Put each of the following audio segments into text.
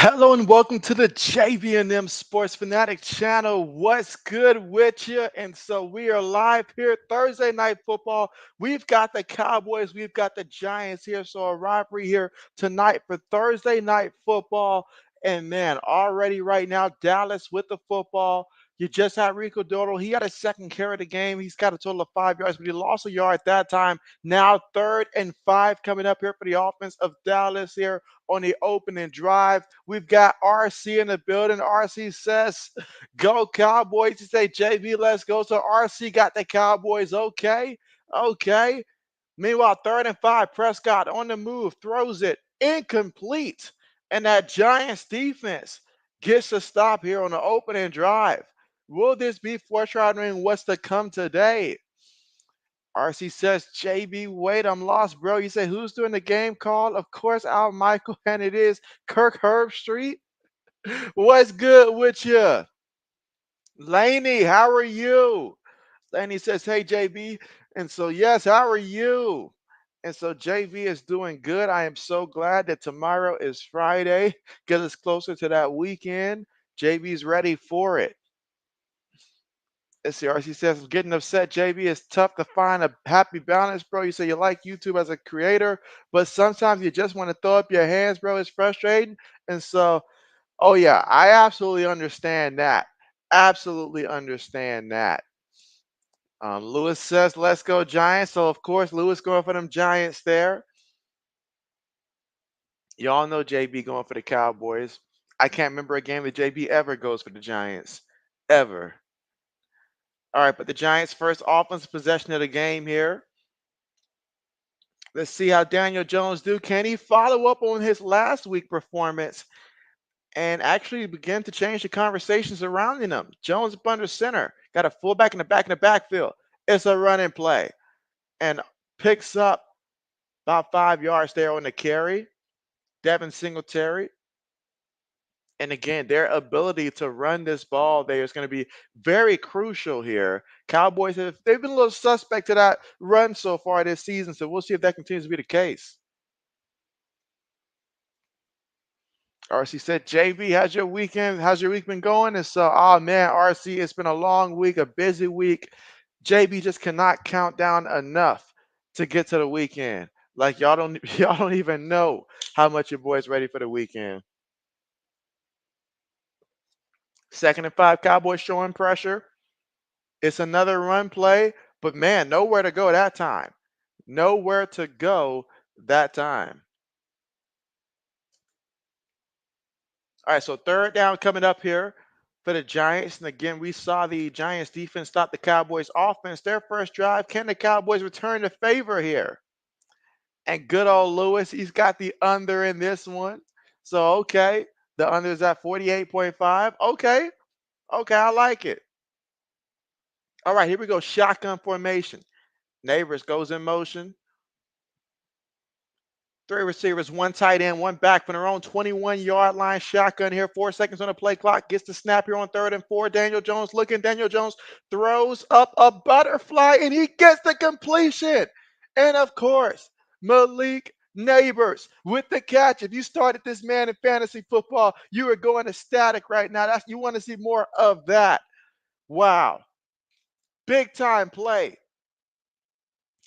Hello and welcome to the JB&M Sports Fanatic channel. What's good with you? And so we are live here Thursday night football. We've got the Cowboys, we've got the Giants here. So a rivalry here tonight for Thursday night football. And man, already right now, Dallas with the football. You just had Rico Dotto. He had a second carry of the game. He's got a total of 5 yards, but he lost a yard at that time. Now 3rd and 5 coming up here for the offense of Dallas here on the opening drive. We've got RC in the building. RC says, go Cowboys. You say, JB, let's go. So RC got the Cowboys. Okay. Okay. Meanwhile, 3rd and 5, Prescott on the move, throws it incomplete. And that Giants defense gets a stop here on the opening drive. Will this be foreshadowing what's to come today? RC says, JB, wait, I'm lost, bro. You say, who's doing the game call? Of course, Al Michael, and it is Kirk Herbstreit. What's good with you? Laney, how are you? Laney says, hey, JB. And so, yes, how are you? And so, JB is doing good. I am so glad that tomorrow is Friday. Get us closer to that weekend. JB's ready for it. Let's see, RC says, I'm getting upset, JB. It's tough to find a happy balance, bro. You say you like YouTube as a creator, but sometimes you just want to throw up your hands, bro. It's frustrating. And so, oh, yeah, I absolutely understand that. Absolutely understand that. Lewis says, let's go Giants. So, of course, Lewis going for them Giants there. Y'all know JB going for the Cowboys. I can't remember a game that JB ever goes for the Giants. Ever. All right, but the Giants' first offensive possession of the game here. Let's see how Daniel Jones do. Can he follow up on his last week performance and actually begin to change the conversations surrounding him? Jones up under center, got a fullback in the backfield. It's a running play and picks up about 5 yards there on the carry. Devin Singletary. And again, their ability to run this ball there is going to be very crucial here. Cowboys they've been a little suspect to that run so far this season, so we'll see if that continues to be the case. RC said, JB, how's your weekend? How's your week been going? And so, oh man, RC, it's been a long week, a busy week. JB just cannot count down enough to get to the weekend. Like y'all don't y'all don't even know how much your boy's ready for the weekend. 2nd and 5, Cowboys showing pressure. It's another run play, but man, nowhere to go that time. Nowhere to go that time. All right, so 3rd down coming up here for the Giants. And again, we saw the Giants defense stop the Cowboys offense. Their first drive. Can the Cowboys return the favor here? And good old Lewis, he's got the under in this one. So, okay, the under is at 48.5. Okay, okay, I like it. All right, here we go. Shotgun formation. Neighbors goes in motion. 3 receivers, 1 tight end, 1 back from their own 21-yard line. Shotgun here. 4 seconds on the play clock. Gets the snap here on 3rd and 4. Daniel Jones looking. Daniel Jones throws up a butterfly, and he gets the completion. And of course, Malik Neighbors with the catch. If you started this man in fantasy football, you are going ecstatic right now. You want to see more of that. Wow. Big time play.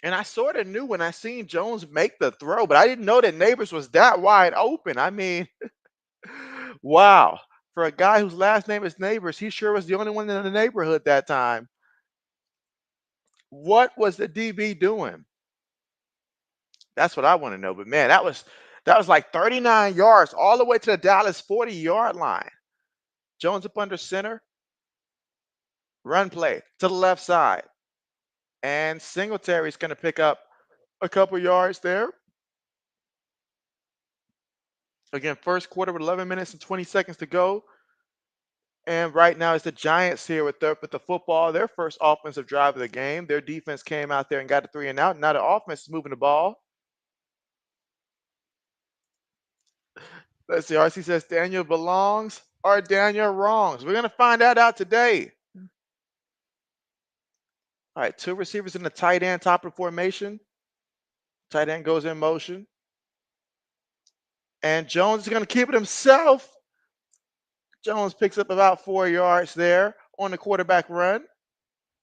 And I sort of knew when I seen Jones make the throw, but I didn't know that Neighbors was that wide open. I mean, wow. For a guy whose last name is Neighbors, he sure was the only one in the neighborhood that time. What was the DB doing? That's what I want to know. But man, that was like 39 yards all the way to the Dallas 40-yard line. Jones up under center. Run play to the left side. And Singletary's going to pick up a couple yards there. Again, first quarter with 11 minutes and 20 seconds to go. And right now it's the Giants here with the football, their first offensive drive of the game. Their defense came out there and got a 3 and out. Now the offense is moving the ball. Let's see. RC says Daniel belongs or Daniel wrongs. We're going to find that out today. All right, 2 receivers in the tight end, top of the formation. Tight end goes in motion. And Jones is going to keep it himself. Jones picks up about 4 yards there on the quarterback run.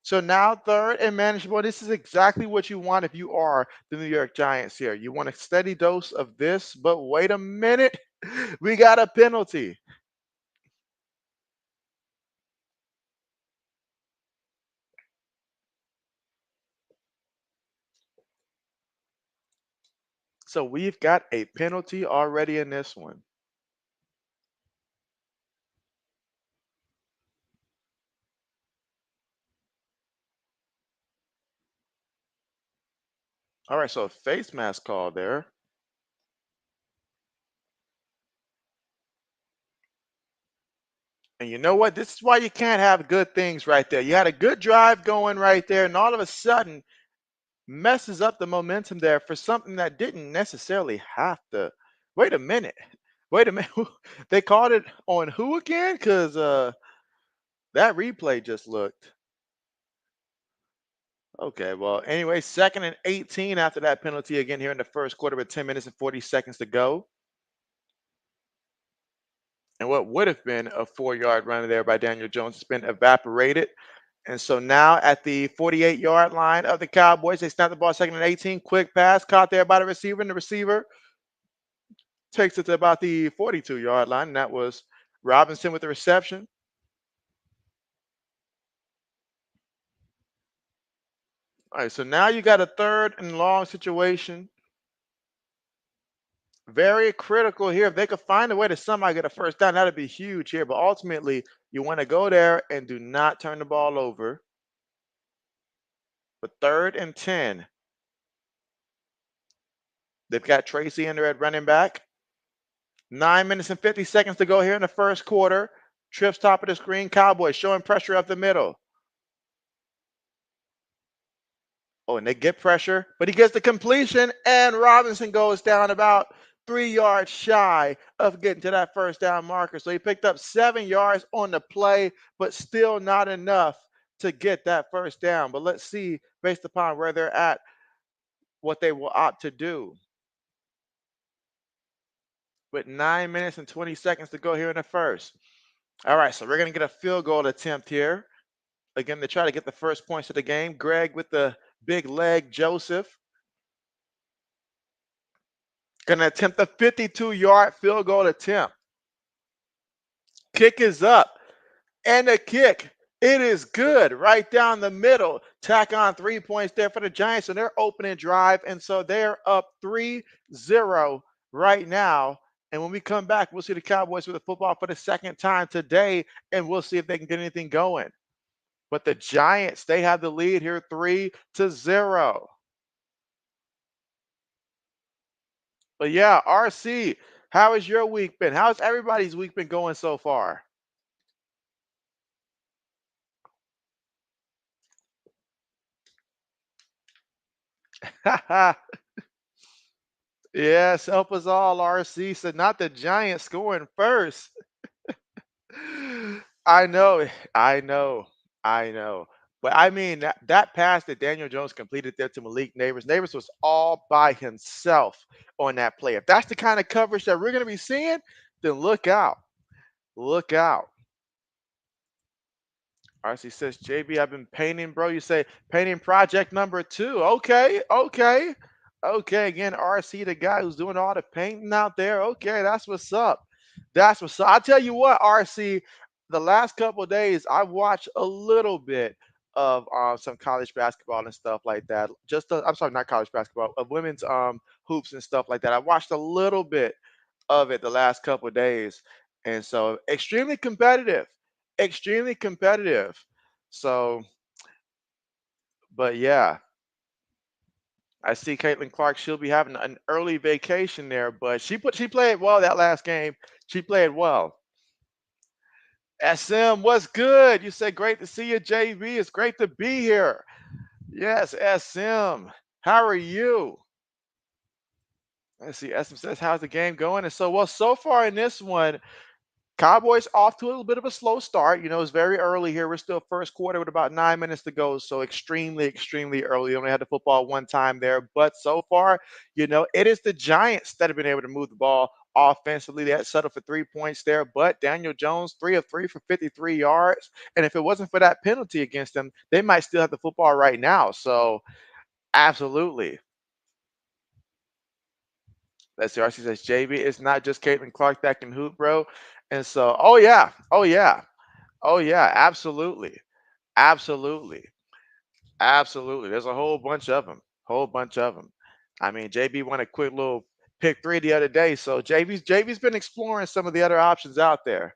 So now third and manageable. This is exactly what you want if you are the New York Giants here. You want a steady dose of this, but wait a minute. We got a penalty. So we've got a penalty already in this one. All right, so a face mask call there. And you know what? This is why you can't have good things right there. You had a good drive going right there, and all of a sudden messes up the momentum there for something that didn't necessarily have to. Wait a minute. Wait a minute. They called it on who again? Because that replay just looked. Okay, well, anyway, second and 18 after that penalty again here in the first quarter with 10 minutes and 40 seconds to go. And what would have been a 4-yard run there by Daniel Jones has been evaporated. And so now at the 48-yard line of the Cowboys, they snap the ball second and 18. Quick pass caught there by the receiver, and the receiver takes it to about the 42-yard line. And that was Robinson with the reception. All right, so now you got a third and long situation. Very critical here. If they could find a way to somehow get a first down, that'd be huge here. But ultimately, you want to go there and do not turn the ball over. But third and 10. They've got Tracy in there at running back. 9 minutes and 50 seconds to go here in the first quarter. Trips top of the screen. Cowboys showing pressure up the middle. Oh, and they get pressure, but he gets the completion, and Robinson goes down about 3 yards shy of getting to that first down marker. So he picked up 7 yards on the play, but still not enough to get that first down. But let's see, based upon where they're at, what they will opt to do. With 9 minutes and 20 seconds to go here in the first. All right, so we're going to get a field goal attempt here. Again, to try to get the first points of the game. Greg with the big leg, Joseph. Going to attempt a 52-yard field goal attempt. Kick is up. And the kick, it is good right down the middle. Tack on 3 points there for the Giants and their opening drive. And so they're up 3-0 right now. And when we come back, we'll see the Cowboys with the football for the second time today, and we'll see if they can get anything going. But the Giants, they have the lead here 3-0. But yeah, RC, how has your week been? How's everybody's week been going so far? Yes, help us all, RC. So not the Giants scoring first. I know, I know, I know. But I mean that pass that Daniel Jones completed there to Malik Neighbors. Neighbors was all by himself on that play. If that's the kind of coverage that we're gonna be seeing, then look out. Look out. RC says, JB, I've been painting, bro. You say painting project number 2. Okay, okay. Okay, again, RC, the guy who's doing all the painting out there. Okay, that's what's up. That's what's up. I'll tell you what, RC, the last couple of days, I've watched a little bit of some college basketball and stuff like that. I'm sorry, not college basketball, of women's hoops and stuff like that. I watched a little bit of it the last couple of days. And so extremely competitive, extremely competitive. So, but yeah, I see Caitlin Clark. She'll be having an early vacation there, but she played well that last game. She played well. SM, what's good? You say great to see you, JB. It's great to be here. Yes, SM. How are you? Let's see. SM says, how's the game going? And so, well, so far in this one, Cowboys off to a little bit of a slow start. It's very early here. We're still first quarter with about 9 minutes to go. So extremely, extremely early. Only had the football one time there. But so far, it is the Giants that have been able to move the ball offensively. They had settled for 3 points there. But Daniel Jones, 3 of 3 for 53 yards. And if it wasn't for that penalty against them, they might still have the football right now. So absolutely. Let's see. RC says, JB, it's not just Caitlin Clark that can hoop, bro. And so, oh yeah. Oh yeah. Oh yeah, absolutely. Absolutely. Absolutely. There's a whole bunch of them. Whole bunch of them. I mean, JB won a quick little pick three the other day. So JB's been exploring some of the other options out there.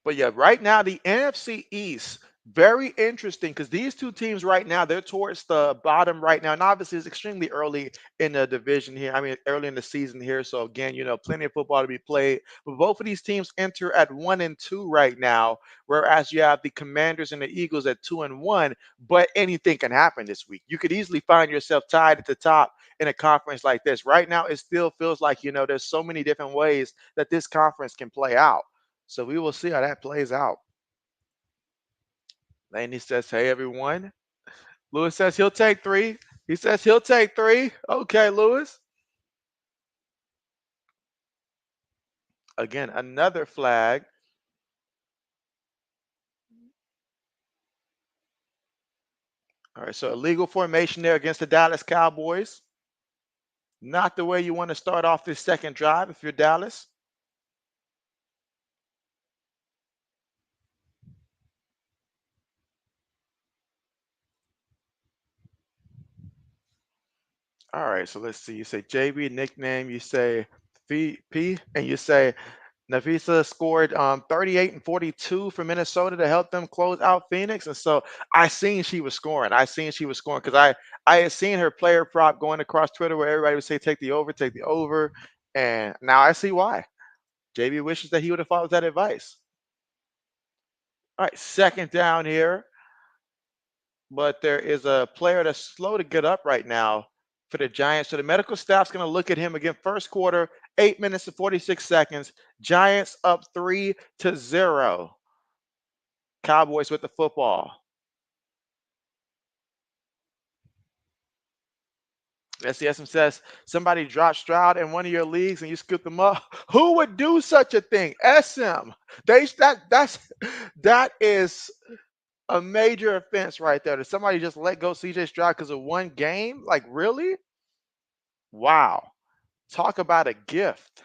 But yeah, right now the NFC East, very interesting because these two teams right now, they're towards the bottom right now. And obviously it's extremely early in the division here. I mean, early in the season here. So again, plenty of football to be played. But both of these teams enter at 1-2 right now, whereas you have the Commanders and the Eagles at 2-1. But anything can happen this week. You could easily find yourself tied at the top in a conference like this. Right now, it still feels like, there's so many different ways that this conference can play out. So we will see how that plays out. Laney says, hey, everyone. Lewis says he'll take three. He says he'll take three. Okay, Lewis. Again, another flag. All right, so illegal formation there against the Dallas Cowboys. Not the way you want to start off this second drive if you're Dallas. All right, so let's see. You say JB nickname, you say P, and you say Nafisa scored 38 and 42 for Minnesota to help them close out Phoenix. And so I seen she was scoring. I seen she was scoring because I had seen her player prop going across Twitter where everybody would say take the over, take the over. And now I see why. JB wishes that he would have followed that advice. All right, second down here. But there is a player that's slow to get up right now for the Giants. So the medical staff's going to look at him again. First quarter, 8 minutes and 46 seconds. Giants up 3-0. Cowboys with the football. SCSM says somebody dropped Stroud in one of your leagues and you scooped them up. Who would do such a thing? SM. That is a major offense right there. Did somebody just let go CJ Stroud because of one game? Like really? Wow. Talk about a gift.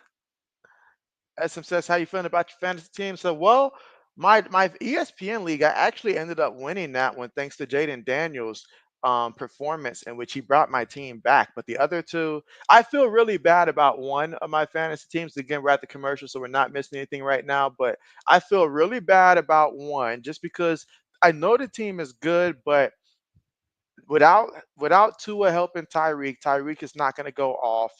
SM says, how you feeling about your fantasy team? So, well, my ESPN league, I actually ended up winning that one thanks to Jaden Daniels' performance in which he brought my team back. But the other two, I feel really bad about one of my fantasy teams. Again, we're at the commercial, so we're not missing anything right now. But I feel really bad about one just because I know the team is good, but without Tua helping Tyreek is not going to go off.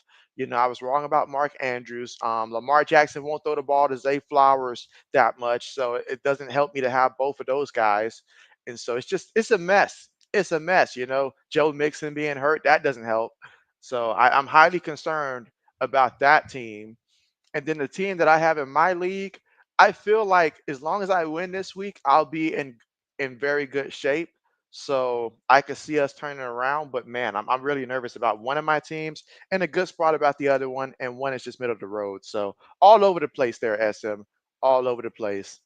I was wrong about Mark Andrews. Lamar Jackson won't throw the ball to Zay Flowers that much, so it doesn't help me to have both of those guys. And so it's a mess. It's a mess. Joe Mixon being hurt, that doesn't help. So I'm highly concerned about that team. And then the team that I have in my league, I feel like as long as I win this week, I'll be in very good shape. So I could see us turning around. But man, I'm really nervous about one of my teams and a good spot about the other one, and one is just middle of the road. So all over the place there, SM. All over the place.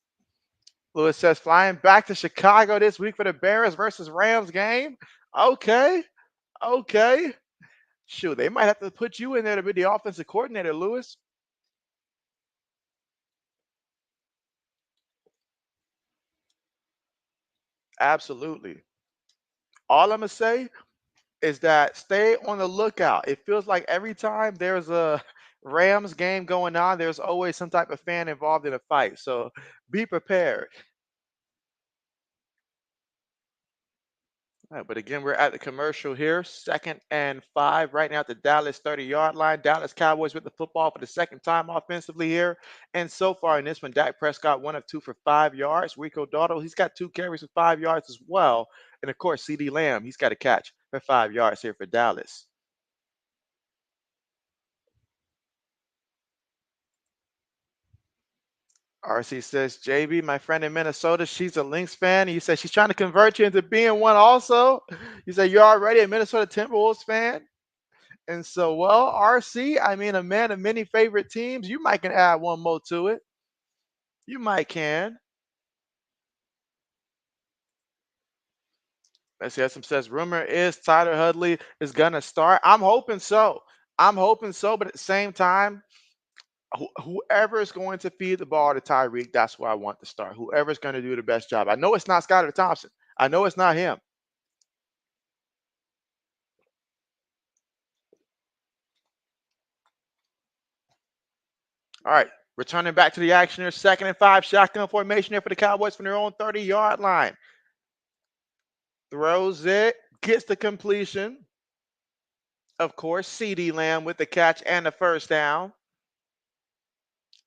Lewis says flying back to Chicago this week for the Bears versus Rams game. Okay. Okay. Shoot, they might have to put you in there to be the offensive coordinator, Lewis. Absolutely. All I'm gonna say is that stay on the lookout. It feels like every time there's a Rams game going on, there's always some type of fan involved in a fight. So be prepared. All right, but again, we're at the commercial here. 2nd and 5 right now at the Dallas 30-yard line. Dallas Cowboys with the football for the second time offensively here. And so far in this one, Dak Prescott 1 of 2 for 5 yards. Rico Dotto, he's got 2 carries for 5 yards as well. And of course, CD Lamb, he's got a catch for 5 yards here for Dallas. RC says, JB, my friend in Minnesota, she's a Lynx fan. You said she's trying to convert you into being one also. You said you're already a Minnesota Timberwolves fan. And so, well, RC, I mean, a man of many favorite teams. You might can add one more to it. You might can. Let's see. Some says rumor is Tyler Hudley is gonna start. I'm hoping so. I'm hoping so, but at the same time, whoever is going to feed the ball to Tyreek, that's where I want to start. Whoever's going to do the best job. I know it's not Skylar Thompson. I know it's not him. All right, returning back to the action here. 2nd and 5, shotgun formation here for the Cowboys from their own 30-yard line. Throws it, gets the completion. Of course, CeeDee Lamb with the catch and the first down.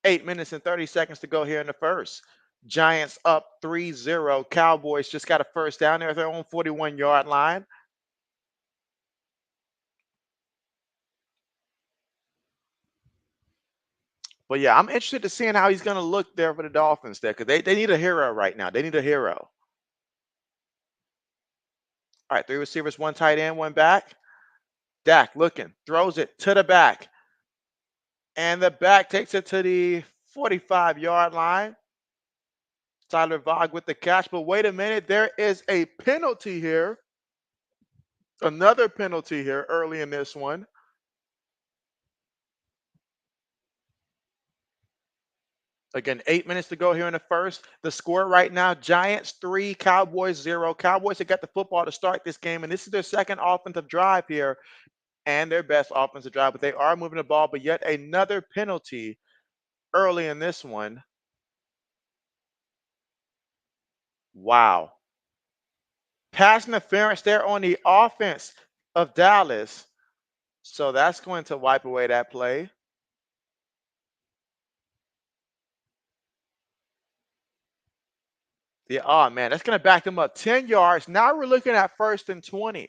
8 minutes and 30 seconds to go here in the first. Giants up 3-0. Cowboys just got a first down there at their own 41-yard line. But yeah, I'm interested to seeing how he's going to look there for the Dolphins there because they need a hero right now. They need a hero. All right, 3 receivers, 1 tight end, 1 back. Dak looking, throws it to the back. And the back takes it to the 45-yard line. Tyler Vaughn with the catch. But wait a minute, there is a penalty here. Another penalty here early in this one. Again, 8 minutes to go here in the first. The score right now, Giants 3, Cowboys 0. Cowboys have got the football to start this game, and this is their second offensive drive here and their best offensive drive, but they are moving the ball. But yet another penalty early in this one. Wow. Pass interference there on the offense of Dallas. So that's going to wipe away that play. Yeah, oh man, that's going to back them up 10 yards. Now we're looking at 1st and 20.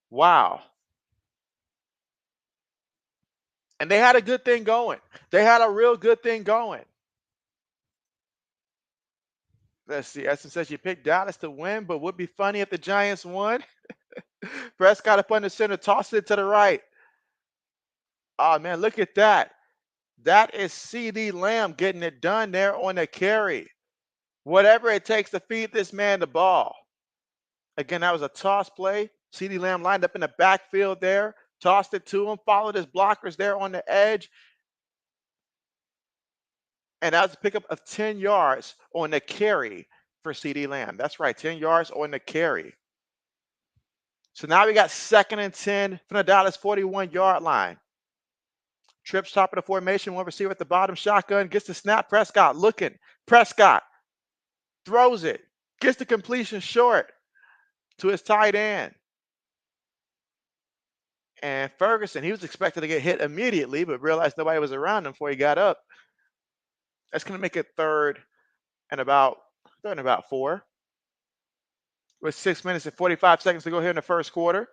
Wow. And they had a good thing going. They had a real good thing going. Let's see. Essence says you picked Dallas to win, but would be funny if the Giants won. Prescott up on the center, toss it to the right. Oh man, look at that. That is CeeDee Lamb getting it done there on the carry. Whatever it takes to feed this man the ball. Again, that was a toss play. CeeDee Lamb lined up in the backfield there, tossed it to him, followed his blockers there on the edge. And that was a pickup of 10 yards on the carry for CeeDee Lamb. That's right, 10 yards on the carry. So now we got 2nd and 10 from the Dallas 41-yard line. Trips top of the formation, 1 receiver at the bottom, shotgun, gets the snap. Prescott looking. Prescott throws it, gets the completion short to his tight end. And Ferguson, he was expected to get hit immediately, but realized nobody was around him before he got up. That's going to make it 3rd and about 4 with 6 minutes and 45 seconds to go here in the first quarter.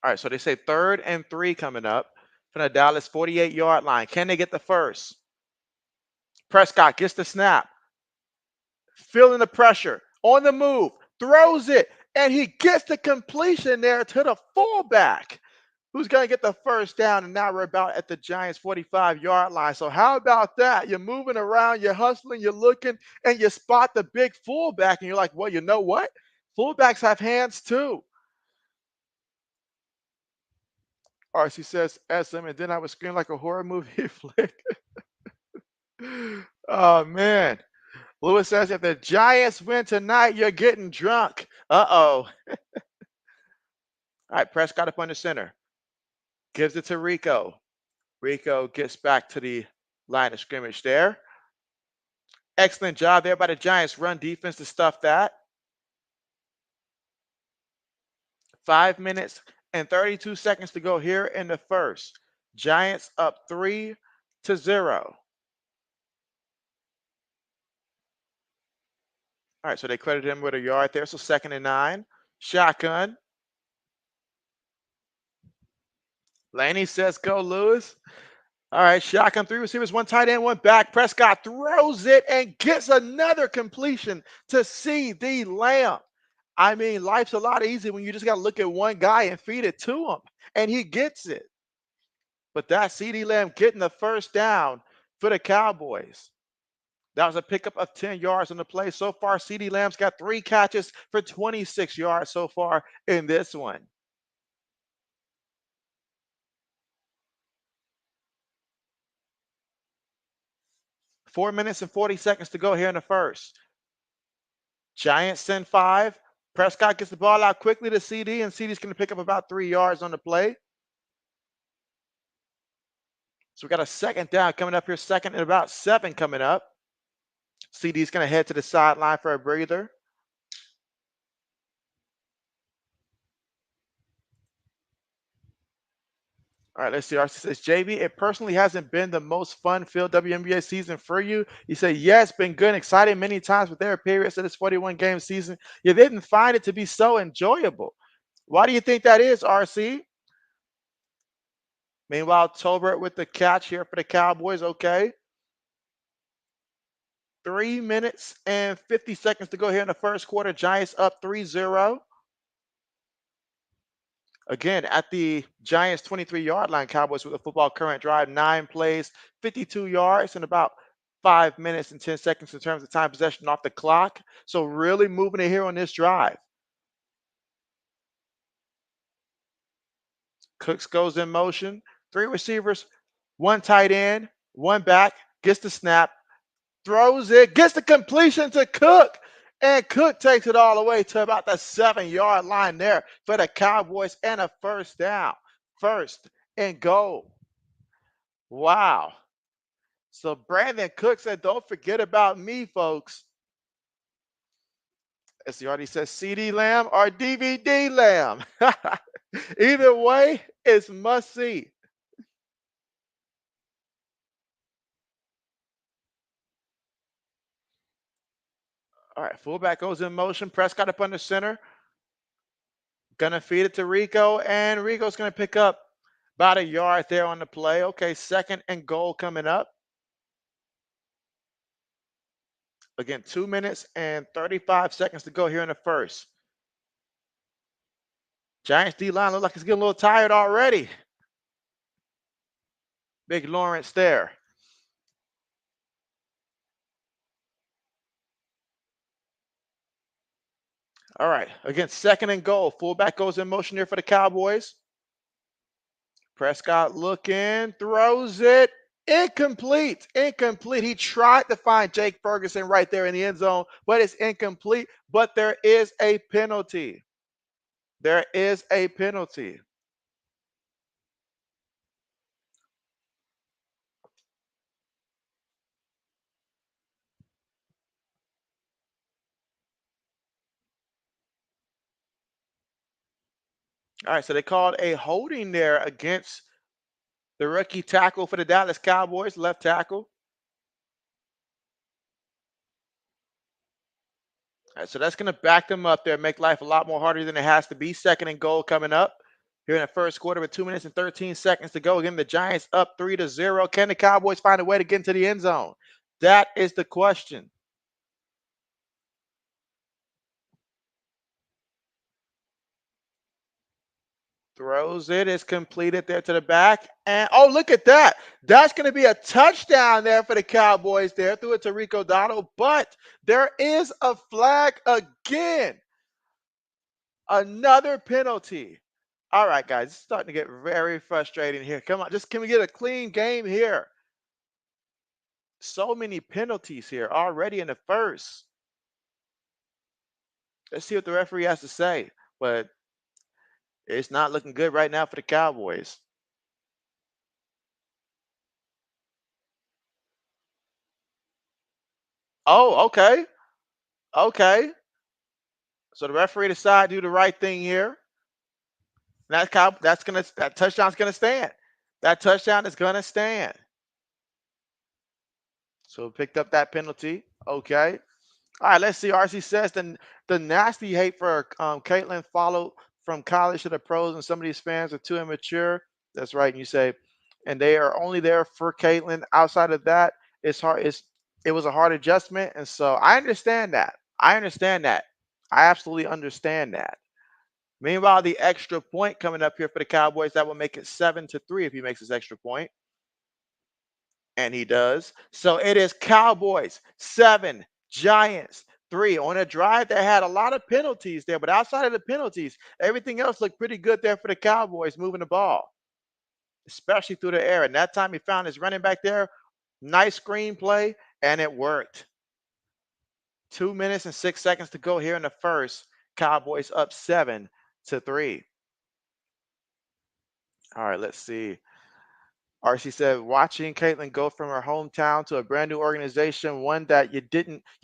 All right, so they say 3rd and 3 coming up from the Dallas 48-yard line. Can they get the first? Prescott gets the snap, feeling the pressure, on the move, throws it, and he gets the completion there to the fullback, who's going to get the first down. And now we're about at the Giants 45-yard line. So how about that? You're moving around, you're hustling, you're looking, and you spot the big fullback, and you're like, well, you know what? Fullbacks have hands too. RC says SM, and then I would scream like a horror movie flick. Oh man. Lewis says if the Giants win tonight, you're getting drunk. Uh-oh. All right, Prescott up on the center. Gives it to Rico. Rico gets back to the line of scrimmage there. Excellent job there by the Giants run defense to stuff that. 5 minutes and 32 seconds to go here in the first. Giants up 3, to 0. All right, so they credited him with a yard there. So 2nd and 9. Shotgun. Laney says go, Lewis. All right, shotgun, 3 receivers, 1 tight end, 1 back. Prescott throws it and gets another completion to CD Lamb. I mean, life's a lot easier when you just got to look at one guy and feed it to him, and he gets it. But that CD Lamb getting the first down for the Cowboys. That was a pickup of 10 yards on the play. So far, CD Lamb's got 3 catches for 26 yards so far in this one. 4 minutes and 40 seconds to go here in the first. Giants send 5. Prescott gets the ball out quickly to CD, and CD's going to pick up about 3 yards on the play. So we got a 2nd down coming up here, 2nd and about 7 coming up. CD's going to head to the sideline for a breather. All right, let's see. RC says, JB, it personally hasn't been the most fun-filled WNBA season for you. You say, yes, been good and exciting many times, but there are periods of this 41-game season you didn't find it to be so enjoyable. Why do you think that is, RC? Meanwhile, Tolbert with the catch here for the Cowboys. Okay. 3 minutes and 50 seconds to go here in the first quarter. Giants up 3-0. Again, at the Giants' 23-yard line, Cowboys with a football current drive, 9 plays, 52 yards, and about 5 minutes and 10 seconds in terms of time possession off the clock. So really moving it here on this drive. Cooks goes in motion. 3 receivers, 1 tight end, 1 back, gets the snap, throws it, gets the completion to Cook, and Cook takes it all the way to about the 7-yard line there for the Cowboys and a first down. 1st and goal. Wow. So Brandon Cook said, don't forget about me, folks. As he already says, CD Lamb or DVD Lamb. Either way, it's must see. All right, fullback goes in motion. Prescott up under center. Gonna feed it to Rico, and Rico's gonna pick up about a yard there on the play. Okay, 2nd and goal coming up. Again, 2 minutes and 35 seconds to go here in the first. Giants D-line look like it's getting a little tired already. Big Lawrence there. All right, again, 2nd and goal. Fullback goes in motion here for the Cowboys. Prescott looking, throws it. Incomplete. Incomplete. He tried to find Jake Ferguson right there in the end zone, but it's incomplete. But there is a penalty. There is a penalty. All right, so they called a holding there against the rookie tackle for the Dallas Cowboys, left tackle. All right, so that's going to back them up there, make life a lot more harder than it has to be. 2nd and goal coming up here in the first quarter with 2 minutes and 13 seconds to go. Again, the Giants up 3-0. Can the Cowboys find a way to get into the end zone? That is the question. Throws it, is completed there to the back. And oh, look at that. That's going to be a touchdown there for the Cowboys there. Threw it to Rico Dotto, but there is a flag again. Another penalty. All right, guys, it's starting to get very frustrating here. Come on, just can we get a clean game here? So many penalties here already in the first. Let's see what the referee has to say. But it's not looking good right now for the Cowboys. Oh, okay. Okay. So the referee decided to do the right thing here. That touchdown's gonna stand. That touchdown is gonna stand. So picked up that penalty. Okay. All right, let's see. RC says the nasty hate for Caitlyn followed from college to the pros, and some of these fans are too immature. That's right. And you say, and they are only there for Caitlyn. Outside of that, it's hard. It was a hard adjustment, and so I understand that. I understand that. I absolutely understand that. Meanwhile, the extra point coming up here for the Cowboys that will make it 7-3 if he makes his extra point, and he does. So it is Cowboys 7, Giants 3 on a drive that had a lot of penalties there, but outside of the penalties, everything else looked pretty good there for the Cowboys moving the ball, especially through the air. And that time he found his running back there, nice screenplay, and it worked. 2 minutes and 6 seconds to go here in the first. Cowboys up 7-3. All right, let's see. RC said, watching Caitlyn go from her hometown to a brand new organization, one that you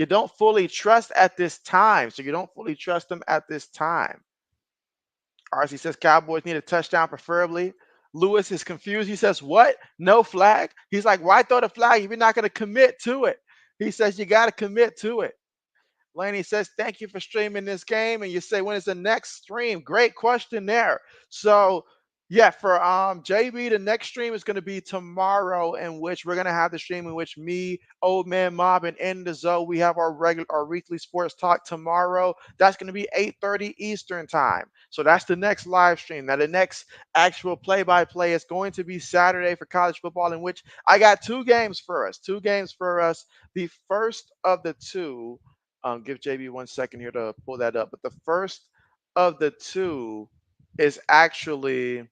don't fully trust at this time. So you don't fully trust them at this time. RC says Cowboys need a touchdown, preferably. Lewis is confused. He says, what? No flag? He's like, why throw the flag if you're not going to commit to it? He says, you got to commit to it. Laney says, thank you for streaming this game. And you say, when is the next stream? Great question there. So, yeah, for JB, the next stream is going to be tomorrow, in which we're going to have the stream in which me, Old Man Mob, and In the Zoe, we have our weekly sports talk tomorrow. That's going to be 8:30 Eastern time. So that's the next live stream. Now, the next actual play-by-play is going to be Saturday for college football, in which I got two games for us. Two games for us. The first of the two. Give JB 1 second here to pull that up. But the first of the two is actually,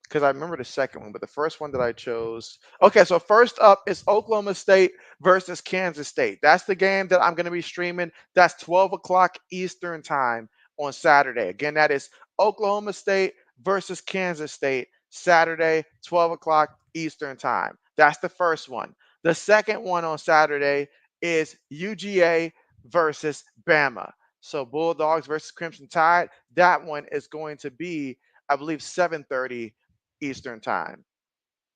because I remember the second one, but the first one that I chose. Okay, so first up is Oklahoma State versus Kansas State. That's the game that I'm going to be streaming. That's 12 o'clock Eastern time on Saturday. Again, that is Oklahoma State versus Kansas State, Saturday, 12 o'clock Eastern time. That's the first one. The second one on Saturday is UGA versus Bama. So Bulldogs versus Crimson Tide. That one is going to be, I believe, 7:30 Eastern time.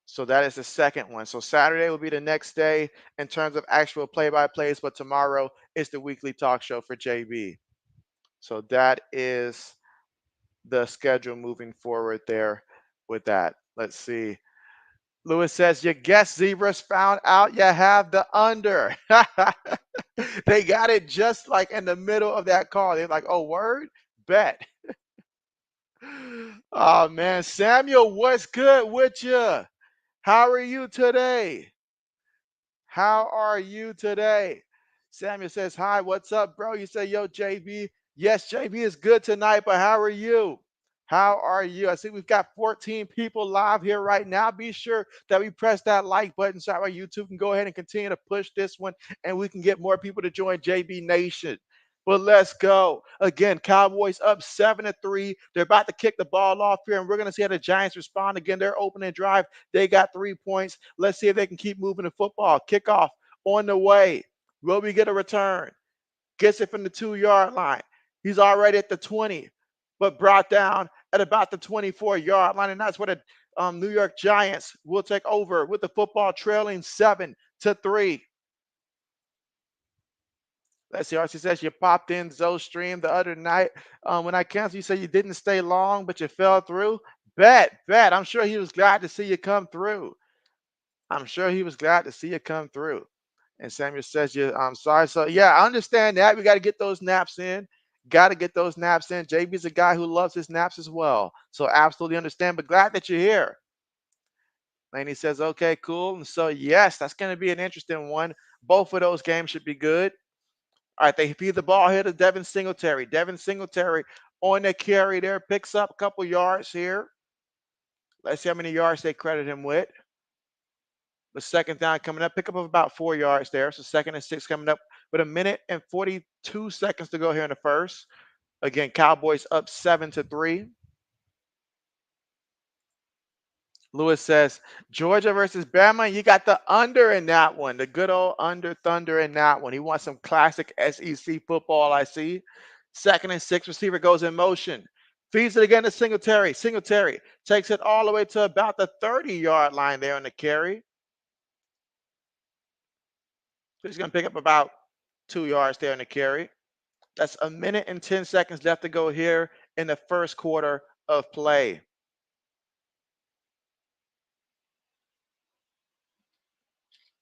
So that is the second one. So Saturday will be the next day in terms of actual play-by-plays, but tomorrow is the weekly talk show for JB. So that is the schedule moving forward there with that. Let's see. Lewis says, your guess zebras found out you have the under. They got it just like in the middle of that call. They're like, oh, word? Bet. Oh, man. Samuel, what's good with you? How are you today? How are you today? Samuel says, hi, what's up, bro? You say, yo, JB. Yes, JB is good tonight, but how are you? How are you? I see we've got 14 people live here right now. Be sure that we press that like button so our YouTube can go ahead and continue to push this one and we can get more people to join JB Nation. But let's go. Again, Cowboys up 7-3. They're about to kick the ball off here, and we're going to see how the Giants respond. Again, their opening drive, they got 3 points. Let's see if they can keep moving the football. Kickoff on the way. Will we get a return? Gets it from the 2-yard line. He's already at the 20, but brought down at about the 24-yard line, and that's where the New York Giants will take over with the football trailing 7-3. Let's see. RC says you popped in Zoe stream the other night. When I canceled, you said you didn't stay long, but you fell through. Bet. I'm sure he was glad to see you come through. I'm sure he was glad to see you come through. And Samuel says, I'm sorry. So, yeah, I understand that. We got to get those naps in. Got to get those naps in. JB's a guy who loves his naps as well. So, absolutely understand, but glad that you're here. Laney says, okay, cool. And so, yes, that's going to be an interesting one. Both of those games should be good. All right, they feed the ball here to Devin Singletary. Devin Singletary on the carry there, picks up a couple yards here. Let's see how many yards they credit him with. The second down coming up, pick up of about 4 yards there. So 2nd and 6 coming up with 1 minute and 42 seconds to go here in the first. Again, Cowboys up 7-3. Lewis says, Georgia versus Bama, you got the under in that one. The good old under thunder in that one. He wants some classic SEC football, I see. 2nd and 6, receiver goes in motion. Feeds it again to Singletary. Singletary takes it all the way to about the 30-yard line there on the carry. So he's going to pick up about 2 yards there in the carry. That's a minute and 10 seconds left to go here in the first quarter of play.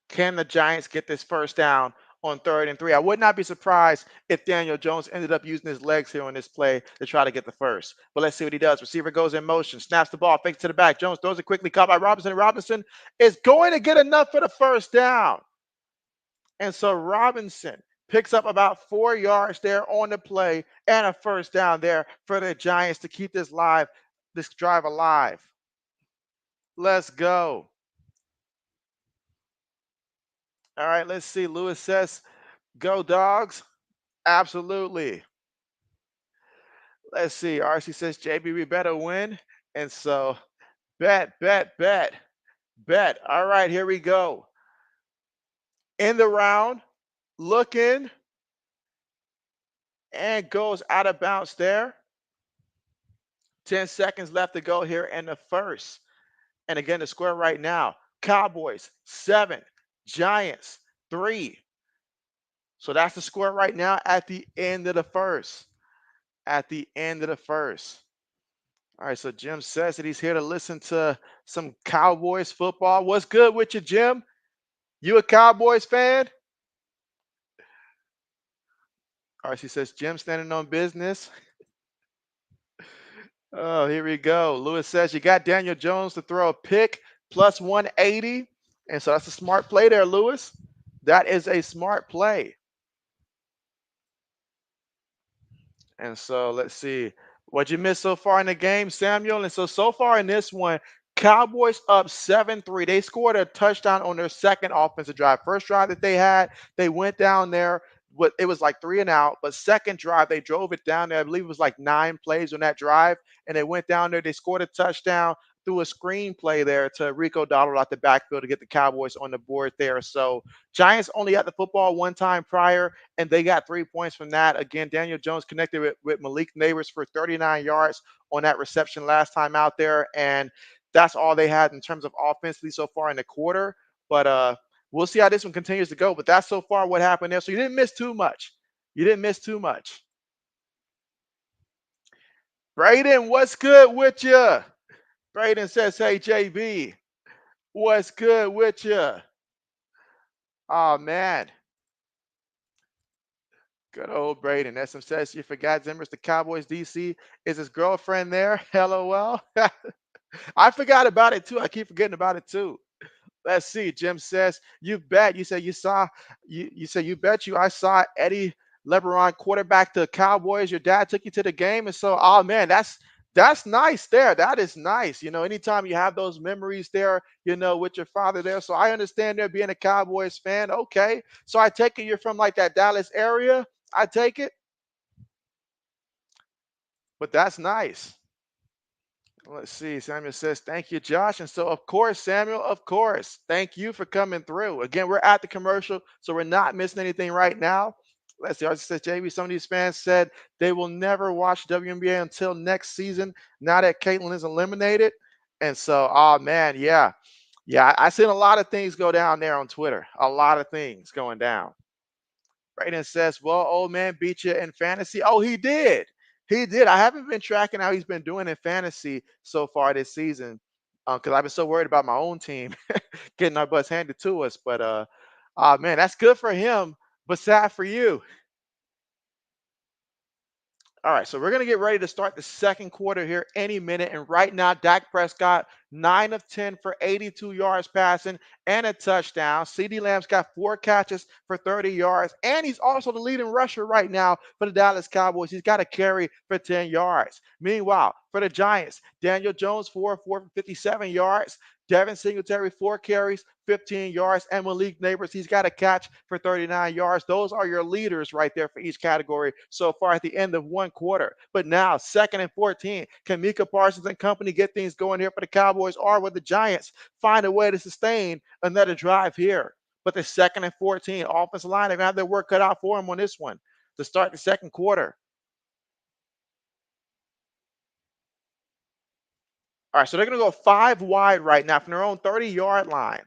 Can the Giants get this first down on 3rd and 3? I would not be surprised if Daniel Jones ended up using his legs here on this play to try to get the first. But let's see what he does. Receiver goes in motion, snaps the ball, fakes to the back. Jones throws it quickly, caught by Robinson. And Robinson is going to get enough for the first down. And so Robinson picks up about 4 yards there on the play and a first down there for the Giants to keep this drive alive. Let's go. All right, let's see. Lewis says, go dogs. Absolutely. Let's see. RC says, JB, we better win. And so bet, bet, bet, bet. All right, here we go. In the round, looking, and goes out of bounds there. 10 seconds left to go here in the first. And again, the score right now, Cowboys 7, Giants 3. So that's the score right now at the end of the first. At the end of the first. All right, so Jim says that he's here to listen to some Cowboys football. What's good with you, Jim? You a Cowboys fan? RC says Jim standing on business. Oh, here we go. Lewis says you got Daniel Jones to throw a pick plus 180. And so that's a smart play there, Lewis. That is a smart play. And so let's see. What you missed so far in the game, Samuel? And so far in this one, Cowboys up 7-3. They scored a touchdown on their second offensive drive. First drive that they had, they went down there. It was like 3 and out, but second drive, they drove it down there. I believe it was like 9 plays on that drive. And they went down there. They scored a touchdown through a screenplay there to Rico Dowdle out the backfield to get the Cowboys on the board there. So Giants only had the football one time prior, and they got 3 points from that. Again, Daniel Jones connected with Malik Neighbors for 39 yards on that reception last time out there. And that's all they had in terms of offensively so far in the quarter. But we'll see how this one continues to go. But that's so far what happened there. So you didn't miss too much. You didn't miss too much. Braden, what's good with you? Braden says, hey, JB, what's good with you? Oh, man. Good old Braden. SM says you forgot Zimmer's the Cowboys DC. Is his girlfriend there? LOL. I forgot about it too. I keep forgetting about it too. Let's see. Jim says, you bet. You said you saw you said you bet you I saw Eddie LeBron quarterback the Cowboys. Your dad took you to the game. And so, oh man, that's nice there. That is nice. Anytime you have those memories there, with your father there. So I understand there being a Cowboys fan. Okay. So I take it you're from like that Dallas area. I take it. But that's nice. Let's see. Samuel says, thank you, Josh. And so, of course, Samuel, of course, thank you for coming through. Again, we're at the commercial, so we're not missing anything right now. Let's see. RC says, JB, some of these fans said they will never watch WNBA until next season now that Caitlyn is eliminated. And so, oh, man, yeah. Yeah, I seen a lot of things go down there on Twitter. A lot of things going down. Brayden says, well, old man beat you in fantasy. Oh, he did. He did. I haven't been tracking how he's been doing in fantasy so far this season because I've been so worried about my own team getting our butts handed to us. But man, that's good for him, but sad for you. All right, so we're going to get ready to start the second quarter here any minute. And right now, Dak Prescott, 9 of 10 for 82 yards passing and a touchdown. CeeDee Lamb's got 4 catches for 30 yards. And he's also the leading rusher right now for the Dallas Cowboys. He's got a carry for 10 yards. Meanwhile, for the Giants, Daniel Jones, 4 for 57 yards. Devin Singletary, 4 carries, 15 yards, and Malik Neighbors, he's got a catch for 39 yards. Those are your leaders right there for each category so far at the end of one quarter. But now, 2nd and 14, can Micah Parsons and company get things going here for the Cowboys, or will the Giants find a way to sustain another drive here? But the 2nd and 14, offensive line, they're going to have their work cut out for them on this one to start the second quarter. All right, so they're going to go 5 wide right now from their own 30-yard line.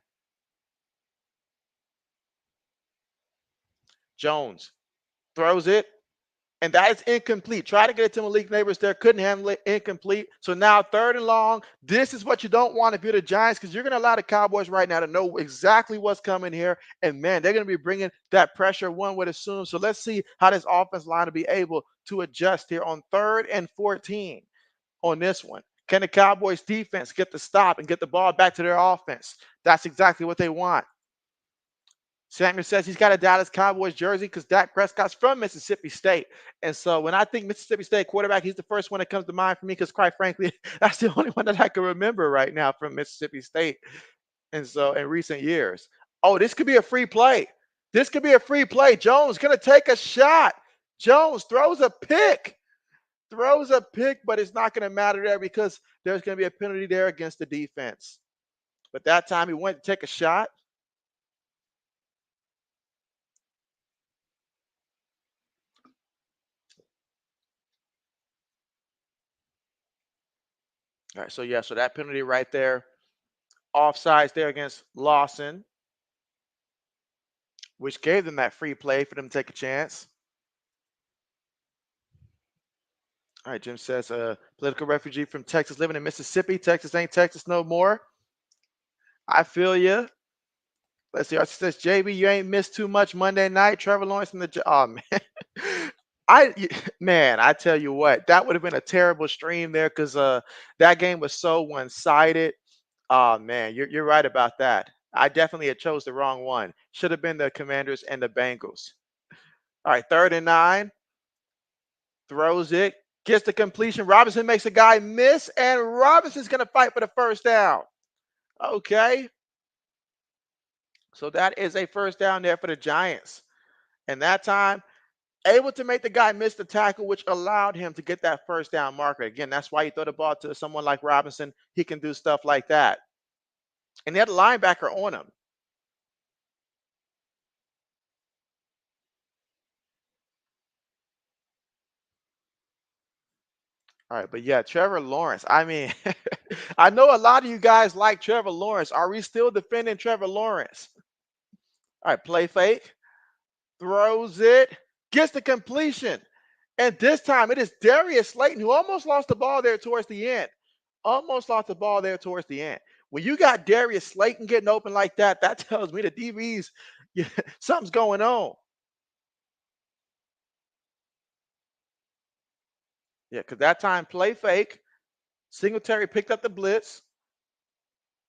Jones throws it, and that is incomplete. Try to get it to Malik Neighbors there, couldn't handle it, incomplete. So now 3rd and long. This is what you don't want if you're the Giants, because you're going to allow the Cowboys right now to know exactly what's coming here. And man, they're going to be bringing that pressure, one would assume. So let's see how this offense line will be able to adjust here on 3rd and 14 on this one. Can the Cowboys defense get the stop and get the ball back to their offense? That's exactly what they want. Samuel says he's got a Dallas Cowboys jersey because Dak Prescott's from Mississippi State. And so when I think Mississippi State quarterback, he's the first one that comes to mind for me because, quite frankly, that's the only one that I can remember right now from Mississippi State. And so in recent years, oh, this could be a free play. This could be a free play. Jones going to take a shot. Jones throws a pick. But it's not going to matter there because there's going to be a penalty there against the defense. But that time he went to take a shot. All right, so yeah, so that penalty right there, offsides there against Lawson, which gave them that free play for them to take a chance. All right, Jim says, political refugee from Texas living in Mississippi. Texas ain't Texas no more. I feel you. Let's see. Archie says, JB, you ain't missed too much Monday night. Trevor Lawrence in the oh man. Man, I tell you what, that would have been a terrible stream there because that game was so one-sided. Oh man, you're right about that. I definitely had chose the wrong one. Should have been the Commanders and the Bengals. All right, 3rd and 9. Throws it, gets the completion. Robinson makes a guy miss, and Robinson's going to fight for the first down. Okay. So that is a first down there for the Giants. And that time, able to make the guy miss the tackle, which allowed him to get that first down marker. Again, that's why you throw the ball to someone like Robinson. He can do stuff like that. And they had a linebacker on him. All right, but yeah, Trevor Lawrence. I mean, I know a lot of you guys like Trevor Lawrence. Are we still defending Trevor Lawrence? All right, play fake, throws it, gets the completion. And this time it is Darius Slayton who almost lost the ball there towards the end. Almost lost the ball there towards the end. When you got Darius Slayton getting open like that, that tells me the DBs, yeah, something's going on. Yeah, because that time play fake. Singletary picked up the blitz,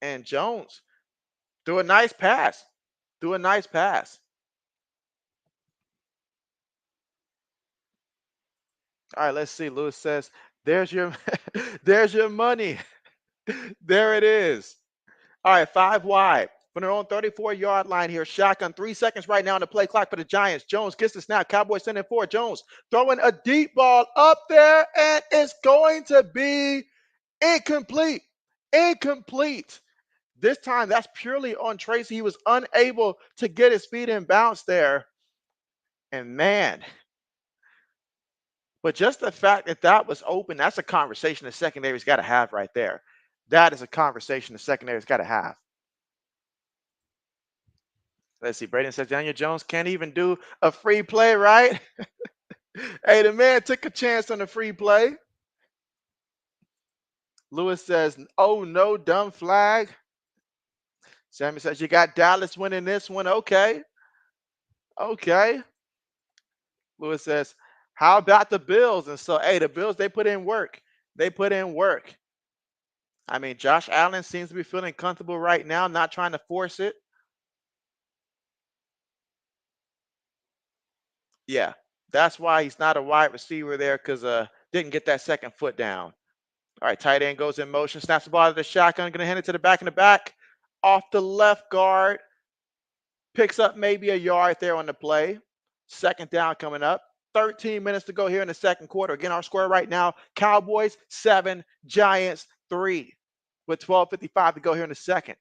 and Jones threw a nice pass. Threw a nice pass. All right, let's see. Lewis says, "There's your, there's your money. There it is." All right, 5 wide from their own 34-yard line here. Shotgun, 3 seconds right now on the play clock for the Giants. Jones gets the snap. Cowboys sending 4. Jones throwing a deep ball up there, and it's going to be incomplete. Incomplete. This time, that's purely on Tracy. He was unable to get his feet in bounce there. And man, but just the fact that that was open, that's a conversation the secondary's got to have right there. That is a conversation the secondary's got to have. Let's see. Braden says Daniel Jones can't even do a free play, right? Hey, the man took a chance on a free play. Lewis says, oh, no, dumb flag. Sammy says, you got Dallas winning this one. Okay. Okay. Lewis says, how about the Bills? And so, hey, the Bills, they put in work. They put in work. I mean, Josh Allen seems to be feeling comfortable right now, not trying to force it. Yeah, that's why he's not a wide receiver there because didn't get that second foot down. All right, tight end goes in motion, snaps the ball out of the shotgun, going to hand it to the back in the back. Off the left guard, picks up maybe a yard there on the play. Second down coming up. 13 minutes to go here in the second quarter. Again, our score right now, Cowboys 7, Giants 3, with 12:55 to go here in the second.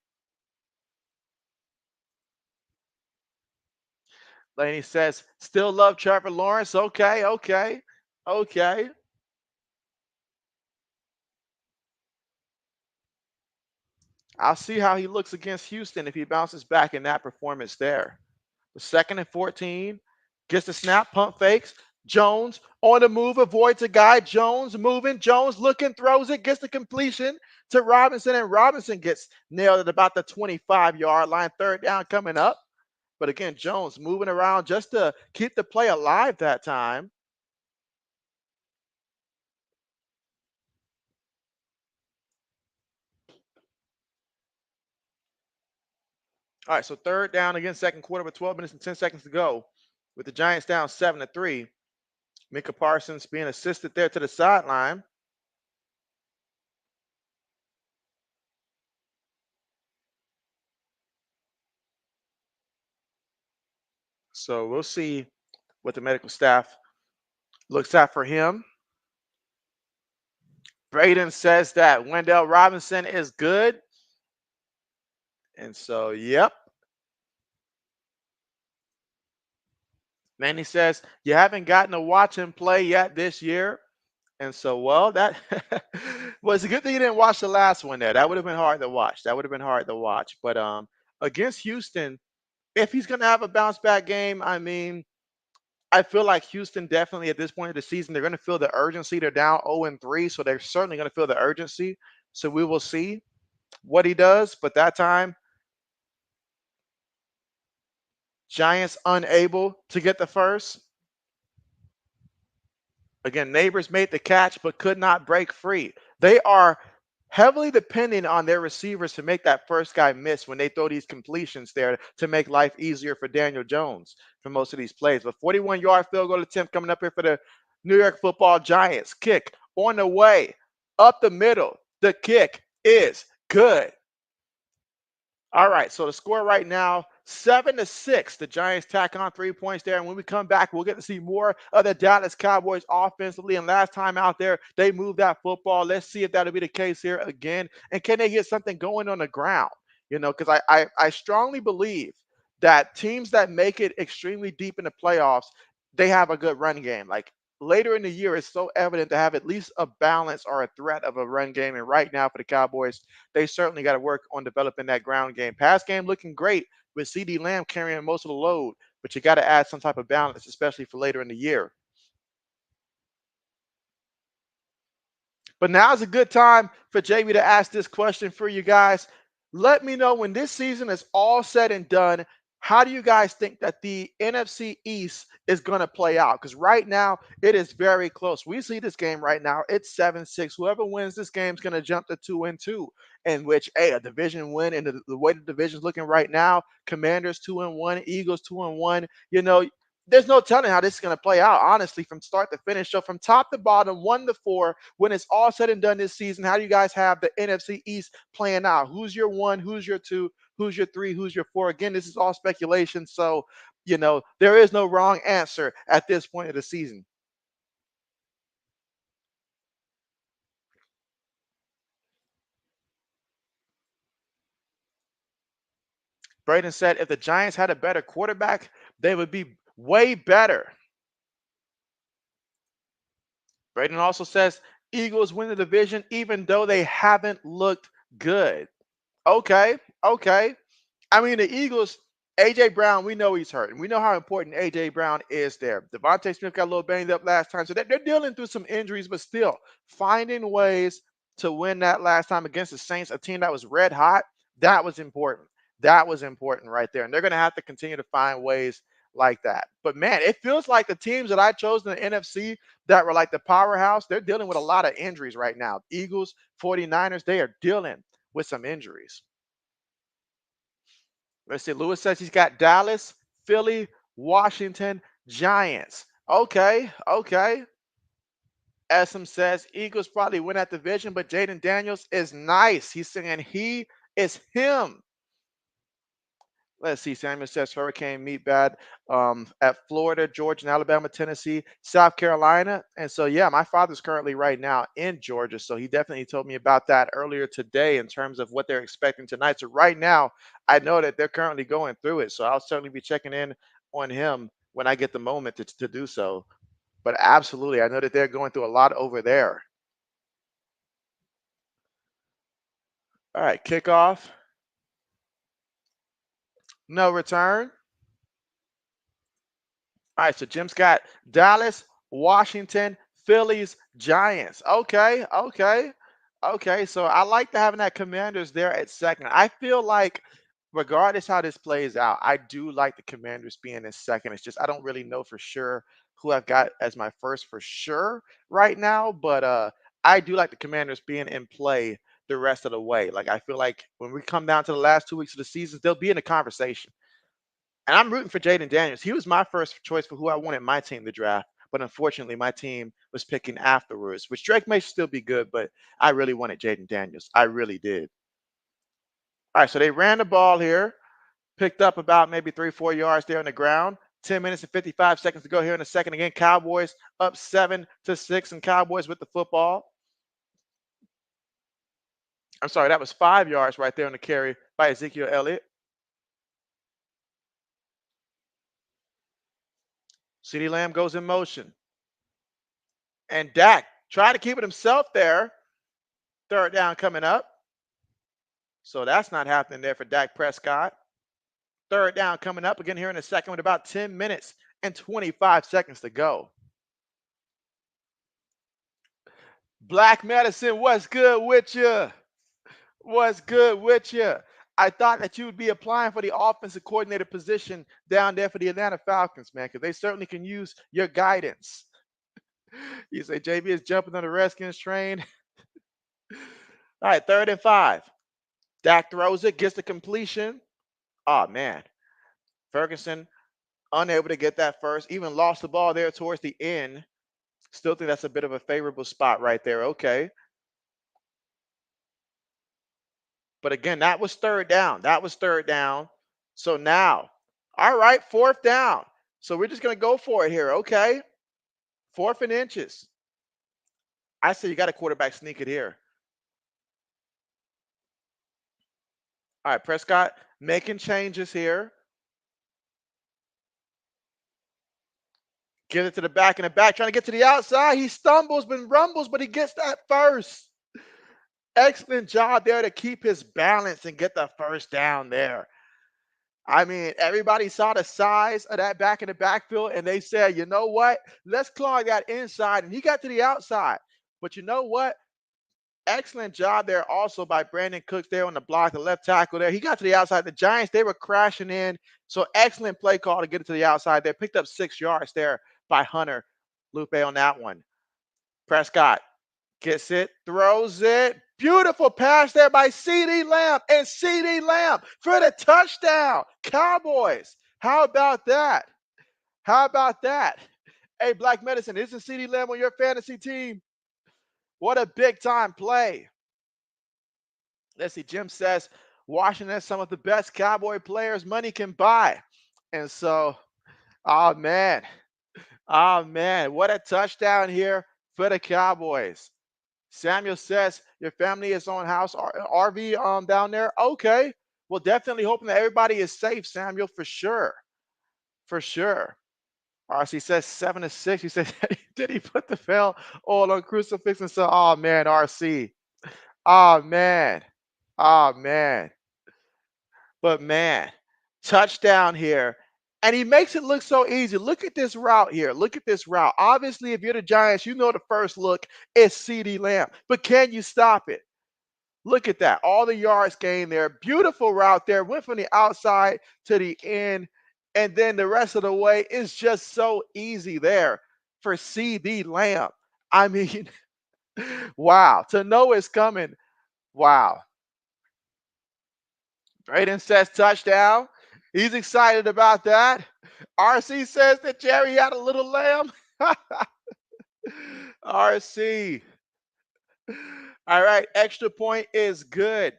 Laney says, still love Trevor Lawrence. Okay, okay, okay. I'll see how he looks against Houston if he bounces back in that performance there. The 2nd and 14. Gets the snap, pump fakes. Jones on the move, avoids a guy. Jones moving. Jones looking, throws it, gets the completion to Robinson, and Robinson gets nailed at about the 25-yard line. Third down coming up. But again, Jones moving around just to keep the play alive that time. All right, so third down again, second quarter with 12 minutes and 10 seconds to go. With the Giants down 7-3. Micah Parsons being assisted there to the sideline. So we'll see what the medical staff looks at for him. Braden says that Wendell Robinson is good. And so, yep. Manny says, you haven't gotten to watch him play yet this year. And so, well, that was a good thing you didn't watch the last one there. That would have been hard to watch. That would have been hard to watch. But against Houston, if he's going to have a bounce back game, I mean, I feel like Houston definitely at this point of the season, they're going to feel the urgency. They're down 0-3, so they're certainly going to feel the urgency. So we will see what he does. But that time, Giants unable to get the first. Again, Neighbors made the catch but could not break free. They are heavily depending on their receivers to make that first guy miss when they throw these completions there to make life easier for Daniel Jones for most of these plays. But 41-yard field goal attempt coming up here for the New York Football Giants. Kick on the way, up the middle. The kick is good. All right, so the score right now, 7-6. The Giants tack on 3 points there. And when we come back, we'll get to see more of the Dallas Cowboys offensively. And last time out there, they moved that football. Let's see if that'll be the case here again. And can they get something going on the ground? You know, because I strongly believe that teams that make it extremely deep in the playoffs, they have a good run game. Like later in the year, it's so evident to have at least a balance or a threat of a run game. And right now for the Cowboys, they certainly got to work on developing that ground game. Pass game looking great with CD Lamb carrying most of the load, but you got to add some type of balance, especially for later in the year. But now is a good time for JB to ask this question for you guys. Let me know when this season is all said and done, how do you guys think that the NFC East is going to play out? Because right now it is very close. We see this game right now. It's 7-6. Whoever wins this game is going to jump to 2-2, in which a division win and the way the division's looking right now, Commanders 2-1, Eagles 2-1. You know, there's no telling how this is going to play out, honestly, from start to finish. So from top to bottom, 1-4, when it's all said and done this season, how do you guys have the NFC East playing out? Who's your one? Who's your two? Who's your three? Who's your four? Again, this is all speculation. So, you know, there is no wrong answer at this point of the season. Braden said if the Giants had a better quarterback, they would be way better. Braden also says Eagles win the division even though they haven't looked good. Okay, okay. I mean, the Eagles, AJ Brown, we know he's hurt, and we know how important AJ Brown is there. Devontae Smith got a little banged up last time, so they're dealing through some injuries, but still finding ways to win that last time against the Saints, a team that was red hot. That was important. That was important right there, and they're going to have to continue to find ways like that. But man, it feels like the teams that I chose in the NFC that were like the powerhouse, they're dealing with a lot of injuries right now. Eagles, 49ers, they are dealing with some injuries. Let's see. Lewis says he's got Dallas, Philly, Washington, Giants. Okay, okay. Essom says Eagles probably win that division, but Jaden Daniels is nice. He's saying he is him. Let's see. Samuel says Hurricane meet bad at Florida, Georgia, and Alabama, Tennessee, South Carolina. And so, yeah, my father's currently right now in Georgia. So he definitely told me about that earlier today in terms of what they're expecting tonight. So right now, I know that they're currently going through it. So I'll certainly be checking in on him when I get the moment to do so. But absolutely, I know that they're going through a lot over there. All right, kickoff. No return. All right, so Jim's got Dallas, Washington, Phillies, Giants. Okay, okay, okay. So I like to having that Commanders there at second. I feel like, regardless how this plays out, I do like the Commanders being in second. It's just I don't really know for sure who I've got as my first for sure right now, but I do like the Commanders being in play the rest of the way. Like I feel like when we come down to the last 2 weeks of the season, they'll be in the conversation. And I'm rooting for Jaden Daniels. He was my first choice for who I wanted my team to draft. But unfortunately, my team was picking afterwards, which Drake may still be good, but I really wanted Jaden Daniels. I really did. All right, so they ran the ball here, picked up about maybe 3, 4 yards there on the ground. 10 minutes and 55 seconds to go here in the second. Again, Cowboys up 7-6, and Cowboys with the football. I'm sorry, that was 5 yards right there on the carry by Ezekiel Elliott. CeeDee Lamb goes in motion. And Dak tried to keep it himself there. Third down coming up. So that's not happening there for Dak Prescott. Third down coming up again here in a second with about 10 minutes and 25 seconds to go. Black Medicine, what's good with you? What's good with you? I thought that you would be applying for the offensive coordinator position down there for the Atlanta Falcons, man, because they certainly can use your guidance. You say JB is jumping on the Redskins train. All right, 3rd and 5. Dak throws it, gets the completion. Oh, man. Ferguson unable to get that first, even lost the ball there towards the end. Still think that's a bit of a favorable spot right there. Okay. But again, that was third down. That was third down. So now, all right, 4th down. So we're just going to go for it here. Okay. 4th and inches. I say you got a quarterback sneak it here. All right, Prescott making changes here. Gives it to the back, and the back trying to get to the outside. He stumbles, but rumbles, but he gets that first. Excellent job there to keep his balance and get the first down there. I mean, everybody saw the size of that back in the backfield, and they said, you know what? Let's clog that inside. And he got to the outside. But you know what? Excellent job there also by Brandon Cooks there on the block, the left tackle there. He got to the outside. The Giants, they were crashing in. So excellent play call to get it to the outside there. Picked up 6 yards there by Hunter Lupe on that one. Prescott gets it, throws it. Beautiful pass there by CeeDee Lamb, and CeeDee Lamb for the touchdown. Cowboys. How about that? How about that? Hey, Black Medicine, isn't CeeDee Lamb on your fantasy team? What a big time play. Let's see. Jim says Washington has some of the best Cowboy players money can buy. And so, oh man. Oh man, what a touchdown here for the Cowboys. Samuel says your family is on house RV down there. Okay. Well, definitely hoping that everybody is safe, Samuel, for sure. For sure. RC says 7-6. He said, did he put the veil all on crucifix? And so, oh man, RC. Oh man. Oh man. But man, touchdown here. And he makes it look so easy. Look at this route here. Look at this route. Obviously, if you're the Giants, you know the first look is CeeDee Lamb. But can you stop it? Look at that. All the yards gained there. Beautiful route there. Went from the outside to the end. And then the rest of the way is just so easy there for CeeDee Lamb. I mean, wow. To know it's coming. Wow. Braden says touchdown. He's excited about that. RC says that Jerry had a little lamb. RC. All right, extra point is good.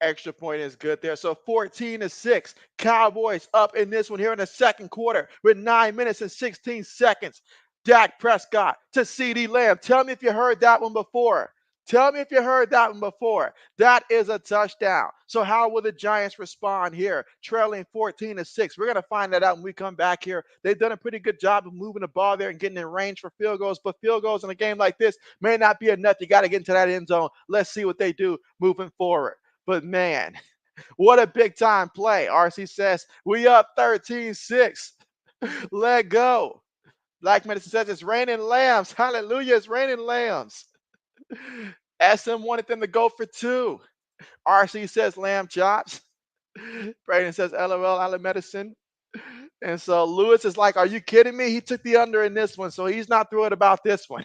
Extra point is good there. So 14-6. Cowboys up in this one here in the second quarter with 9 minutes and 16 seconds. Dak Prescott to CeeDee Lamb. Tell me if you heard that one before. Tell me if you heard that one before. That is a touchdown. So how will the Giants respond here? Trailing 14-6. We're going to find that out when we come back here. They've done a pretty good job of moving the ball there and getting in range for field goals, but field goals in a game like this may not be enough. You got to get into that end zone. Let's see what they do moving forward. But man, what a big time play. RC says we up 13-6. Let go. Black Medicine says it's raining lambs. Hallelujah, it's raining lambs. SM wanted them to go for 2. RC says lamb chops. Braden says LOL out of medicine. And so Lewis is like, are you kidding me? He took the under in this one, so he's not thrilled about this one.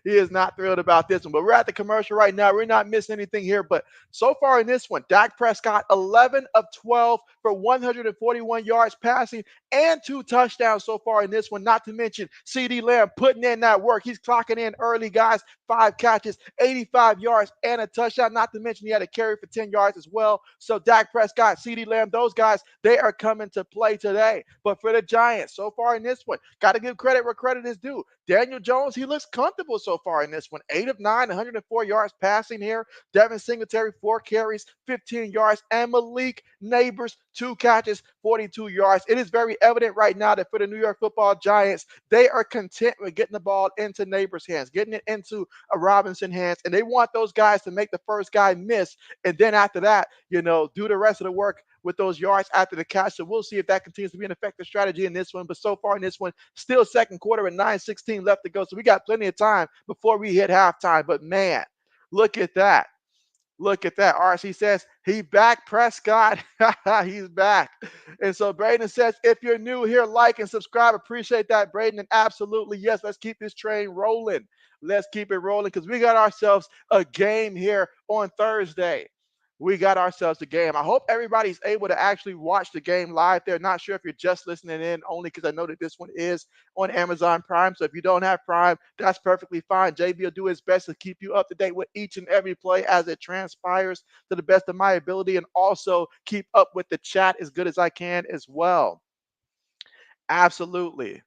He is not thrilled about this one. But we're at the commercial right now. We're not missing anything here. But so far in this one, Dak Prescott, 11 of 12 for 141 yards passing and 2 touchdowns so far in this one. Not to mention CeeDee Lamb putting in that work. He's clocking in early, guys. 5 catches, 85 yards, and a touchdown. Not to mention he had a carry for 10 yards as well. So Dak Prescott, CeeDee Lamb, those guys, they are coming to play today. But for the Giants, so far in this one, got to give credit where credit is due. Daniel Jones, he looks comfortable so far in this one. 8 of 9, 104 yards passing here. Devin Singletary, 4 carries, 15 yards. And Malik Neighbors, 2 catches, 42 yards. It is very evident right now that for the New York Football Giants, they are content with getting the ball into Neighbors' hands, getting it into a Robinson hands, and they want those guys to make the first guy miss, and then after that, do the rest of the work with those yards after the catch. So we'll see if that continues to be an effective strategy in this one. But so far in this one, still second quarter and 9:16 left to go. So we got plenty of time before we hit halftime. But man, look at that. Look at that. RC says he back Prescott. He's back. And so Braden says, if you're new here, like and subscribe. Appreciate that, Braden. And absolutely, yes, let's keep this train rolling. Let's keep it rolling because we got ourselves a game here on Thursday. We got ourselves a game. I hope everybody's able to actually watch the game live. They're not sure if you're just listening in only because I know that this one is on Amazon Prime. So if you don't have Prime, that's perfectly fine. JB will do his best to keep you up to date with each and every play as it transpires to the best of my ability, and also keep up with the chat as good as I can as well. Absolutely.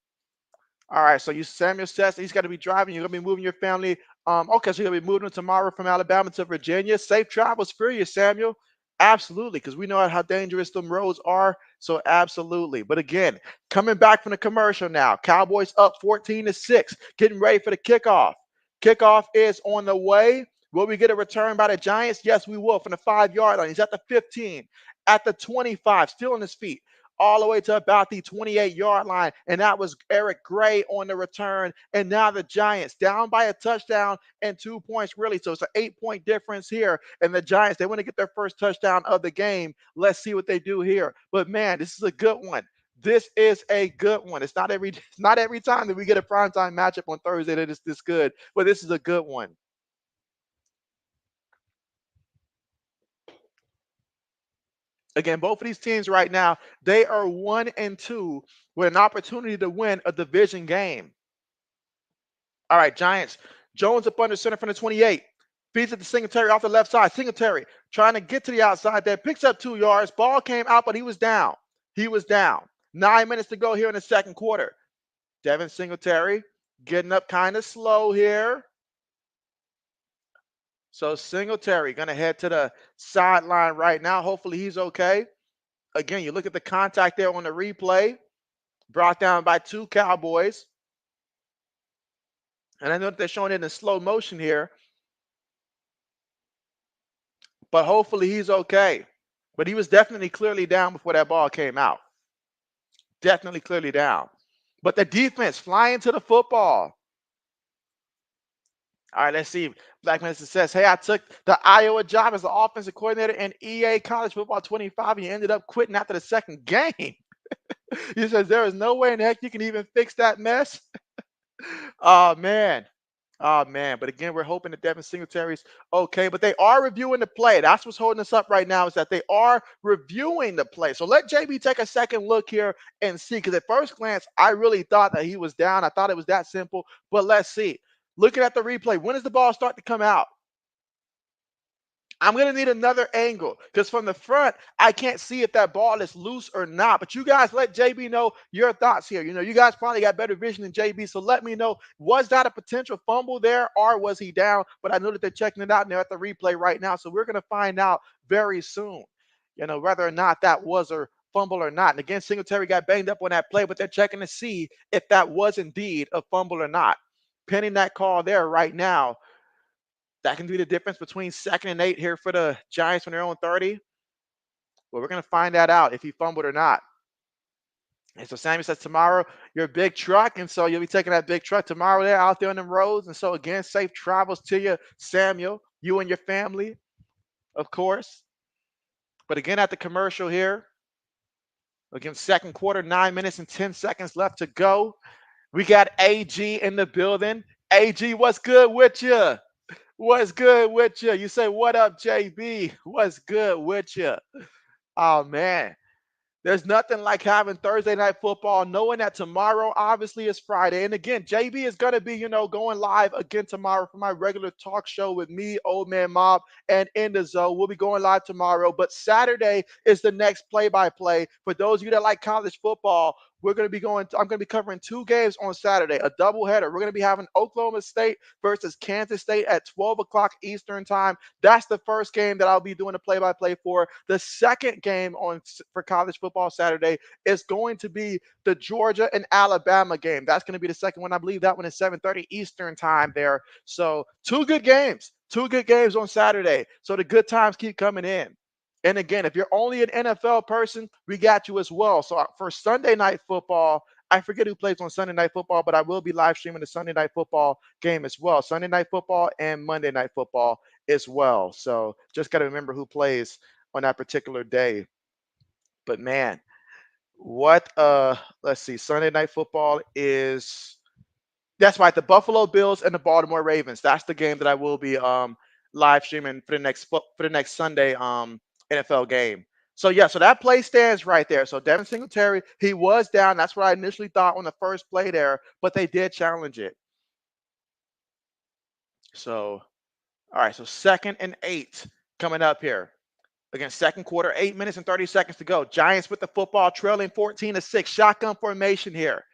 All right, so Samuel says he's got to be driving. You're going to be moving your family. Okay, so you're going to be moving tomorrow from Alabama to Virginia. Safe travels for you, Samuel. Absolutely, because we know how dangerous them roads are. So absolutely. But again, coming back from the commercial now, Cowboys up 14-6, getting ready for the kickoff. Kickoff is on the way. Will we get a return by the Giants? Yes, we will from the 5-yard line. He's at the 15, at the 25, still on his feet, all the way to about the 28-yard line. And that was Eric Gray on the return. And now the Giants down by a touchdown and 2 points, really. So it's an 8-point difference here. And the Giants, they want to get their first touchdown of the game. Let's see what they do here. But man, this is a good one. This is a good one. It's not every time that we get a primetime matchup on Thursday that is this good, but this is a good one. Again, both of these teams right now, they are 1-2 with an opportunity to win a division game. All right, Giants. Jones up under center from the 28. Feeds it to Singletary off the left side. Singletary trying to get to the outside there. Picks up 2 yards. Ball came out, but he was down. He was down. 9 minutes to go here in the second quarter. Devin Singletary getting up kind of slow here. So Singletary going to head to the sideline right now. Hopefully he's okay. Again, you look at the contact there on the replay. Brought down by 2 Cowboys. And I know that they're showing it in slow motion here. But hopefully he's okay. But he was definitely clearly down before that ball came out. Definitely clearly down. But the defense flying to the football. All right, let's see. Black Medicine says, hey, I took the Iowa job as the offensive coordinator in EA College Football 25, and you ended up quitting after the second game. He says, there is no way in heck you can even fix that mess. Oh, man. Oh, man. But again, we're hoping that Devin Singletary's okay. But they are reviewing the play. That's what's holding us up right now, is that they are reviewing the play. So let JB take a second look here and see. Because at first glance, I really thought that he was down. I thought it was that simple. But let's see. Looking at the replay, when does the ball start to come out? I'm going to need another angle because from the front, I can't see if that ball is loose or not. But you guys let JB know your thoughts here. You guys probably got better vision than JB. So let me know, was that a potential fumble there or was he down? But I know that they're checking it out and they're at the replay right now. So we're going to find out very soon, whether or not that was a fumble or not. And again, Singletary got banged up on that play, but they're checking to see if that was indeed a fumble or not. Pending that call there right now. That can be the difference between 2nd and 8 here for the Giants when they're on 30. Well, we're going to find that out if he fumbled or not. And so Samuel says tomorrow your big truck, and so you'll be taking that big truck tomorrow there out there on them roads. And so again, safe travels to you, Samuel, you and your family, of course. But again, at the commercial here, again, second quarter, 9 minutes and 10 seconds left to go. We got AG in the building. AG, what's good with you? What's good with you? You say, what up, JB? What's good with you? Oh, man. There's nothing like having Thursday night football, knowing that tomorrow obviously is Friday. And again, JB is going to be, going live again tomorrow for my regular talk show with me, Old Man Mob, and In the Zone. We'll be going live tomorrow. But Saturday is the next play-by-play. For those of you that like college football, I'm going to be covering two games on Saturday, a doubleheader. We're going to be having Oklahoma State versus Kansas State at 12 o'clock Eastern time. That's the first game that I'll be doing the play-by-play for. The second game for college football Saturday is going to be the Georgia and Alabama game. That's going to be the second one. I believe that one is 7:30 Eastern time there. So two good games on Saturday. So the good times keep coming in. And again, if you're only an NFL person, we got you as well. So for Sunday night football, I forget who plays on Sunday night football, but I will be live streaming the Sunday night football game as well. Sunday night football and Monday night football as well. So just got to remember who plays on that particular day. But man, let's see, Sunday night football is that's right, the Buffalo Bills and the Baltimore Ravens. That's the game that I will be live streaming for the next Sunday NFL game. So yeah, so that play stands right there. So Devin Singletary, he was down. That's what I initially thought on the first play there, but they did challenge it. So all right, so 2nd and 8 coming up here. Again, second quarter, 8 minutes and 30 seconds to go. Giants with the football, trailing 14-6. Shotgun formation here.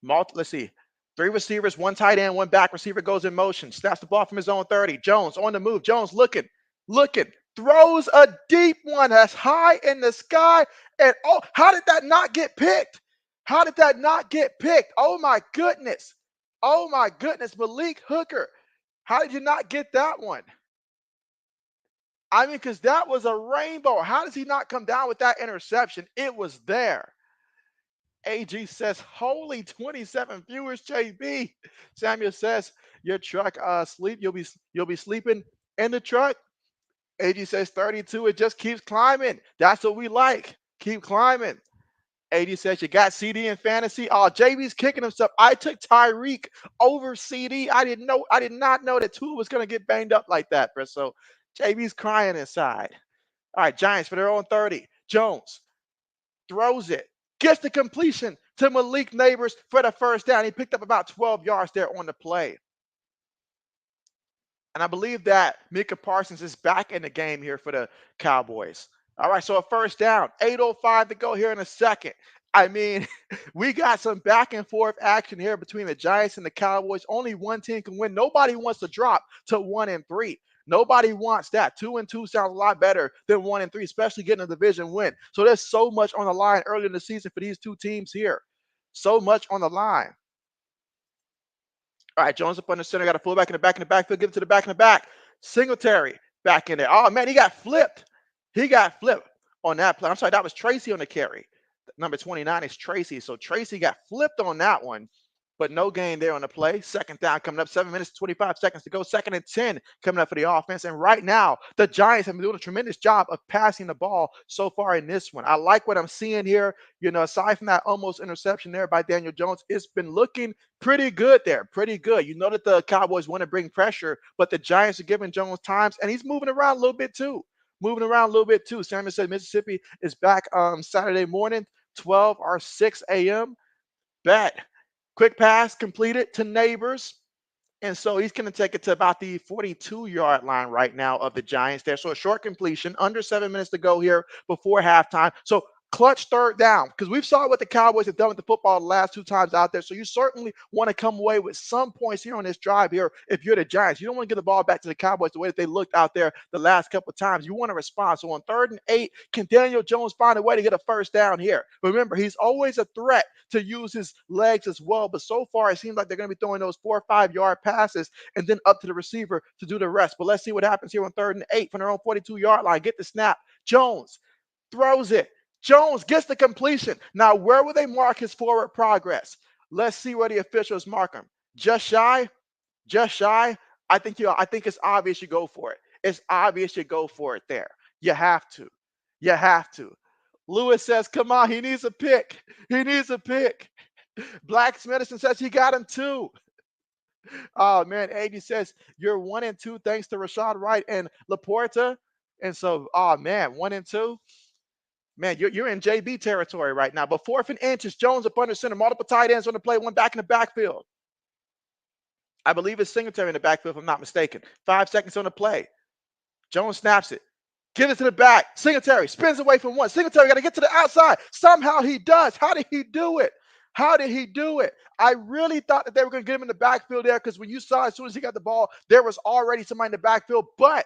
Let's see. 3 receivers, 1 tight end, 1 back receiver goes in motion. Snaps the ball from his own 30. Jones on the move. Jones looking, throws a deep one that's high in the sky. And oh, how did that not get picked? How did that not get picked? Oh my goodness. Oh my goodness. Malik Hooker. How did you not get that one? I mean, because that was a rainbow. How does he not come down with that interception? It was there. AG says, holy 27 viewers, JB. Samuel says, your truck sleep. You'll be sleeping in the truck. AG says 32. It just keeps climbing. That's what we like. Keep climbing. AG says you got CD in fantasy. Oh, JB's kicking himself. I took Tyreek over CD. I did not know that Tua was gonna get banged up like that, bro. So JB's crying inside. All right, Giants for their own 30. Jones throws it, gets the completion to Malik Neighbors for the first down. He picked up about 12 yards there on the play. And I believe that Micah Parsons is back in the game here for the Cowboys. All right, so a first down, 8:05 to go here in a second. I mean, we got some back and forth action here between the Giants and the Cowboys. Only one team can win. Nobody wants to drop to 1-3. Nobody wants that. 2-2 sounds a lot better than 1-3, especially getting a division win. So there's so much on the line early in the season for these two teams here. So much on the line. All right, Jones up on the center, got a fullback in the backfield, give it to the back in the back. Singletary back in there. Oh, man, he got flipped. He got flipped on that play. I'm sorry, that was Tracy on the carry. Number 29 is Tracy. So Tracy got flipped on that one, but no gain there on the play. Second down coming up, 7 minutes, 25 seconds to go. 2nd and 10 coming up for the offense. And right now, the Giants have been doing a tremendous job of passing the ball so far in this one. I like what I'm seeing here. Aside from that almost interception there by Daniel Jones, it's been looking pretty good there. Pretty good. You know that the Cowboys want to bring pressure, but the Giants are giving Jones times, and he's moving around a little bit too. Samuel said Mississippi is back Saturday morning, 12 or 6 a.m. Bet. Quick pass completed to Neighbors. And so he's going to take it to about the 42-yard line right now of the Giants there. So a short completion, under 7 minutes to go here before halftime. So clutch third down, because we've saw what the Cowboys have done with the football the last 2 times out there. So you certainly want to come away with some points here on this drive here if you're the Giants. You don't want to get the ball back to the Cowboys the way that they looked out there the last couple of times. You want to respond. So on 3rd and 8, can Daniel Jones find a way to get a first down here? Remember, he's always a threat to use his legs as well. But so far, it seems like they're going to be throwing those 4 or 5-yard passes and then up to the receiver to do the rest. But let's see what happens here on 3rd and 8 from their own 42-yard line. Get the snap. Jones throws it. Jones gets the completion. Now, where will they mark his forward progress? Let's see where the officials mark him. Just shy? Just shy? I think it's obvious you go for it. It's obvious you go for it there. You have to. You have to. Lewis says, come on, he needs a pick. He needs a pick. Black's Medicine says he got him too. Oh man, AD says you're 1-2 thanks to Rashad Wright and Laporta. And so, oh man, 1-2. Man, you're in JB territory right now. But 4th and inches, Jones up under center, multiple tight ends on the play, one back in the backfield. I believe it's Singletary in the backfield, if I'm not mistaken. 5 seconds on the play. Jones snaps it. Give it to the back. Singletary spins away from one. Singletary got to get to the outside. Somehow he does. How did he do it? How did he do it? I really thought that they were going to get him in the backfield there because when you saw as soon as he got the ball, there was already somebody in the backfield. But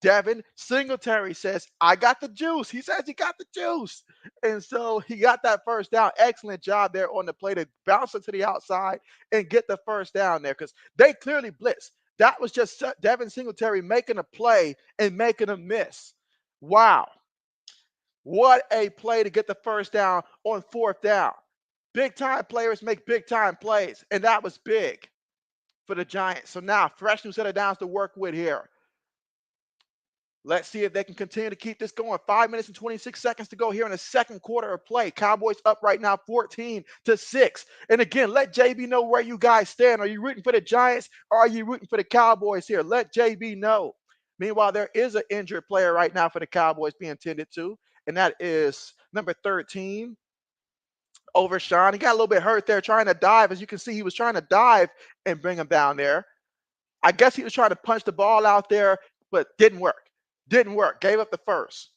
Devin Singletary says, I got the juice. He says he got the juice. And so he got that first down. Excellent job there on the play to bounce it to the outside and get the first down there because they clearly blitzed. That was just Devin Singletary making a play and making a miss. Wow. What a play to get the first down on 4th down. Big time players make big time plays, and that was big for the Giants. So now, fresh new set of downs to work with here. Let's see if they can continue to keep this going. 5 minutes and 26 seconds to go here in the second quarter of play. Cowboys up right now 14-6. And again, let JB know where you guys stand. Are you rooting for the Giants or are you rooting for the Cowboys here? Let JB know. Meanwhile, there is an injured player right now for the Cowboys being tended to, and that is number 13, Overshawn. He got a little bit hurt there trying to dive. As you can see, he was trying to dive and bring him down there. I guess he was trying to punch the ball out there, but didn't work. Didn't work. Gave up the first.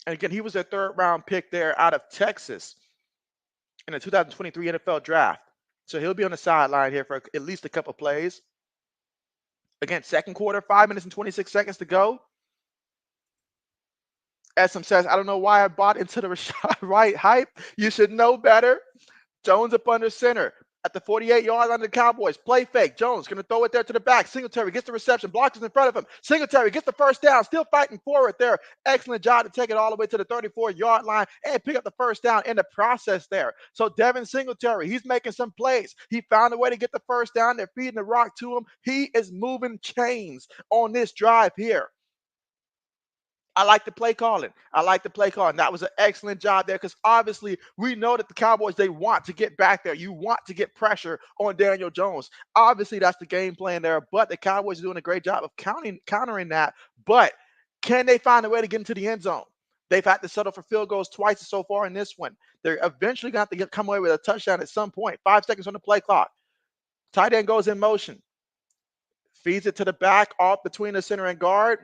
And again, he was a 3rd-round pick there out of Texas in the 2023 NFL draft. So he'll be on the sideline here for at least a couple plays. Again, second quarter, 5 minutes and 26 seconds to go. SM says, I don't know why I bought into the Rashad Wright hype. You should know better. Jones up under center at the 48-yard line of the Cowboys. Play fake. Jones going to throw it there to the back. Singletary gets the reception. Blockers in front of him. Singletary gets the first down. Still fighting forward there. Excellent job to take it all the way to the 34-yard line and pick up the first down in the process there. So Devin Singletary, he's making some plays. He found a way to get the first down. They're feeding the rock to him. He is moving chains on this drive here. I like the play calling. I like the play calling. That was an excellent job there because obviously we know that the Cowboys, they want to get back there. You want to get pressure on Daniel Jones. Obviously, that's the game plan there, but the Cowboys are doing a great job of countering that. But can they find a way to get into the end zone? They've had to settle for field goals twice so far in this one. They're eventually going to have to come away with a touchdown at some point. 5 seconds on the play clock. Tight end goes in motion. Feeds it to the back off between the center and guard.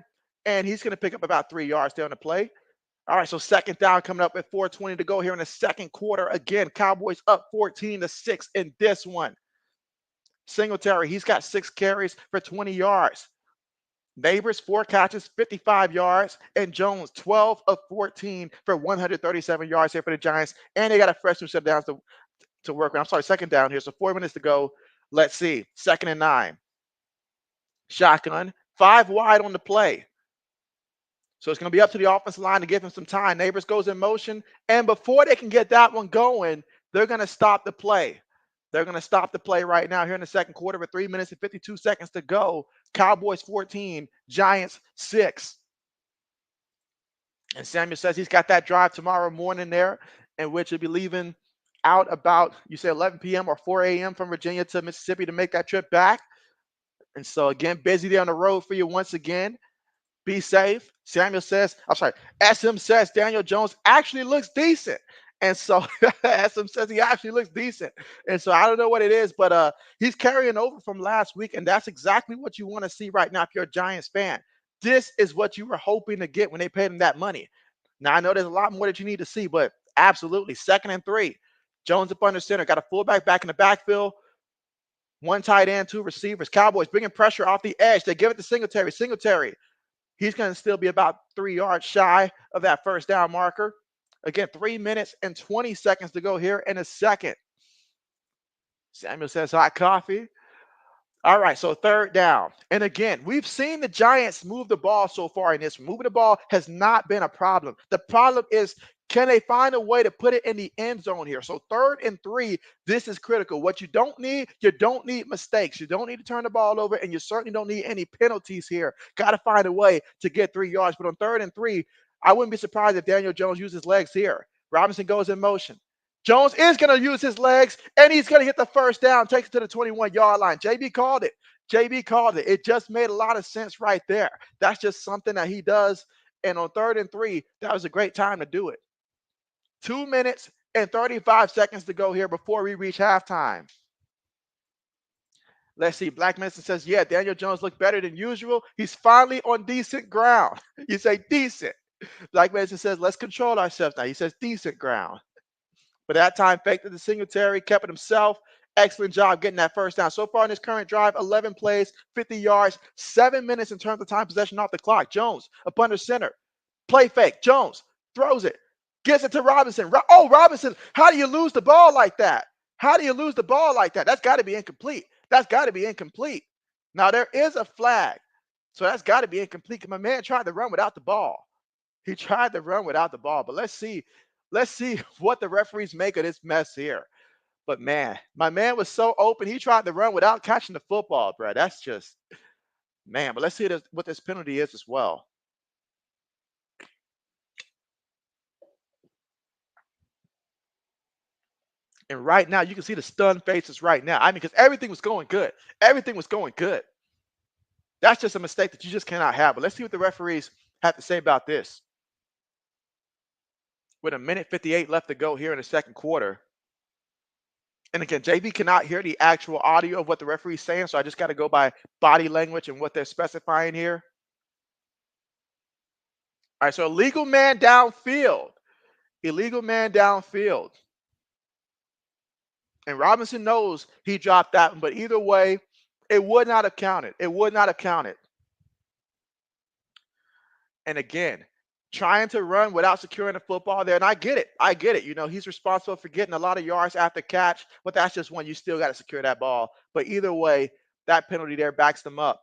And he's going to pick up about 3 yards there on the play. All right, so second down coming up at 4:20 to go here in the second quarter. Again, Cowboys up 14-6 in this one. Singletary, he's got 6 carries for 20 yards. Neighbors, 4 catches, 55 yards. And Jones, 12 of 14 for 137 yards here for the Giants. And they got a fresh new set of downs to work with. I'm sorry, second down here. So 4 minutes to go. Let's see. 2nd and 9. Shotgun, 5 wide on the play. So it's going to be up to the offensive line to give him some time. Neighbors goes in motion. And before they can get that one going, they're going to stop the play. They're going to stop the play right now here in the second quarter with 3 minutes and 52 seconds to go. Cowboys 14, Giants 6. And Samuel says he's got that drive tomorrow morning there, in which he'll be leaving out about, you say 11 p.m. or 4 a.m. from Virginia to Mississippi to make that trip back. And so, again, busy there on the road for you once again. Be safe. Samuel says, I'm sorry, SM says Daniel Jones actually looks decent. And so SM says he actually looks decent. And so I don't know what it is, but he's carrying over from last week. And that's exactly what you want to see right now if you're a Giants fan. This is what you were hoping to get when they paid him that money. Now, I know there's a lot more that you need to see, but absolutely. 2nd and 3. Jones up under center. Got a fullback back in the backfield. 1 tight end, 2 receivers. Cowboys bringing pressure off the edge. They give it to Singletary. Singletary. He's going to still be about 3 yards shy of that first down marker. Again, 3 minutes and 20 seconds to go here in a second. Samuel says hot coffee. All right, so third down. And again, we've seen the Giants move the ball so far in this. Moving the ball has not been a problem. The problem is, can they find a way to put it in the end zone here? So 3rd and 3, this is critical. What you don't need mistakes. You don't need to turn the ball over, and you certainly don't need any penalties here. Got to find a way to get 3 yards. But on 3rd and 3, I wouldn't be surprised if Daniel Jones uses legs here. Robinson goes in motion. Jones is going to use his legs, and he's going to get the first down, takes it to the 21-yard line. JB called it. JB called it. It just made a lot of sense right there. That's just something that he does. And on 3rd and 3, that was a great time to do it. 2 minutes and 35 seconds to go here before we reach halftime. Let's see. Black Medicine says, yeah, Daniel Jones looked better than usual. He's finally on decent ground. You say decent. Black Medicine says, let's control ourselves now. He says decent ground. But that time, faked it to Singletary, kept it himself. Excellent job getting that first down. So far in this current drive, 11 plays, 50 yards, 7 minutes in terms of time possession off the clock. Jones up under center. Play fake. Jones throws it. Gets it to Robinson. Oh, Robinson, how do you lose the ball like that? How do you lose the ball like that? That's got to be incomplete. That's got to be incomplete. Now, there is a flag. So that's got to be incomplete. My man tried to run without the ball. He tried to run without the ball. But let's see what the referees make of this mess here. But man, my man was so open. He tried to run without catching the football, bro. That's just, man. But let's see what this penalty is as well. And right now, you can see the stunned faces right now. I mean, because everything was going good. Everything was going good. That's just a mistake that you just cannot have. But let's see what the referees have to say about this. With 1:58 left to go here in the second quarter. And again, JB cannot hear the actual audio of what the referee's saying, so I just got to go by body language and what they're specifying here. All right, so illegal man downfield. Illegal man downfield. And Robinson knows he dropped that one, but either way, it would not have counted. It would not have counted. And again, trying to run without securing the football there. And I get it. I get it. You know, he's responsible for getting a lot of yards after catch, but that's just one. You still got to secure that ball. But either way, that penalty there backs them up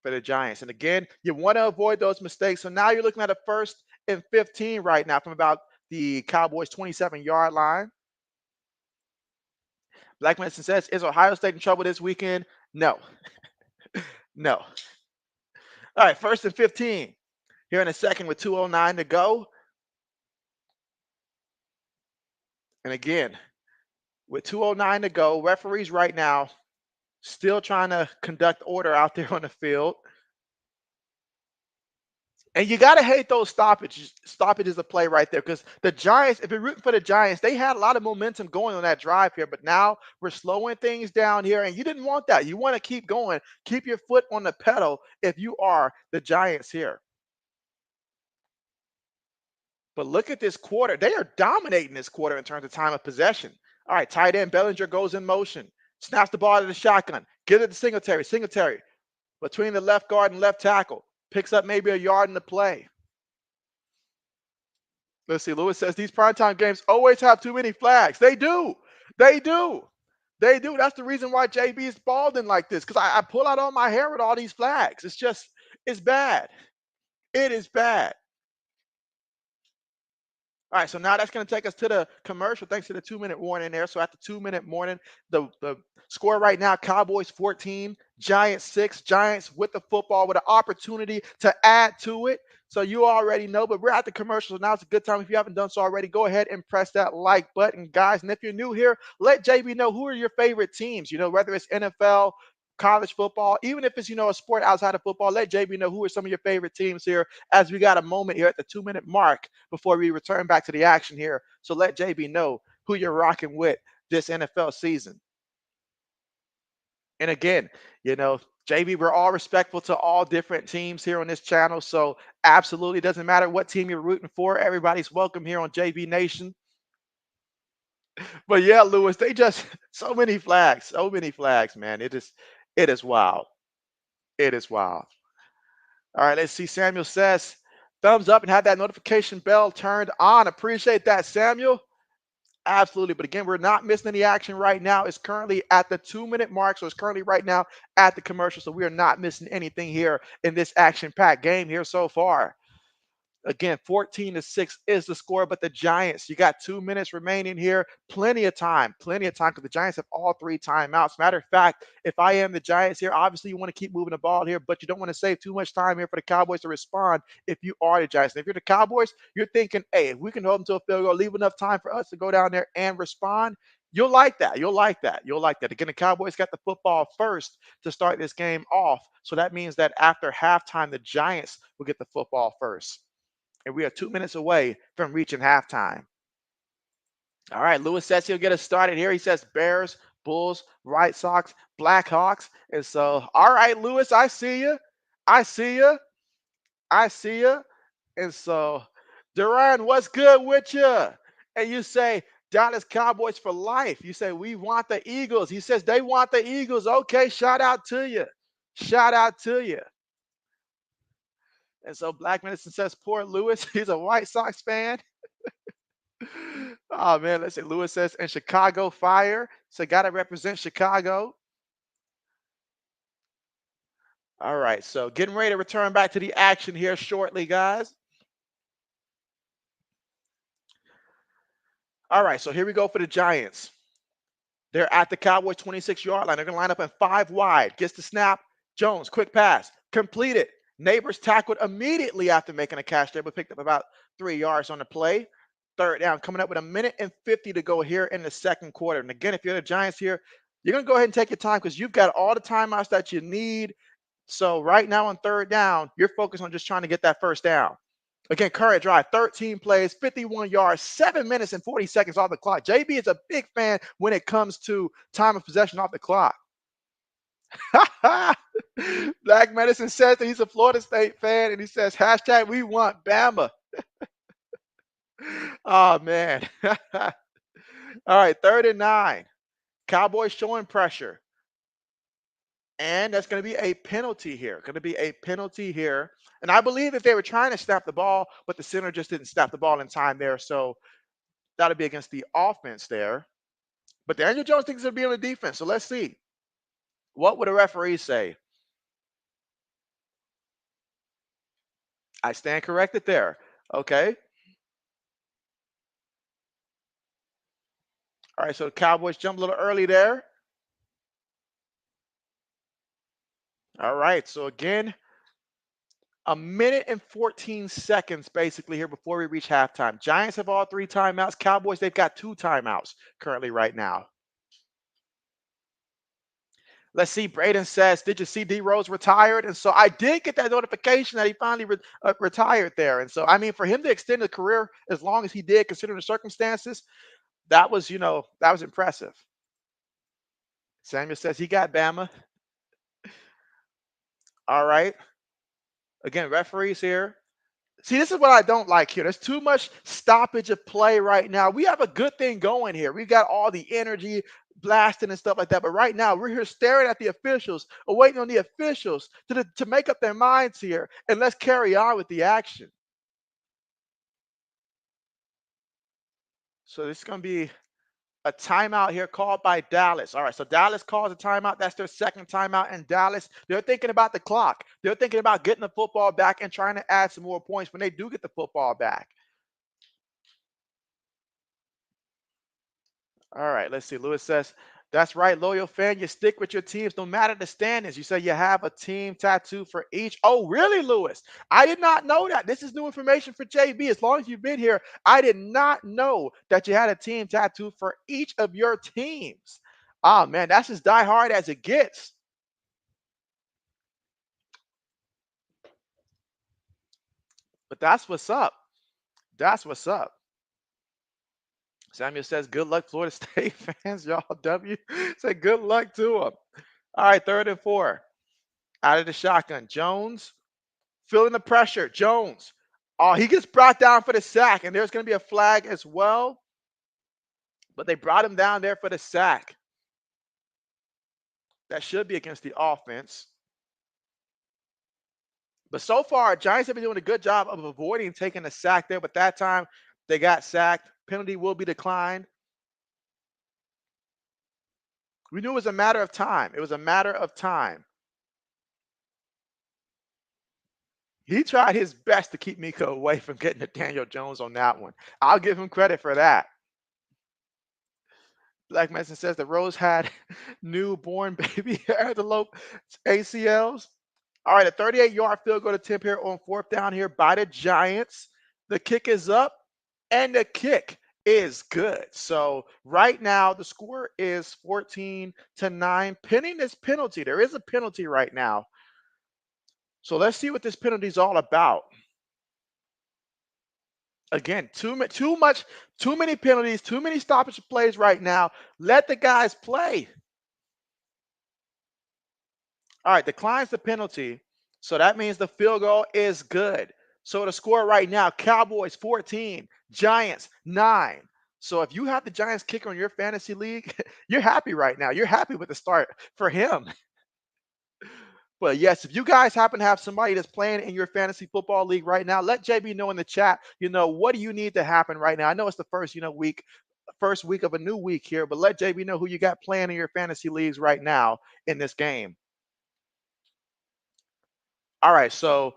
for the Giants. And again, you want to avoid those mistakes. So now you're looking at a 1st and 15 right now from about the Cowboys' 27-yard line. Black Medicine says, is Ohio State in trouble this weekend? No. No. All right, 1st and 15 here in a second with 2:09 to go. And again, with 2:09 to go, referees right now still trying to conduct order out there on the field. And you got to hate those stoppages. Stoppages of play right there, because the Giants, if you're rooting for the Giants, they had a lot of momentum going on that drive here. But now we're slowing things down here, and you didn't want that. You want to keep going, keep your foot on the pedal if you are the Giants here. But look at this quarter. They are dominating this quarter in terms of time of possession. All right, tight end Bellinger goes in motion, snaps the ball to the shotgun, gives it to Singletary. Singletary between the left guard and left tackle, picks up maybe a yard in the play. Let's see. Lewis says these primetime games always have too many flags. They do. They do. They do. That's the reason why JB is balding like this, because I pull out all my hair with all these flags. It's bad. It is bad. All right, so now that's going to take us to the commercial. Thanks to the 2-minute warning there. So at the 2-minute warning, the score right now: Cowboys 14, Giants 6. Giants with the football with an opportunity to add to it. So you already know, but we're at the commercial. So now it's a good time. If you haven't done so already, go ahead and press that like button, guys. And if you're new here, let JB know who are your favorite teams. You know, whether it's NFL, college football, even if it's, you know, a sport outside of football, let JB know who are some of your favorite teams here, as we got a moment here at the 2-minute mark before we return back to the action here. So let JB know who you're rocking with this NFL season. And again, you know, JB, we're all respectful to all different teams here on this channel. So absolutely doesn't matter what team you're rooting for. Everybody's welcome here on JB Nation. But yeah, Lewis, they just so many flags, man. It is wild. It is wild. All right, let's see. Samuel says, thumbs up and have that notification bell turned on. Appreciate that, Samuel. Absolutely. But again, we're not missing any action right now. It's currently at the 2-minute mark. So it's currently right now at the commercial. So we are not missing anything here in this action-packed game here so far. Again, 14-6 is the score, but the Giants, you got 2 minutes remaining here. Plenty of time because the Giants have all three timeouts. Matter of fact, if I am the Giants here, obviously you want to keep moving the ball here, but you don't want to save too much time here for the Cowboys to respond if you are the Giants. And if you're the Cowboys, you're thinking, hey, if we can hold them to a field goal, leave enough time for us to go down there and respond. You'll like that. You'll like that. You'll like that. Again, the Cowboys got the football first to start this game off. So that means that after halftime, the Giants will get the football first. And we are 2 minutes away from reaching halftime. All right, Lewis says he'll get us started here. He says Bears, Bulls, White Sox, Blackhawks. And so, all right, Lewis, I see you. I see you. I see you. And so, Duran, what's good with you? And you say, Dallas Cowboys for life. You say, we want the Eagles. He says, they want the Eagles. Okay, shout out to you. Shout out to you. And so, Black Medicine says, poor Lewis. He's a White Sox fan. Oh man, let's see. Lewis says, and Chicago fire. So gotta represent Chicago. All right, so getting ready to return back to the action here shortly, guys. All right, so here we go for the Giants. They're at the Cowboys 26-yard line. They're gonna line up in 5 wide. Gets the snap. Jones, quick pass, completed. Neighbors tackled immediately after making a catch there, but picked up about 3 yards on the play. Third down, coming up with 1:50 to go here in the second quarter. And again, if you're the Giants here, you're going to go ahead and take your time because you've got all the timeouts that you need. So right now on third down, you're focused on just trying to get that first down. Again, current drive, 13 plays, 51 yards, 7 minutes and 40 seconds off the clock. JB is a big fan when it comes to time of possession off the clock. Black Medicine says that he's a Florida State fan, and he says, hashtag we want Bama. Oh, man. All right, 3rd and 9. Cowboys showing pressure. And that's going to be a penalty here. Going to be a penalty here. And I believe that they were trying to snap the ball, but the center just didn't snap the ball in time there. So that'll be against the offense there. But Daniel Jones thinks it'll be on the defense. So let's see. What would a referee say? I stand corrected there. Okay. All right. So the Cowboys jumped a little early there. All right. So again, 1 minute and 14 seconds basically here before we reach halftime. Giants have all 3 timeouts. Cowboys, they've got 2 timeouts currently right now. Let's see. Braden says, did you see D Rose retired? And so I did get that notification that he finally retired there. And so, I mean, for him to extend a career as long as he did, considering the circumstances, that was, that was impressive. Samuel says he got Bama. All right. Again, referees here. See, this is what I don't like here. There's too much stoppage of play right now. We have a good thing going here. We've got all the energy blasting and stuff like that. But right now, we're here staring at the officials, or waiting on the officials to make up their minds here. And let's carry on with the action. So this is going to be a timeout here called by Dallas. All right, so Dallas calls a timeout. That's their second timeout in Dallas. They're thinking about the clock. They're thinking about getting the football back and trying to add some more points when they do get the football back. All right, let's see. Lewis says, that's right, loyal fan. You stick with your teams no matter the standings. You say you have a team tattoo for each. Oh, really, Lewis? I did not know that. This is new information for JB. As long as you've been here, I did not know that you had a team tattoo for each of your teams. Oh, man, that's as diehard as it gets. But that's what's up. That's what's up. Samuel says, good luck, Florida State fans. Y'all W. Say good luck to them. All right, 3rd and 4. Out of the shotgun. Jones feeling the pressure. Jones. Oh, he gets brought down for the sack, and there's going to be a flag as well. But they brought him down there for the sack. That should be against the offense. But so far, Giants have been doing a good job of avoiding taking a sack there. But that time, they got sacked. Penalty will be declined. We knew it was a matter of time. It was a matter of time. He tried his best to keep Miko away from getting to Daniel Jones on that one. I'll give him credit for that. Black Medicine says the Rose had newborn baby antelope ACLs. All right, a 38-yard field goal attempt here on fourth down here by the Giants. The kick is up, and the kick is good. So right now the score is 14-9, pending this penalty. There is a penalty right now. So let's see what this penalty is all about. Again, too many penalties, too many stoppage plays right now. Let the guys play. All right, declines the penalty. So that means the field goal is good. So the score right now, Cowboys 14, Giants 9. So if you have the Giants kicker in your fantasy league, you're happy right now. You're happy with the start for him. But yes, if you guys happen to have somebody that's playing in your fantasy football league right now, let JB know in the chat, what do you need to happen right now? I know it's the first week of a new week here, but let JB know who you got playing in your fantasy leagues right now in this game. All right, so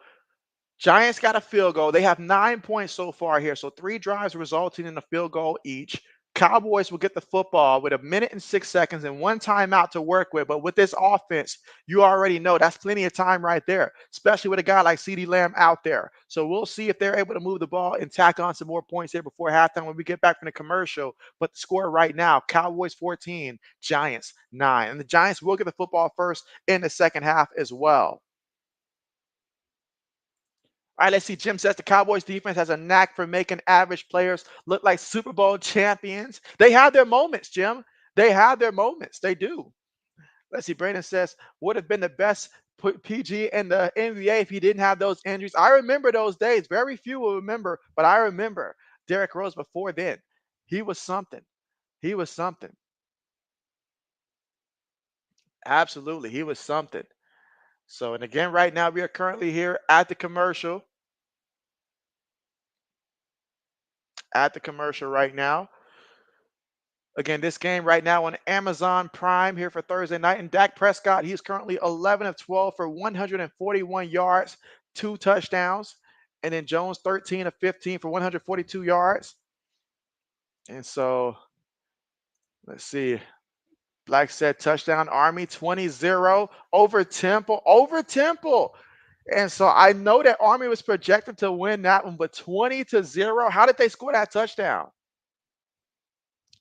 Giants got a field goal. They have 9 points so far here. So 3 drives resulting in a field goal each. Cowboys will get the football with 1 minute and 6 seconds and 1 timeout to work with. But with this offense, you already know that's plenty of time right there, especially with a guy like CeeDee Lamb out there. So we'll see if they're able to move the ball and tack on some more points here before halftime when we get back from the commercial. But the score right now, Cowboys 14, Giants 9. And the Giants will get the football first in the second half as well. All right, let's see. Jim says the Cowboys defense has a knack for making average players look like Super Bowl champions. They have their moments, Jim. They have their moments. They do. Let's see. Brandon says, would have been the best PG in the NBA if he didn't have those injuries. I remember those days. Very few will remember, but I remember Derrick Rose before then. He was something. He was something. Absolutely. He was something. So, and again, right now, we are currently here at the commercial. At the commercial right now. Again, this game right now on Amazon Prime here for Thursday night. And Dak Prescott, he's currently 11 of 12 for 141 yards, 2 touchdowns. And then Jones, 13 of 15 for 142 yards. And so, let's see. Black said touchdown, Army 20-0 over Temple. And so I know that Army was projected to win that one, but 20-0. How did they score that touchdown?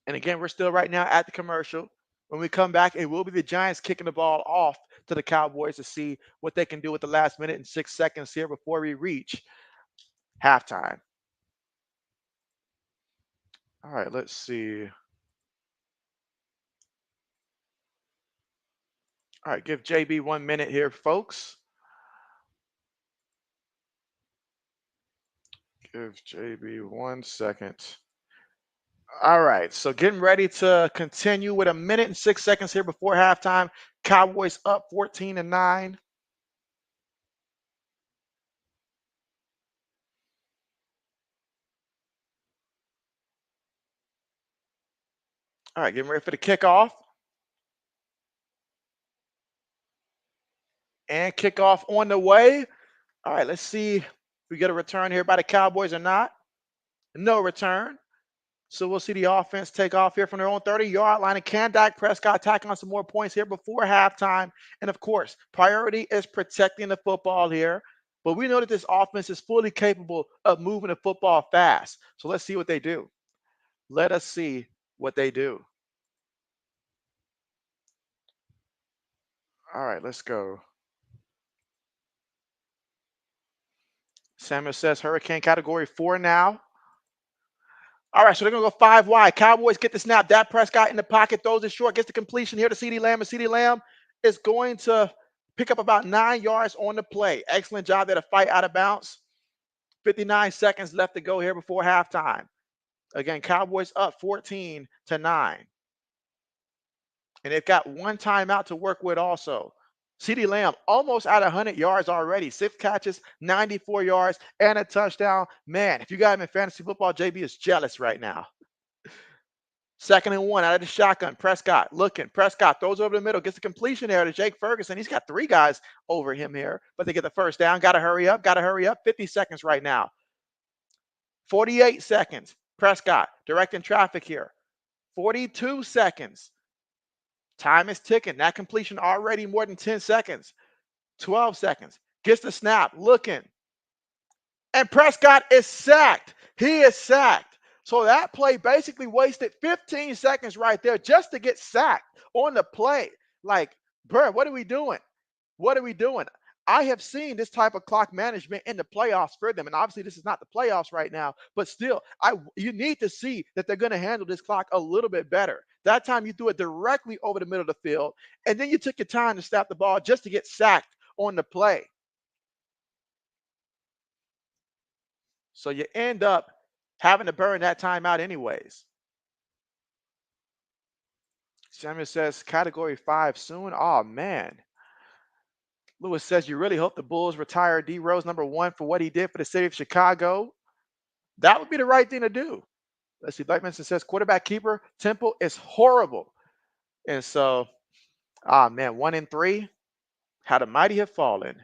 And again, we're still right now at the commercial. When we come back, it will be the Giants kicking the ball off to the Cowboys to see what they can do with the last 1 minute and 6 seconds here before we reach halftime. All right, let's see. All right, give JB 1 minute here, folks. Give JB 1 second. All right, so getting ready to continue with 1 minute and 6 seconds here before halftime. Cowboys up 14-9. All right, getting ready for the kickoff. And kickoff on the way. All right, let's see if we get a return here by the Cowboys or not. No return. So we'll see the offense take off here from their own 30-yard line. And can Dak Prescott tack on some more points here before halftime? And of course, priority is protecting the football here. But we know that this offense is fully capable of moving the football fast. So let's see what they do. Let us see what they do. All right, let's go. Samuel says Hurricane Category 4 now. All right, so they're going to go 5 wide. Cowboys get the snap. Dak Prescott in the pocket, throws it short, gets the completion here to CeeDee Lamb. And CeeDee Lamb is going to pick up about 9 yards on the play. Excellent job there to fight out of bounds. 59 seconds left to go here before halftime. Again, Cowboys up 14-9. And they've got 1 timeout to work with also. CeeDee Lamb almost at 100 yards already. 6 catches, 94 yards, and a touchdown. Man, if you got him in fantasy football, JB is jealous right now. 2nd and 1 out of the shotgun. Prescott looking. Prescott throws over the middle, gets the completion there to Jake Ferguson. He's got 3 guys over him here, but they get the first down. Got to hurry up. Got to hurry up. 50 seconds right now. 48 seconds. Prescott directing traffic here. 42 seconds. Time is ticking. That completion already more than 10 seconds. 12 seconds. Gets the snap. Looking. And Prescott is sacked. He is sacked. So that play basically wasted 15 seconds right there just to get sacked on the play. Like, bro, what are we doing? What are we doing? I have seen this type of clock management in the playoffs for them. And obviously, this is not the playoffs right now, but still, you need to see that they're going to handle this clock a little bit better. That time you threw it directly over the middle of the field, and then you took your time to snap the ball just to get sacked on the play. So you end up having to burn that time out anyways. Samuel says category 5 soon. Oh, man. Lewis says you really hope the Bulls retire D Rose #1 for what he did for the city of Chicago. That would be the right thing to do. Let's see. Blackmanson says quarterback keeper Temple is horrible. And so, man, 1-3. How the mighty have fallen.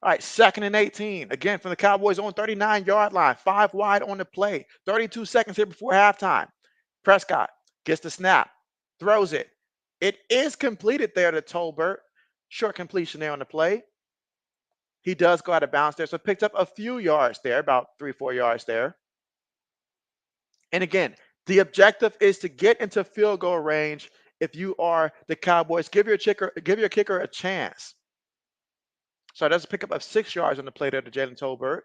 All right, 2nd and 18. Again, from the Cowboys on 39-yard line. 5 wide on the play. 32 seconds here before halftime. Prescott gets the snap. Throws it. It is completed there to Tolbert. Short completion there on the play. He does go out of bounds there. So picked up a few yards there, about 3-4 yards there. And again, the objective is to get into field goal range. If you are the Cowboys, give your kicker a chance. So that's a pickup of 6 yards on the play there to Jalen Tolbert.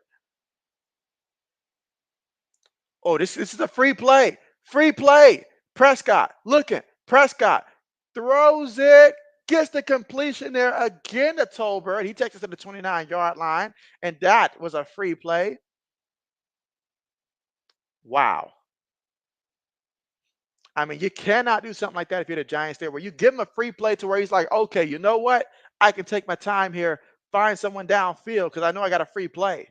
Oh, this is a free play. Free play. Prescott looking. Prescott throws it. Gets the completion there again to Tolbert. He takes us to the 29-yard line. And that was a free play. Wow. I mean, you cannot do something like that if you're the Giants there, where you give him a free play to where he's like, okay, you know what? I can take my time here, find someone downfield because I know I got a free play.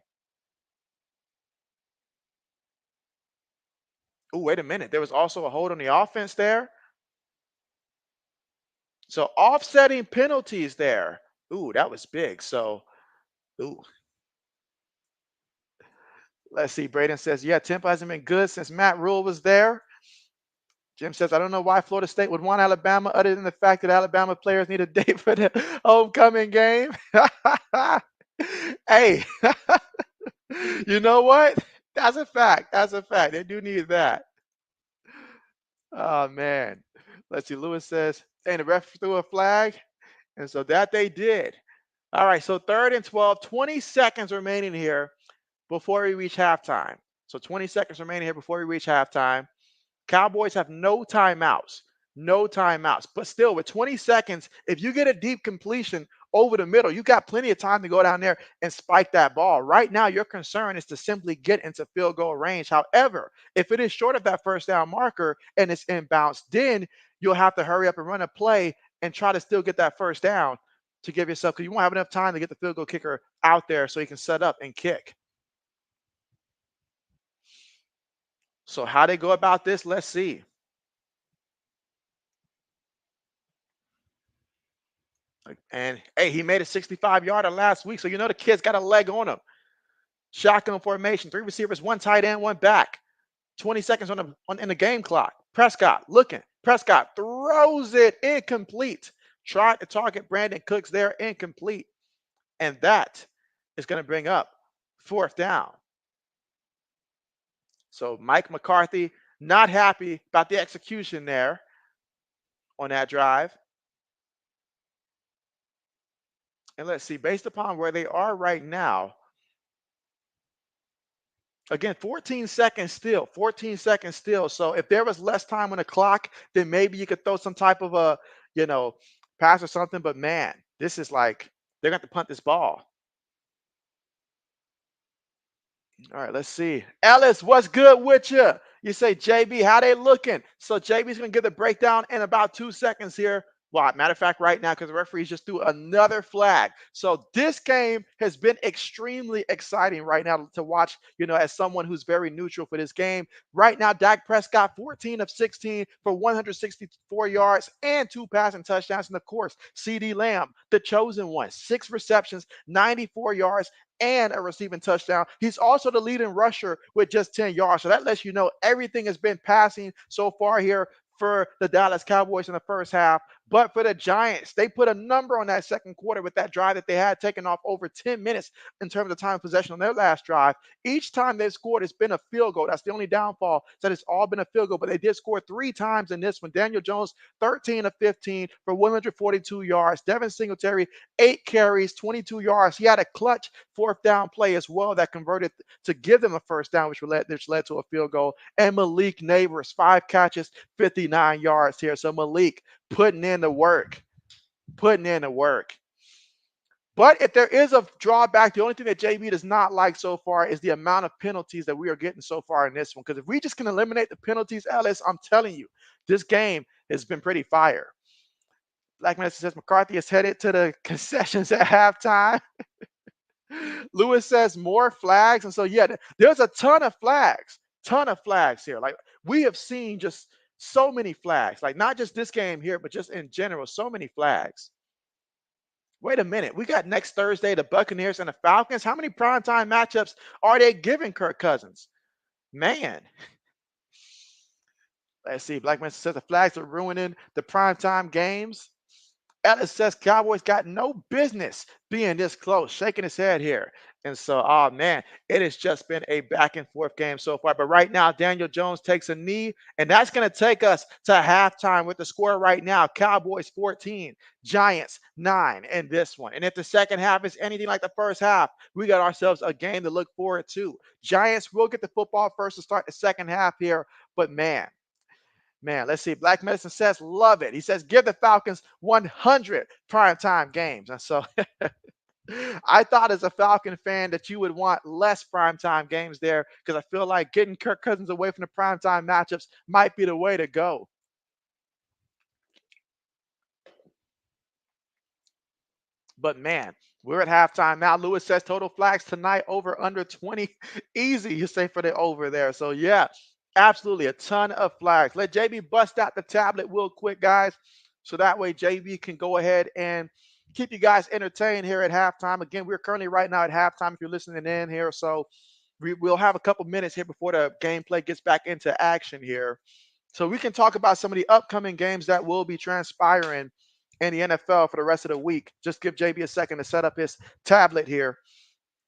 Oh, wait a minute. There was also a hold on the offense there. So offsetting penalties there. Ooh, that was big. So, ooh. Let's see. Braden says, yeah, Temple hasn't been good since Matt Rule was there. Jim says, I don't know why Florida State would want Alabama other than the fact that Alabama players need a date for the homecoming game. Hey, you know what? That's a fact. That's a fact. They do need that. Oh, man. Let's see. Lewis says, and the ref threw a flag. And so that they did. All right. So 3rd and 12, 20 seconds remaining here before we reach halftime. So 20 seconds remaining here before we reach halftime. Cowboys have no timeouts. No timeouts. But still, with 20 seconds, if you get a deep completion over the middle, you got plenty of time to go down there and spike that ball. Right now, your concern is to simply get into field goal range. However, if it is short of that first down marker and it's inbounds, then you'll have to hurry up and run a play and try to still get that first down to give yourself, because you won't have enough time to get the field goal kicker out there so he can set up and kick. So how they go about this, let's see. And hey, he made a 65-yarder last week, so you know the kid's got a leg on him. Shotgun formation, 3 receivers, 1 tight end, 1 back. 20 seconds in the game clock. Prescott looking. Prescott throws it incomplete. Tried to target Brandon Cooks there, incomplete. And that is going to bring up 4th down. So Mike McCarthy not happy about the execution there on that drive. And let's see, based upon where they are right now, again, 14 seconds still, 14 seconds still. So if there was less time on the clock, then maybe you could throw some type of a, pass or something. But man, this is like, they're going to have to punt this ball. All right, let's see. Ellis, what's good with you? You say, JB, how they looking? So JB's going to give the breakdown in about 2 seconds here Well, matter of fact, right now, because the referees just threw another flag. So this game has been extremely exciting right now to watch, as someone who's very neutral for this game. Right now, Dak Prescott, 14 of 16 for 164 yards and 2 passing touchdowns. And of course, CD Lamb, the chosen one, 6 receptions, 94 yards, and a receiving touchdown. He's also the leading rusher with just 10 yards. So that lets you know everything has been passing so far here for the Dallas Cowboys in the first half. But for the Giants, they put a number on that second quarter with that drive that they had taken off over 10 minutes in terms of time of possession on their last drive. Each time they've scored, it's been a field goal. That's the only downfall, that it's all been a field goal. But they did score 3 times in this one. Daniel Jones, 13 of 15 for 142 yards. Devin Singletary, 8 carries, 22 yards. He had a clutch fourth down play as well that converted to give them a first down, which led to a field goal. And Malik Neighbors, 5 catches, 59 yards here. So Malik putting in the work, putting in the work. But if there is a drawback, the only thing that JB does not like so far is the amount of penalties that we are getting so far in this one. Because if we just can eliminate the penalties, Ellis, I'm telling you, this game has been pretty fire. Black Minister says McCarthy is headed to the concessions at halftime. Lewis says more flags. And so, yeah, there's a ton of flags here. Like, we have seen just so many flags, like not just this game here, but just in general, so many flags. Wait a minute. We got next Thursday the Buccaneers and the Falcons. How many primetime matchups are they giving Kirk Cousins? Man. Let's see. Black Minister says the flags are ruining the primetime games. Ellis says Cowboys got no business being this close, shaking his head here. And so, oh man, it has just been a back and forth game so far. But right now, Daniel Jones takes a knee, and that's going to take us to halftime with the score right now. Cowboys 14, Giants 9 in this one. And if the second half is anything like the first half, we got ourselves a game to look forward to. Giants will get the football first to start the second half here. But man, let's see. Black Medicine says, love it. He says, give the Falcons 100 primetime games. And so I thought as a Falcon fan that you would want less primetime games there because I feel like getting Kirk Cousins away from the primetime matchups might be the way to go. But man, we're at halftime now. Lewis says total flags tonight over under 20. Easy, you say, for the over there. So yeah, absolutely a ton of flags. Let JB bust out the tablet real quick, guys. So that way JB can go ahead and keep you guys entertained here at halftime. Again, we're currently right now at halftime if you're listening in here. So we'll have a couple minutes here before the gameplay gets back into action here. So we can talk about some of the upcoming games that will be transpiring in the NFL for the rest of the week. Just give JB a second to set up his tablet here.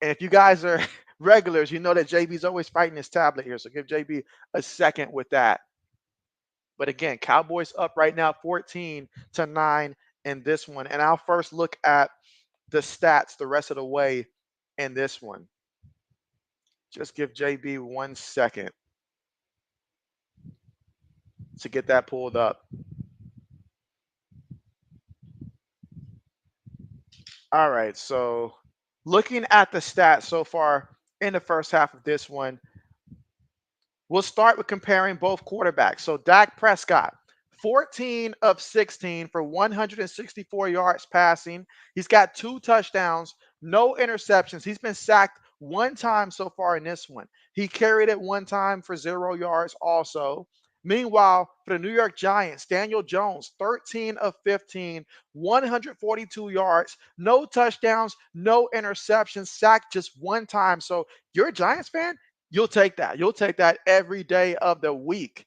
And if you guys are regulars, you know that JB's always fighting his tablet here. So give JB a second with that. But again, Cowboys up right now 14-9 in this one. And I'll first look at the stats the rest of the way in this one. Just give JB 1 second to get that pulled up. All right, so looking at the stats so far in the first half of this one, we'll start with comparing both quarterbacks. So Dak Prescott, 14 of 16 for 164 yards passing. He's got 2 touchdowns, no interceptions. He's been sacked 1 time so far in this one. He carried it 1 time for 0 yards also. Meanwhile, for the New York Giants, Daniel Jones, 13 of 15, 142 yards, no touchdowns, no interceptions, sacked just 1 time. So you're a Giants fan? You'll take that. You'll take that every day of the week.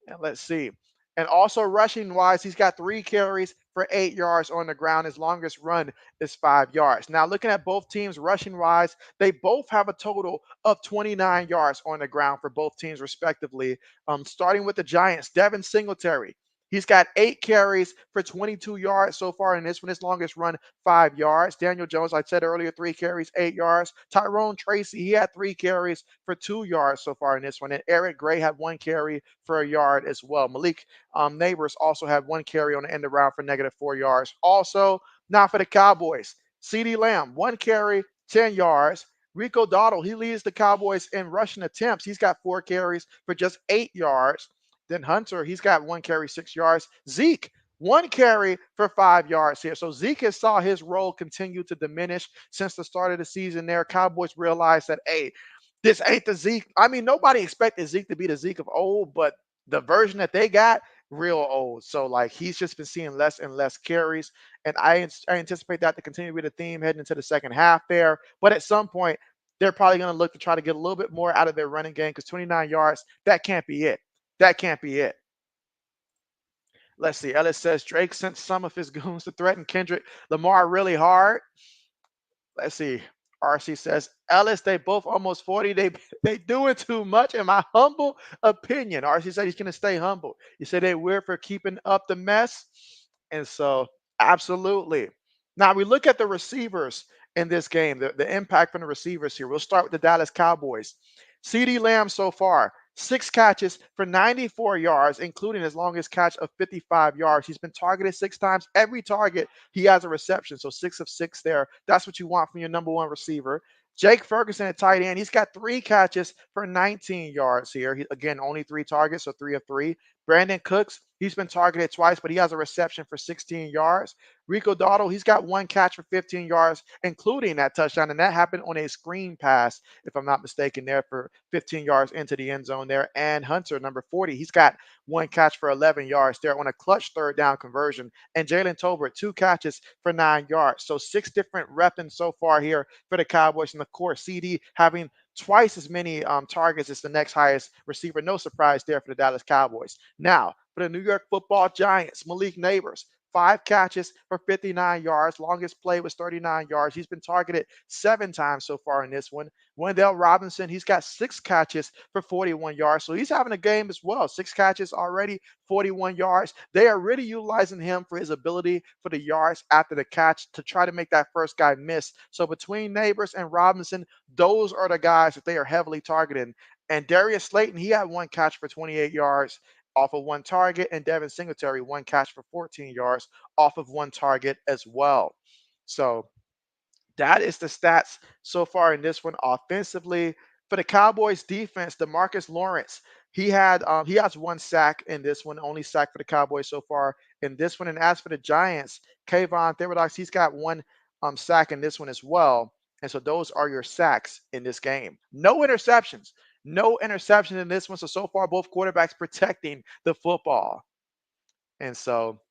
And let's see. And also rushing wise, he's got 3 carries for 8 yards on the ground. His longest run is 5 yards. Now, looking at both teams rushing wise, they both have a total of 29 yards on the ground for both teams, respectively. Starting with the Giants, Devin Singletary. He's got 8 carries for 22 yards so far in this one. His longest run, 5 yards. Daniel Jones, I said earlier, 3 carries, 8 yards. Tyrone Tracy, he had 3 carries for 2 yards so far in this one. And Eric Gray had 1 carry for a yard as well. Malik Neighbors also had 1 carry on the end around for -4 yards. Also, now for the Cowboys, CD Lamb, 1 carry, 10 yards. Rico Dowdle, he leads the Cowboys in rushing attempts. He's got 4 carries for just 8 yards. Then Hunter, he's got 1 carry, 6 yards. Zeke, One carry for 5 yards here. So Zeke has saw his role continue to diminish since the start of the season there. Cowboys realized that, hey, this ain't the Zeke. I mean, nobody expected Zeke to be the Zeke of old, but the version that they got, real old. So, like, he's just been seeing less and less carries. And I anticipate that to continue to be the theme heading into the second half there. But at some point, they're probably going to look to try to get a little bit more out of their running game because 29 yards, that can't be it. That can't be it. Let's see. Ellis says Drake sent some of his goons to threaten Kendrick Lamar really hard. Let's see. RC says Ellis, they both almost 40. They doing too much, in my humble opinion. RC said he's gonna stay humble. You said they weird for keeping up the mess. And so absolutely. Now we look at the receivers in this game, the impact from the receivers here. We'll start with the Dallas Cowboys. CD Lamb so far, 6 catches for 94 yards, including his longest catch of 55 yards. He's been targeted 6 times. Every target, he has a reception. So 6 of 6 there. That's what you want from your number one receiver. Jake Ferguson at tight end. He's got 3 catches for 19 yards here. Again, only 3 targets, so 3 of 3. Brandon Cooks, he's been targeted twice, but he has a reception for 16 yards. Rico Dotto, he's got 1 catch for 15 yards, including that touchdown. And that happened on a screen pass, if I'm not mistaken, there for 15 yards into the end zone there. And Hunter, number 40, he's got 1 catch for 11 yards there on a clutch third down conversion. And Jalen Tolbert, 2 catches for 9 yards. So 6 different weapons so far here for the Cowboys. And of course, CD having twice as many targets as the next highest receiver. No surprise there for the Dallas Cowboys. Now, for the New York Football Giants, Malik Neighbors, 5 catches for 59 yards. Longest play was 39 yards. He's been targeted 7 times so far in this one. Wendell Robinson, he's got 6 catches for 41 yards. So he's having a game as well. 6 catches already, 41 yards. They are really utilizing him for his ability for the yards after the catch to try to make that first guy miss. So between Neighbors and Robinson, those are the guys that they are heavily targeting. And Darius Slayton, he had 1 catch for 28 yards off of 1 target, and Devin Singletary, 1 catch for 14 yards off of 1 target as well. So that is the stats so far in this one offensively. For the Cowboys defense, DeMarcus Lawrence, he has 1 sack in this one, only sack for the Cowboys so far in this one. And as for the Giants, Kayvon Thibodeaux, he's got 1 sack in this one as well. And so those are your sacks in this game. No interceptions. No interception in this one. So far, both quarterbacks protecting the football. And so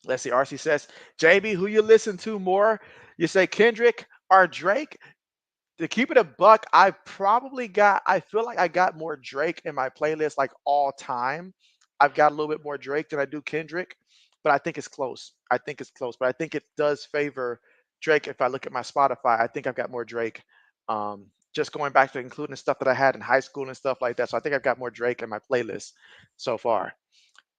let's see. RC says, JB, who you listen to more? You say Kendrick or Drake? To keep it a buck, I feel like I got more Drake in my playlist like all time. I've got a little bit more Drake than I do Kendrick, but I think it's close. I think it's close, but I think it does favor Drake if I look at my Spotify. I think I've got more Drake. Just going back to including stuff that I had in high school and stuff like that. So I think I've got more Drake in my playlist so far.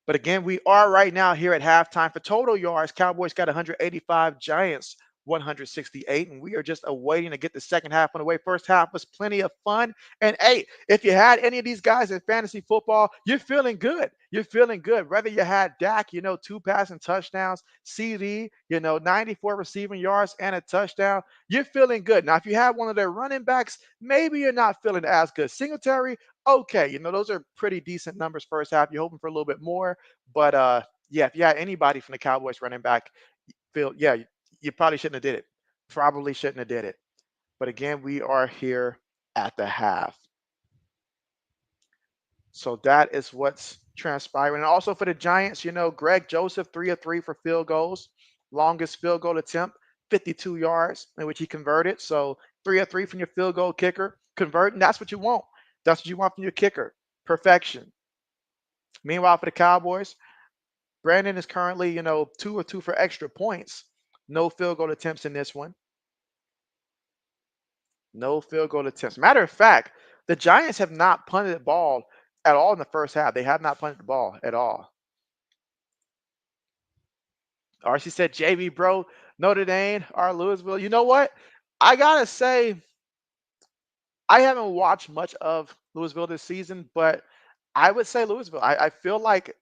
But again, we are right now here at halftime for total yards. Cowboys got 185, Giants 168, and we are just awaiting to get the second half on the way. First half was plenty of fun. And hey, if you had any of these guys in fantasy football, you're feeling good. You're feeling good. Whether you had Dak, 2 passing touchdowns, CD, 94 receiving yards and a touchdown, you're feeling good. Now, if you had one of their running backs, maybe you're not feeling as good. Singletary, okay, those are pretty decent numbers first half. You're hoping for a little bit more, but yeah, if you had anybody from the Cowboys running back, yeah, you probably shouldn't have did it. Probably shouldn't have did it. But again, we are here at the half. So that is what's transpiring. And also for the Giants, Greg Joseph, 3 of 3 for field goals. Longest field goal attempt, 52 yards, in which he converted. So 3 of 3 from your field goal kicker. Converting, that's what you want. That's what you want from your kicker. Perfection. Meanwhile, for the Cowboys, Brandon is currently, 2 of 2 for extra points. No field goal attempts in this one. No field goal attempts. Matter of fact, the Giants have not punted the ball at all in the first half. They have not punted the ball at all. RC said, JB, bro, Notre Dame or Louisville. You know what? I got to say, I haven't watched much of Louisville this season, but I would say Louisville. I feel like,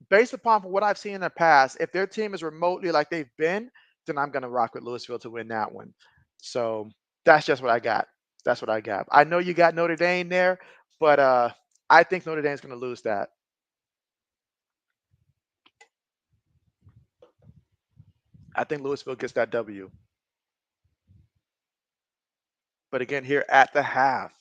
based upon what I've seen in the past, if their team is remotely like they've been, then I'm going to rock with Louisville to win that one. So that's just what I got. That's what I got. I know you got Notre Dame there, but I think Notre Dame's going to lose that. I think Louisville gets that W. But again, here at the half.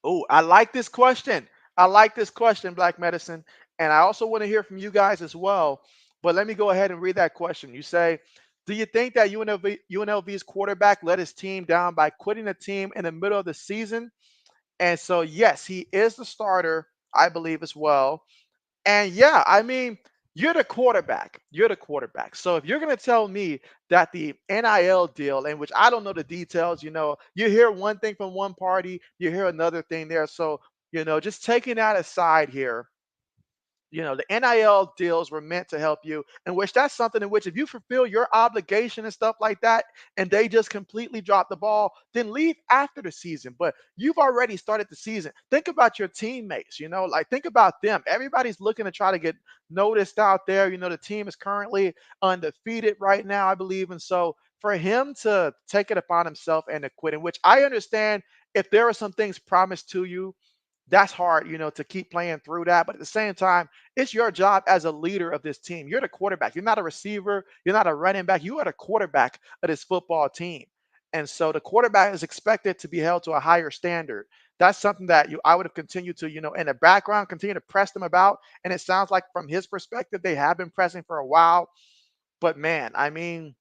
Oh, I like this question. I like this question, Black Medicine. And I also want to hear from you guys as well. But let me go ahead and read that question. You say, do you think that UNLV's quarterback let his team down by quitting the team in the middle of the season? And so, yes, he is the starter, I believe, as well. And yeah, I mean, you're the quarterback. You're the quarterback. So if you're going to tell me that the NIL deal, in which I don't know the details, you hear one thing from one party, you hear another thing there. So, just taking that aside here, the NIL deals were meant to help you, in which that's something in which if you fulfill your obligation and stuff like that, and they just completely drop the ball, then leave after the season. But you've already started the season. Think about your teammates, like think about them. Everybody's looking to try to get noticed out there. The team is currently undefeated right now, I believe. And so for him to take it upon himself and to quit, in which I understand if there are some things promised to you, that's hard, to keep playing through that. But at the same time, it's your job as a leader of this team. You're the quarterback. You're not a receiver. You're not a running back. You are the quarterback of this football team. And so the quarterback is expected to be held to a higher standard. That's something that I would have continued to, in the background, continue to press them about. And it sounds like from his perspective, they have been pressing for a while. But man, I mean,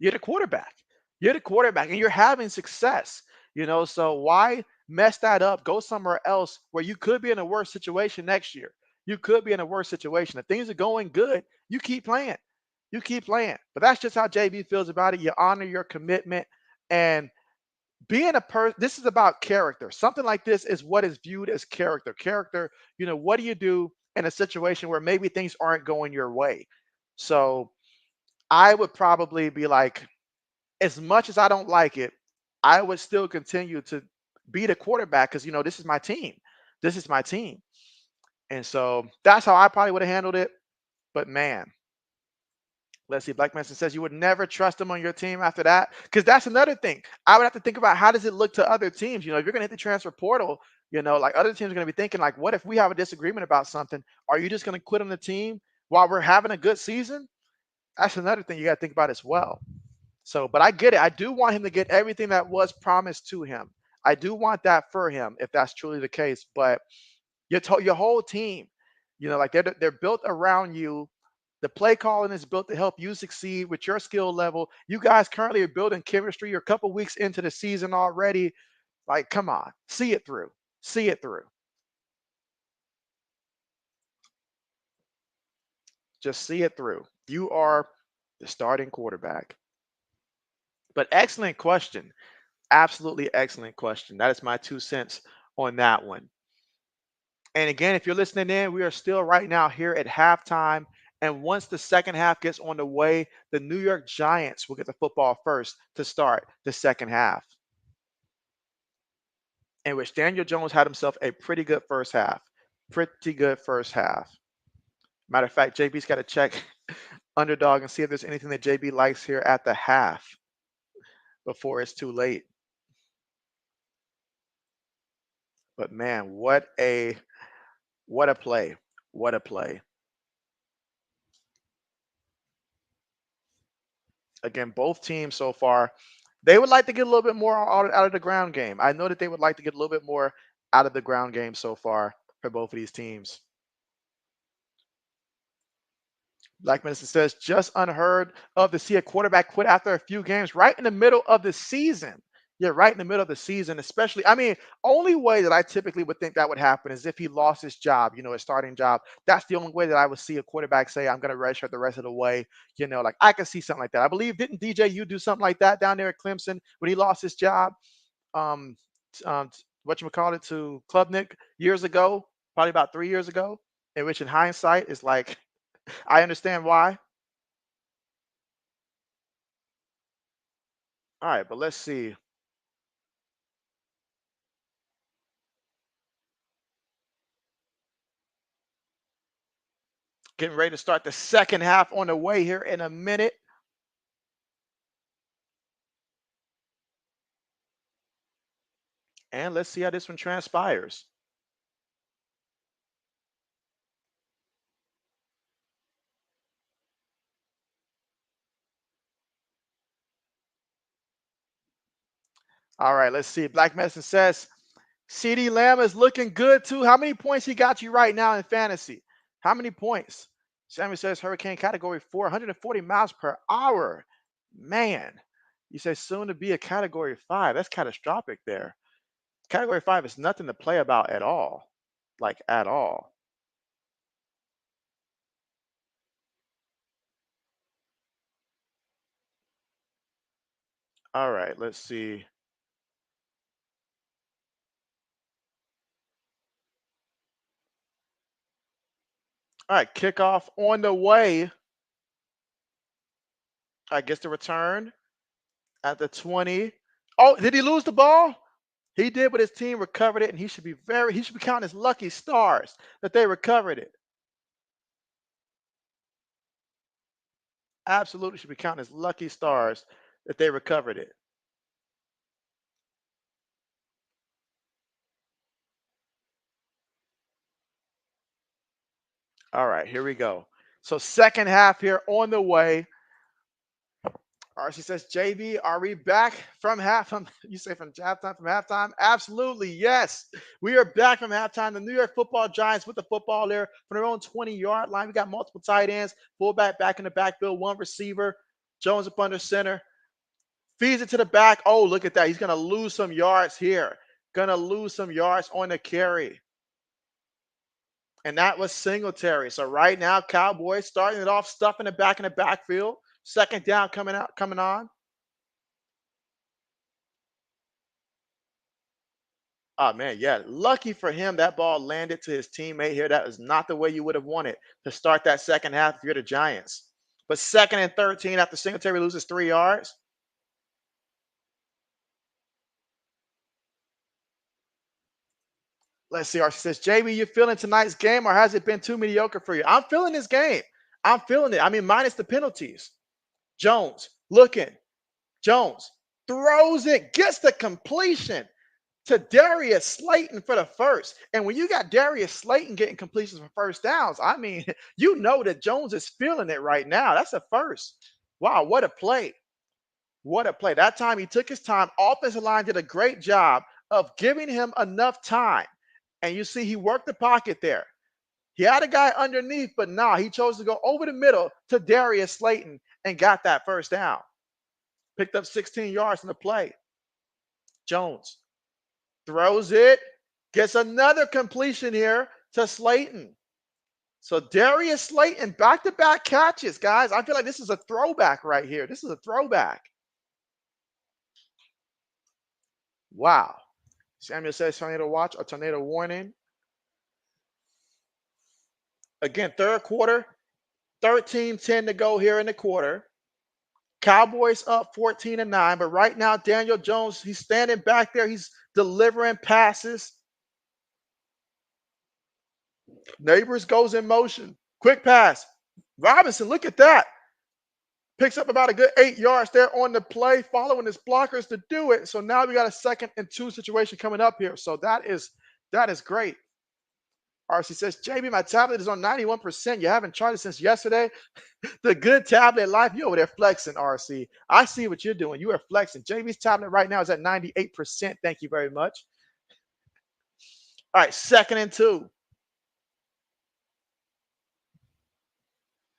you're the quarterback. You're the quarterback and you're having success, so why mess that up? Go somewhere else where you could be in a worse situation next year. You could be in a worse situation. If things are going good, you keep playing. You keep playing. But that's just how JB feels about it. You honor your commitment and being a person, this is about character. Something like this is what is viewed as character. Character, what do you do in a situation where maybe things aren't going your way? So I would probably be like, as much as I don't like it, I would still continue to be the quarterback because this is my team. This is my team. And so that's how I probably would have handled it. But man, let's see. Black Mason says you would never trust them on your team after that. Because that's another thing. I would have to think about how does it look to other teams? If you're gonna hit the transfer portal, like other teams are gonna be thinking, like, what if we have a disagreement about something? Are you just gonna quit on the team while we're having a good season? That's another thing you gotta think about as well. So, but I get it. I do want him to get everything that was promised to him. I do want that for him if that's truly the case. But your whole team, like they're built around you. The play calling is built to help you succeed with your skill level. You guys currently are building chemistry. You're a couple weeks into the season already. Like, come on, see it through. See it through. Just see it through. You are the starting quarterback. But excellent question. Absolutely excellent question. That is my 2 cents on that one. And again, if you're listening in, we are still right now here at halftime. And once the second half gets on the way, the New York Giants will get the football first to start the second half, in which Daniel Jones had himself a pretty good first half. Pretty good first half. Matter of fact, JB's got to check Underdog and see if there's anything that JB likes here at the half before it's too late. But man, what a play. What a play. Again, both teams so far, they would like to get a little bit more out of the ground game. I know that they would like to get a little bit more out of the ground game so far for both of these teams. Black Medicine says, just unheard of to see a quarterback quit after a few games right in the middle of the season. Yeah, right in the middle of the season, especially. I mean, only way that I typically would think that would happen is if he lost his job, his starting job. That's the only way that I would see a quarterback say, I'm going to redshirt the rest of the way. Like I could see something like that. I believe, didn't DJU do something like that down there at Clemson when he lost his job? Um, what you call it to Klubnik years ago, probably about 3 years ago, in which in hindsight is like, I understand why. All right, but let's see. Getting ready to start the second half on the way here in a minute. And let's see how this one transpires. All right, let's see. Black Medicine says CD Lamb is looking good too. How many points he got you right now in fantasy? How many points? Samuel says Hurricane category 4, 140 miles per hour. Man, you say soon to be a category 5. That's catastrophic there. Category 5 is nothing to play about at all. Like at all. All right, let's see. All right, kickoff on the way. I guess the return at the 20. Oh, did he lose the ball? He did, but his team recovered it, and he should be counting his lucky stars that they recovered it. Absolutely should be counting his lucky stars that they recovered it. All right, here we go. So second half here on the way. RC says, JB, are we back from halftime? You say from halftime, from halftime? Absolutely, yes. We are back from halftime. The New York Football Giants with the football there from their own 20-yard line. We got multiple tight ends, fullback back in the backfield, one receiver, Jones up under center. Feeds it to the back. Oh, look at that. He's going to lose some yards here. Going to lose some yards on the carry. And that was Singletary. So right now, Cowboys starting it off, stuffing it back in the backfield. Second down coming on. Oh man, yeah. Lucky for him, that ball landed to his teammate here. That is not the way you would have wanted to start that second half if you're the Giants. But second and 13 after Singletary loses 3 yards. Let's see. Archie says, JB, you feeling tonight's game or has it been too mediocre for you? I'm feeling this game. I'm feeling it. I mean, minus the penalties. Jones looking. Jones throws it, gets the completion to Darius Slayton for the first. And when you got Darius Slayton getting completions for first downs, I mean, you know that Jones is feeling it right now. That's a first. Wow, what a play. What a play. That time he took his time. Offensive line did a great job of giving him enough time. And you see, he worked the pocket there. He had a guy underneath, but nah, he chose to go over the middle to Darius Slayton and got that first down. Picked up 16 yards in the play. Jones throws it, gets another completion here to Slayton. So Darius Slayton, back-to-back catches, guys. I feel like this is a throwback right here. This is a throwback. Wow. Samuel says tornado watch or tornado warning. Again, third quarter, 13-10 to go here in the quarter. Cowboys up 14-9, but right now Daniel Jones, he's standing back there. He's delivering passes. Neighbors goes in motion. Quick pass. Robinson, look at that. Picks up about a good 8 yards there on the play, following his blockers to do it. So now we got a 2nd and 2 situation coming up here. So that is great. RC says, JB, my tablet is on 91%. You haven't tried it since yesterday. The good tablet life, you over there flexing, RC. I see what you're doing. You are flexing. JB's tablet right now is at 98%. Thank you very much. All right, 2nd and 2.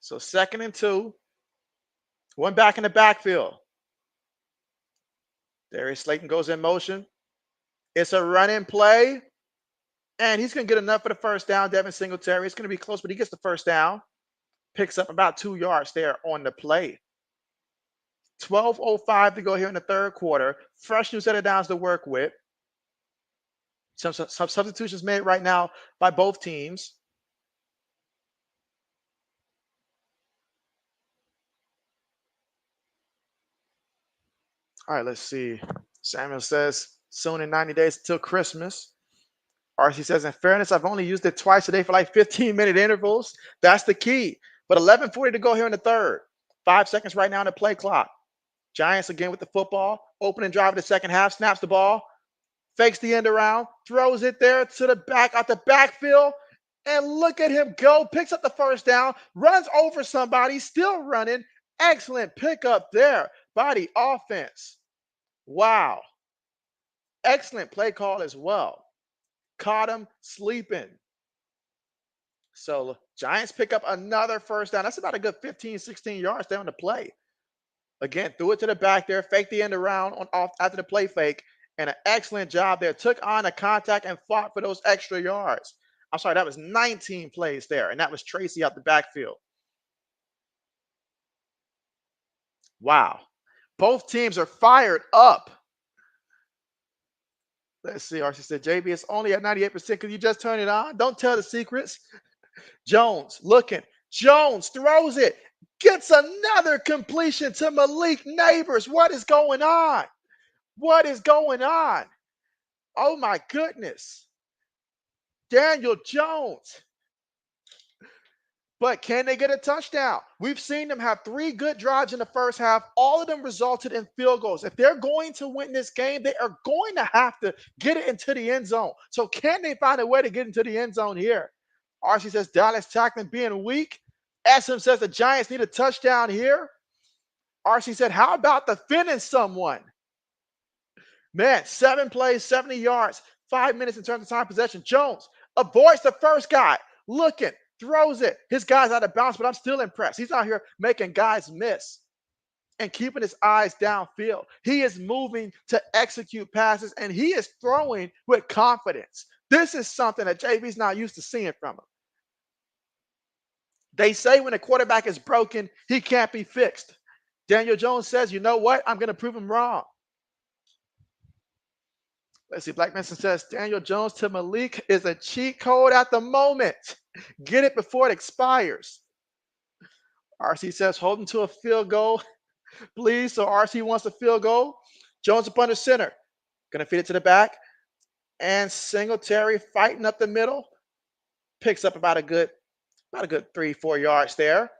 So 2nd and 2. One back in the backfield. Darius Slayton goes in motion. It's a running play. And he's going to get enough for the first down. Devin Singletary. It's going to be close, but he gets the first down. Picks up about 2 yards there on the play. 12:05 to go here in the third quarter. Fresh new set of downs to work with. Some substitutions made right now by both teams. All right, let's see. Samuel says soon in 90 days until Christmas. RC says, in fairness, I've only used it twice a day for like 15-minute intervals. That's the key. But 11:40 to go here in the third. 5 seconds right now on the play clock. Giants again with the football. Opening drive of the second half. Snaps the ball. Fakes the end around. Throws it there to the back, out the backfield. And look at him go. Picks up the first down. Runs over somebody. Still running. Excellent pickup there by the offense. Wow. Excellent play call as well. Caught him sleeping. So Giants pick up another first down. That's about a good 15, 16 yards down the play. Again, threw it to the back there, faked the end around on off after the play fake, and an excellent job there. Took on the contact and fought for those extra yards. I'm sorry, that was 19 plays there, and that was Tracy out the backfield. Wow. Both teams are fired up. Let's see. RC said, JB, it's only at 98% because you just turned it on. Don't tell the secrets. Jones looking. Jones throws it. Gets another completion to Malik Neighbors. What is going on? What is going on? Oh my goodness. Daniel Jones. But can they get a touchdown? We've seen them have 3 good drives in the first half. All of them resulted in field goals. If they're going to win this game, they are going to have to get it into the end zone. So can they find a way to get into the end zone here? RC says Dallas tackling being weak. SM says the Giants need a touchdown here. RC said, how about defending someone? Man, 7 plays, 70 yards, 5 minutes in terms of time possession. Jones avoids the first guy, looking, throws it. His guy's out of bounds, but I'm still impressed. He's out here making guys miss and keeping his eyes downfield. He is moving to execute passes, and he is throwing with confidence. This is something that JB's not used to seeing from him. They say when a quarterback is broken, he can't be fixed. Daniel Jones says, you know what? I'm going to prove him wrong. Let's see. Black Mason says Daniel Jones to Malik is a cheat code at the moment. Get it before it expires. RC says hold him to a field goal, please. So RC wants a field goal. Jones up under center. Gonna feed it to the back. And Singletary fighting up the middle. Picks up about a good 3-4 yards there.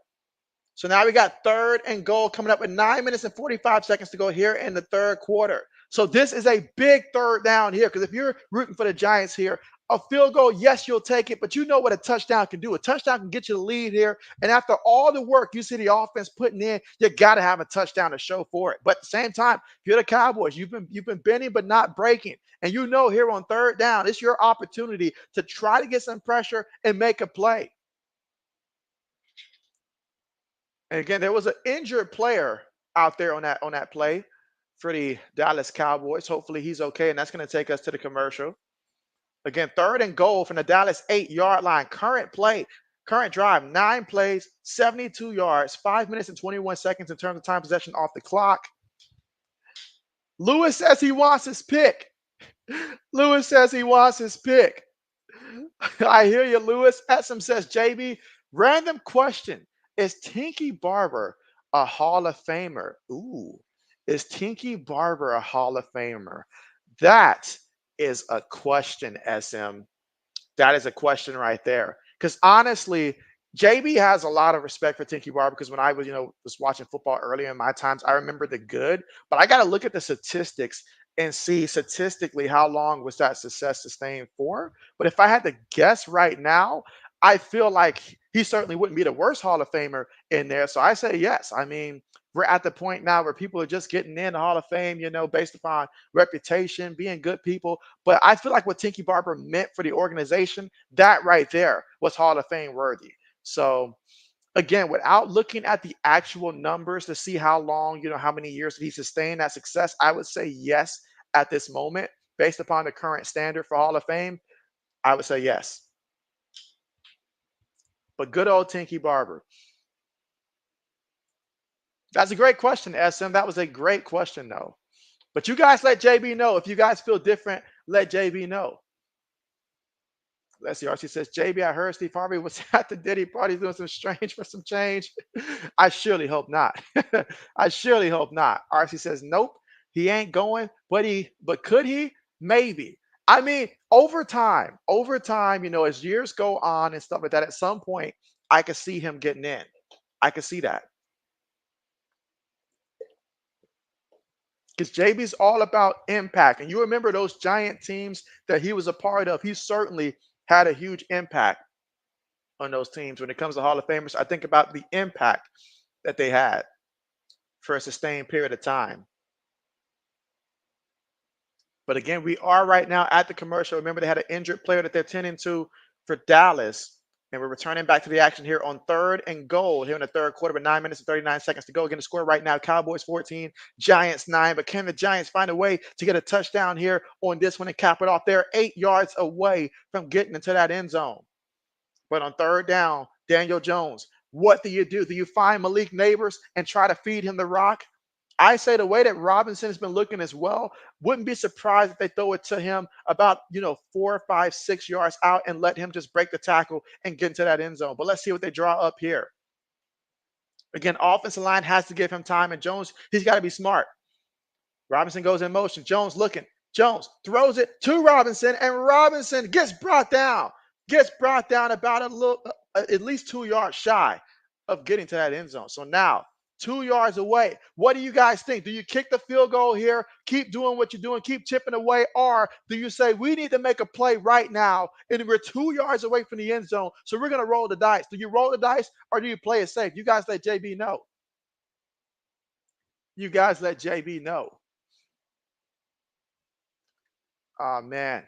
So now we got 3rd and goal coming up with 9 minutes and 45 seconds to go here in the 3rd quarter. So this is a big 3rd down here because if you're rooting for the Giants here, a field goal, yes, you'll take it, but you know what a touchdown can do. A touchdown can get you the lead here. And after all the work you see the offense putting in, you got to have a touchdown to show for it. But at the same time, if you're the Cowboys, you've been bending but not breaking. And you know here on 3rd down, it's your opportunity to try to get some pressure and make a play. And again, there was an injured player out there on that play for the Dallas Cowboys. Hopefully he's okay, and that's going to take us to the commercial. Again, 3rd and goal from the Dallas 8-yard line. Current drive, 9 plays, 72 yards, 5 minutes and 21 seconds in terms of time possession off the clock. Lewis says he wants his pick. Lewis says he wants his pick. I hear you, Lewis. SM says, JB, random question. Is Tinky Barber a Hall of Famer? Ooh, is Tinky Barber a Hall of Famer? That is a question, SM. That is a question right there. Because honestly, JB has a lot of respect for Tinky Barber because when I was watching football earlier in my times, I remember the good, but I got to look at the statistics and see statistically how long was that success sustained for. But if I had to guess right now, I feel like he certainly wouldn't be the worst Hall of Famer in there. So I say yes. I mean, we're at the point now where people are just getting in the Hall of Fame, based upon reputation, being good people. But I feel like what Tinky Barber meant for the organization, that right there was Hall of Fame worthy. So again, without looking at the actual numbers to see how long, how many years he sustained that success, I would say yes at this moment, based upon the current standard for Hall of Fame, I would say yes. But good old Tinky Barber. That's a great question, SM. That was a great question, though. But you guys let JB know. If you guys feel different, let JB know. Let's see. RC says, JB, I heard Steve Harvey was at the Diddy party doing some strange for some change. I surely hope not. I surely hope not. RC says, nope, he ain't going, but could he? Maybe. I mean, over time, as years go on and stuff like that, at some point, I could see him getting in. I could see that. Because JB's all about impact. And you remember those giant teams that he was a part of. He certainly had a huge impact on those teams. When it comes to Hall of Famers, I think about the impact that they had for a sustained period of time. But again, we are right now at the commercial. Remember, they had an injured player that they're tending to for Dallas. And we're returning back to the action here on 3rd and goal here in the third quarter with 9 minutes and 39 seconds to go. Again, the score right now, Cowboys 14, Giants 9. But can the Giants find a way to get a touchdown here on this one and cap it off? They're 8 yards away from getting into that end zone. But on 3rd down, Daniel Jones, what do? Do you find Malik Neighbors and try to feed him the rock? I say the way that Robinson has been looking as well, wouldn't be surprised if they throw it to him about, 4, 5, 6 yards out and let him just break the tackle and get into that end zone. But let's see what they draw up here. Again, offensive line has to give him time, and Jones, he's got to be smart. Robinson goes in motion. Jones looking. Jones throws it to Robinson, and Robinson gets brought down. Gets brought down about at least 2 yards shy of getting to that end zone. So now 2 yards away. What do you guys think? Do you kick the field goal here, keep doing what you're doing, keep chipping away, or do you say we need to make a play right now and we're 2 yards away from the end zone, so we're going to roll the dice? Do you roll the dice or do you play it safe? You guys let JB know. You guys let JB know. Oh, man.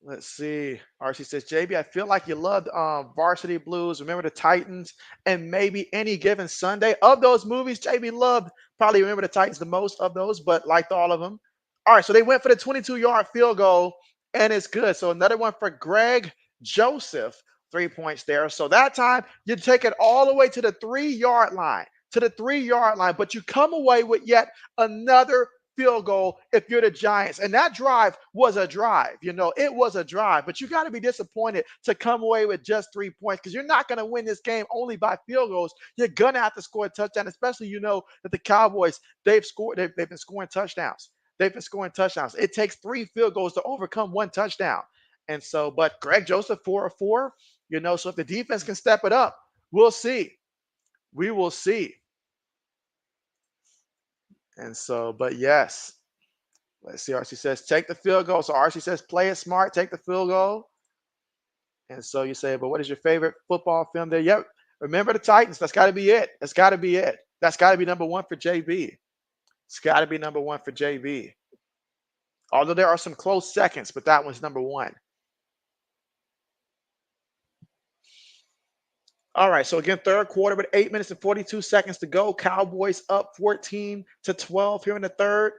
Let's see. RC says, JB, I feel like you loved Varsity Blues. Remember the Titans and maybe Any Given Sunday. Of those movies, JB loved probably Remember the Titans the most of those, but liked all of them. All right, so they went for the 22-yard field goal, and it's good. So another one for Greg Joseph, 3 points there. So that time, you take it all the way to the 3-yard line, but you come away with yet another field goal if you're the Giants. And that drive was a drive. It was a drive, but you got to be disappointed to come away with just 3 points because you're not going to win this game only by field goals. You're going to have to score a touchdown, especially that the Cowboys, they've been scoring touchdowns. It takes 3 field goals to overcome 1 touchdown. And so, but Greg Joseph, 4 of 4, so if the defense can step it up, we'll see. We will see. And so, but yes, let's see. RC says, take the field goal. So RC says, play it smart, take the field goal. And so you say, but what is your favorite football film there? Yep. Remember the Titans. That's got to be it. That's got to be it. That's got to be number 1 for JB. It's got to be number 1 for JB. Although there are some close seconds, but that one's number 1. All right, so again, third quarter with 8 minutes and 42 seconds to go. Cowboys up 14-12 here in the third.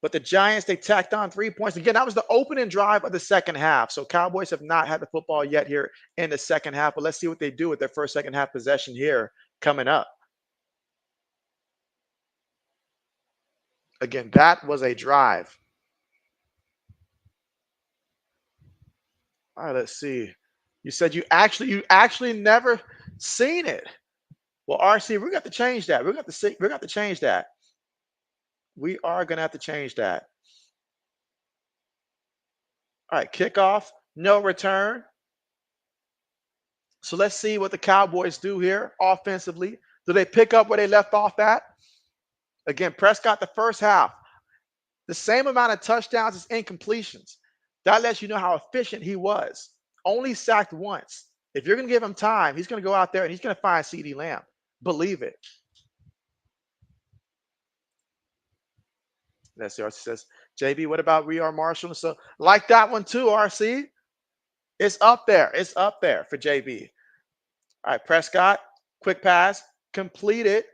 But the Giants, they tacked on 3 points. Again, that was the opening drive of the second half. So Cowboys have not had the football yet here in the second half. But let's see what they do with their first second half possession here coming up. Again, that was a drive. All right, let's see. You said you actually never seen it. Well, RC, we're going to change that. We're going to change that. We are going to have to change that. All right, kickoff, no return. So let's see what the Cowboys do here offensively. Do they pick up where they left off at? Again, Prescott, the first half, the same amount of touchdowns as incompletions. That lets you know how efficient he was. Only sacked once. If you're going to give him time, he's going to go out there and he's going to find CeeDee Lamb. Believe it. Let's see. RC says, JB, what about Rear Marshall? So like that one too, RC. It's up there. It's up there for JB. All right, Prescott, quick pass, completed.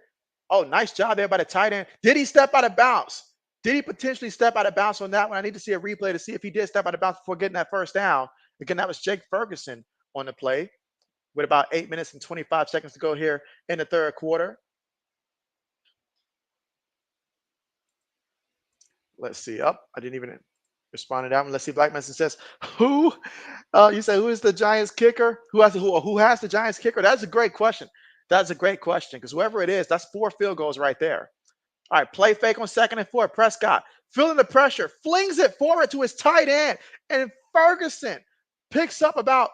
Oh, nice job there by the tight end. Did he step out of bounds? Did he potentially step out of bounds on that one? I need to see a replay to see if he did step out of bounds before getting that first down. Again, that was Jake Ferguson on the play with about 8 minutes and 25 seconds to go here in the third quarter. Let's see. I didn't even respond to that one. Let's see. Black Mason says, who? You say, who is the Giants kicker? Who has the Giants kicker? That's a great question. That's a great question because whoever it is, that's 4 field goals right there. All right, play fake on 2nd and 4. Prescott feeling the pressure, flings it forward to his tight end, and Ferguson picks up about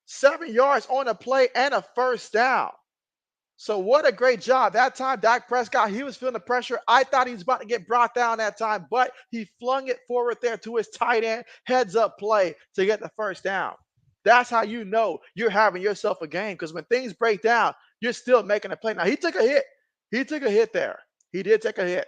7 yards on the play and a first down. So what a great job. That time, Dak Prescott, he was feeling the pressure. I thought he was about to get brought down that time, but he flung it forward there to his tight end, heads up play to get the first down. That's how you know you're having yourself a game because when things break down, you're still making a play. Now, he took a hit. He took a hit there. He did take a hit.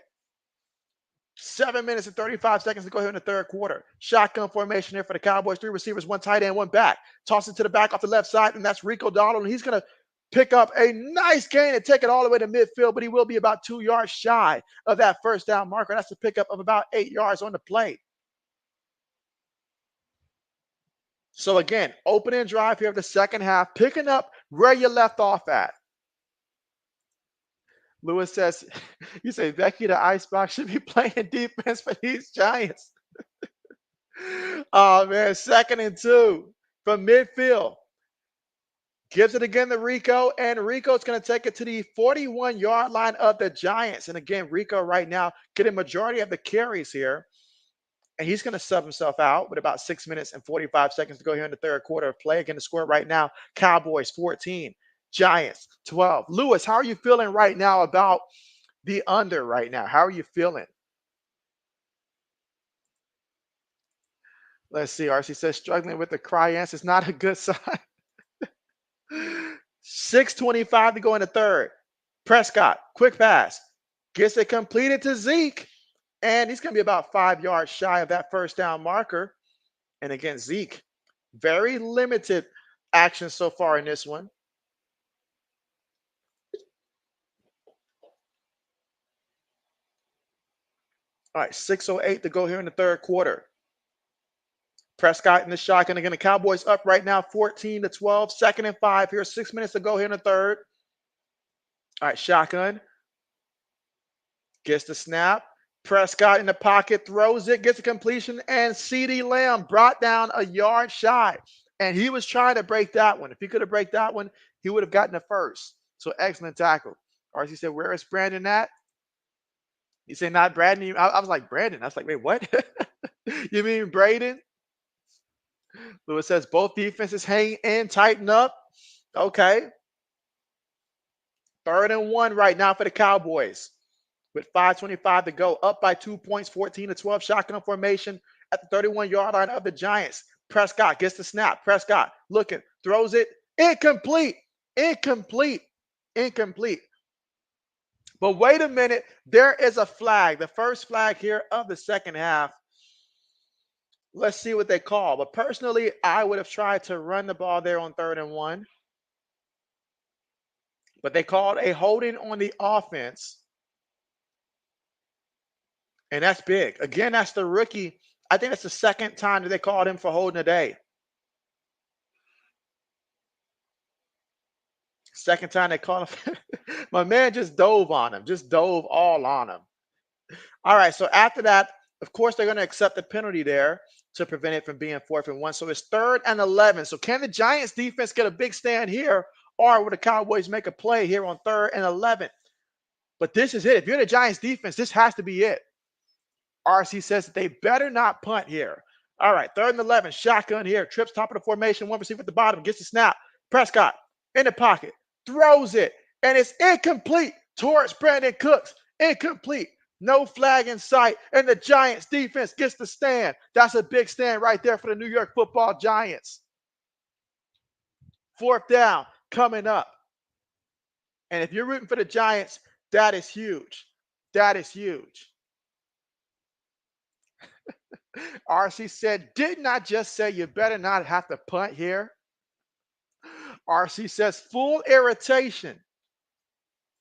7 minutes and 35 seconds to go here in the third quarter. Shotgun formation here for the Cowboys. 3 receivers, 1 tight end, 1 back. Toss it to the back off the left side, and that's Rico Donald. And he's going to pick up a nice gain and take it all the way to midfield, but he will be about 2 yards shy of that first down marker. That's a pickup of about 8 yards on the play. So again, opening drive here of the second half, picking up where you left off at. Lewis says, you say Becky the Icebox should be playing defense for these Giants. Oh, man, 2nd and 2 from midfield. Gives it again to Rico, and Rico's going to take it to the 41-yard line of the Giants. And again, Rico right now getting majority of the carries here. And he's going to sub himself out with about 6 minutes and 45 seconds to go here in the third quarter of play. Again, the score right now, Cowboys 14, Giants 12. Lewis, how are you feeling right now about the under right now? How are you feeling? Let's see. RC says struggling with the cryance is not a good sign. 6:25 to go in the third. Prescott, quick pass. Gets it completed to Zeke. And he's going to be about 5 yards shy of that first down marker. And again, Zeke, very limited action so far in this one. All right, 6:08 to go here in the third quarter. Prescott in the shotgun. Again, the Cowboys up right now, 14-12. 2nd and 5 here. 6 minutes to go here in the third. All right, shotgun. Gets the snap. Prescott in the pocket, throws it, gets a completion, and CeeDee Lamb brought down a yard shy. And he was trying to break that one. If he could have break that one, he would have gotten a first. So excellent tackle. RC said, where is Brandon at? He said, not Brandon. I was like, Brandon. I was like, wait, what? You mean Braden? Lewis says, both defenses hang in, tighten up. Okay. 3rd and 1 right now for the Cowboys. With 5:25 to go, up by 2 points, 14-12, shotgun formation at the 31-yard line of the Giants. Prescott gets the snap. Prescott looking, throws it, incomplete. But wait a minute, there is a flag, the first flag here of the second half. Let's see what they call. But personally, I would have tried to run the ball there on 3rd and 1. But they called a holding on the offense. And that's big. Again, that's the rookie. I think that's the 2nd time that they called him for holding a day. 2nd time they called him. My man just dove on him, just dove all on him. All right, so after that, of course, they're going to accept the penalty there to prevent it from being 4th and 1. So it's 3rd and 11. So can the Giants defense get a big stand here, or will the Cowboys make a play here on 3rd and 11? But this is it. If you're the Giants defense, this has to be it. RC says that they better not punt here. All right, 3rd and 11, shotgun here. Trips top of the formation, 1 receiver at the bottom, gets the snap. Prescott in the pocket, throws it, and it's incomplete towards Brandon Cooks. Incomplete. No flag in sight, and the Giants defense gets the stand. That's a big stand right there for the New York Football Giants. 4th down coming up. And if you're rooting for the Giants, that is huge. That is huge. RC said, didn't I just say you better not have to punt here? RC says, full irritation.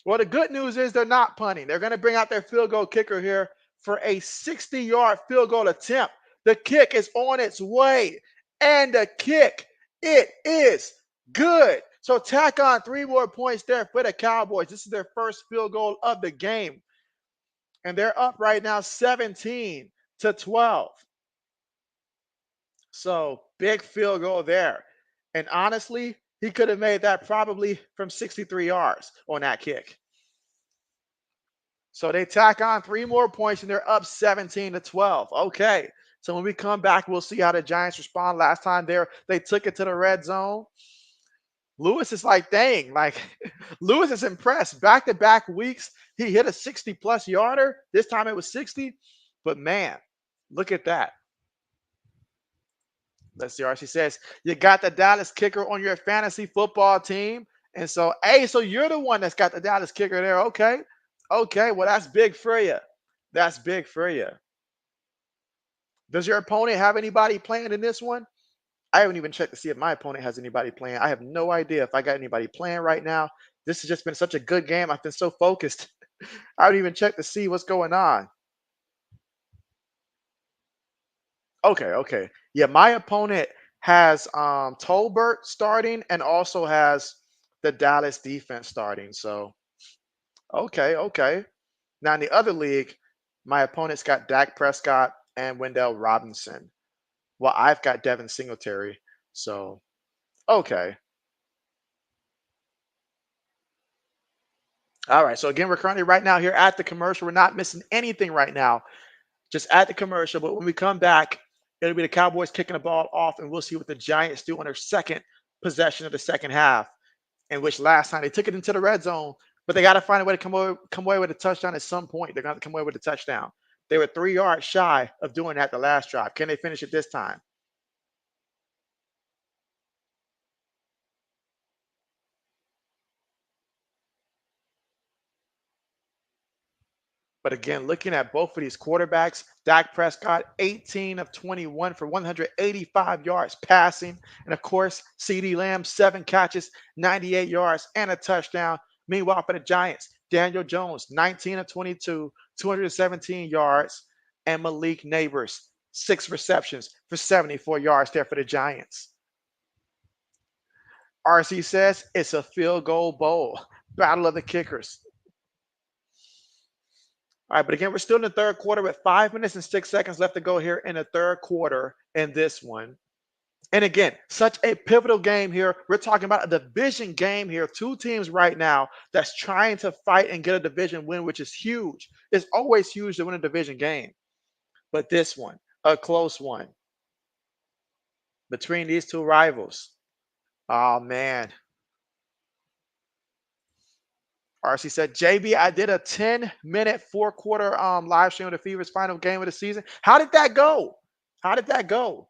Well, the good news is they're not punting. They're going to bring out their field goal kicker here for a 60-yard field goal attempt. The kick is on its way, and the kick, it is good. So tack on 3 more points there for the Cowboys. This is their first field goal of the game. And they're up right now 17-12. So big field goal there. And honestly, he could have made that probably from 63 yards on that kick. So they tack on 3 more points and they're up 17-12. Okay. So when we come back, we'll see how the Giants respond. Last time they took it to the red zone. Lewis is like, dang, like Lewis is impressed. Back-to-back weeks, he hit a 60-plus yarder. This time it was 60. But man, look at that. Let's see. RC says, you got the Dallas kicker on your fantasy football team. And so, hey, so you're the one that's got the Dallas kicker there. Okay. Okay. Well, that's big for you. That's big for you. Does your opponent have anybody playing in this one? I haven't even checked to see if my opponent has anybody playing. I have no idea if I got anybody playing right now. This has just been such a good game. I've been so focused. I haven't even checked to see what's going on. Okay, okay. Yeah, my opponent has Tolbert starting and also has the Dallas defense starting. So okay, okay. Now in the other league, my opponent's got Dak Prescott and Wendell Robinson. Well, I've got Devin Singletary. So okay. All right. So again, we're currently right now here at the commercial. We're not missing anything right now. Just at the commercial. But when we come back, it'll be the Cowboys kicking the ball off, and we'll see what the Giants do on their second possession of the second half. In which last time they took it into the red zone, but they got to find a way to come away with a touchdown at some point. They're going to come away with a touchdown. They were 3 yards shy of doing that the last drive. Can they finish it this time? But again, looking at both of these quarterbacks, Dak Prescott, 18 of 21 for 185 yards passing. And of course, CD Lamb, 7 catches, 98 yards, and a touchdown. Meanwhile, for the Giants, Daniel Jones, 19 of 22, 217 yards, and Malik Neighbors, 6 receptions for 74 yards there for the Giants. RC says it's a field goal bowl. Battle of the kickers. All right, but again, we're still in the third quarter with 5 minutes and 6 seconds left to go here in the third quarter in this one. And again, such a pivotal game here. We're talking about a division game here. Two teams right now that's trying to fight and get a division win, which is huge. It's always huge to win a division game. But this one, a close one between these two rivals. Oh, man. RC said, JB, I did a 10-minute four-quarter live stream of the Fever's final game of the season. How did that go? How did that go?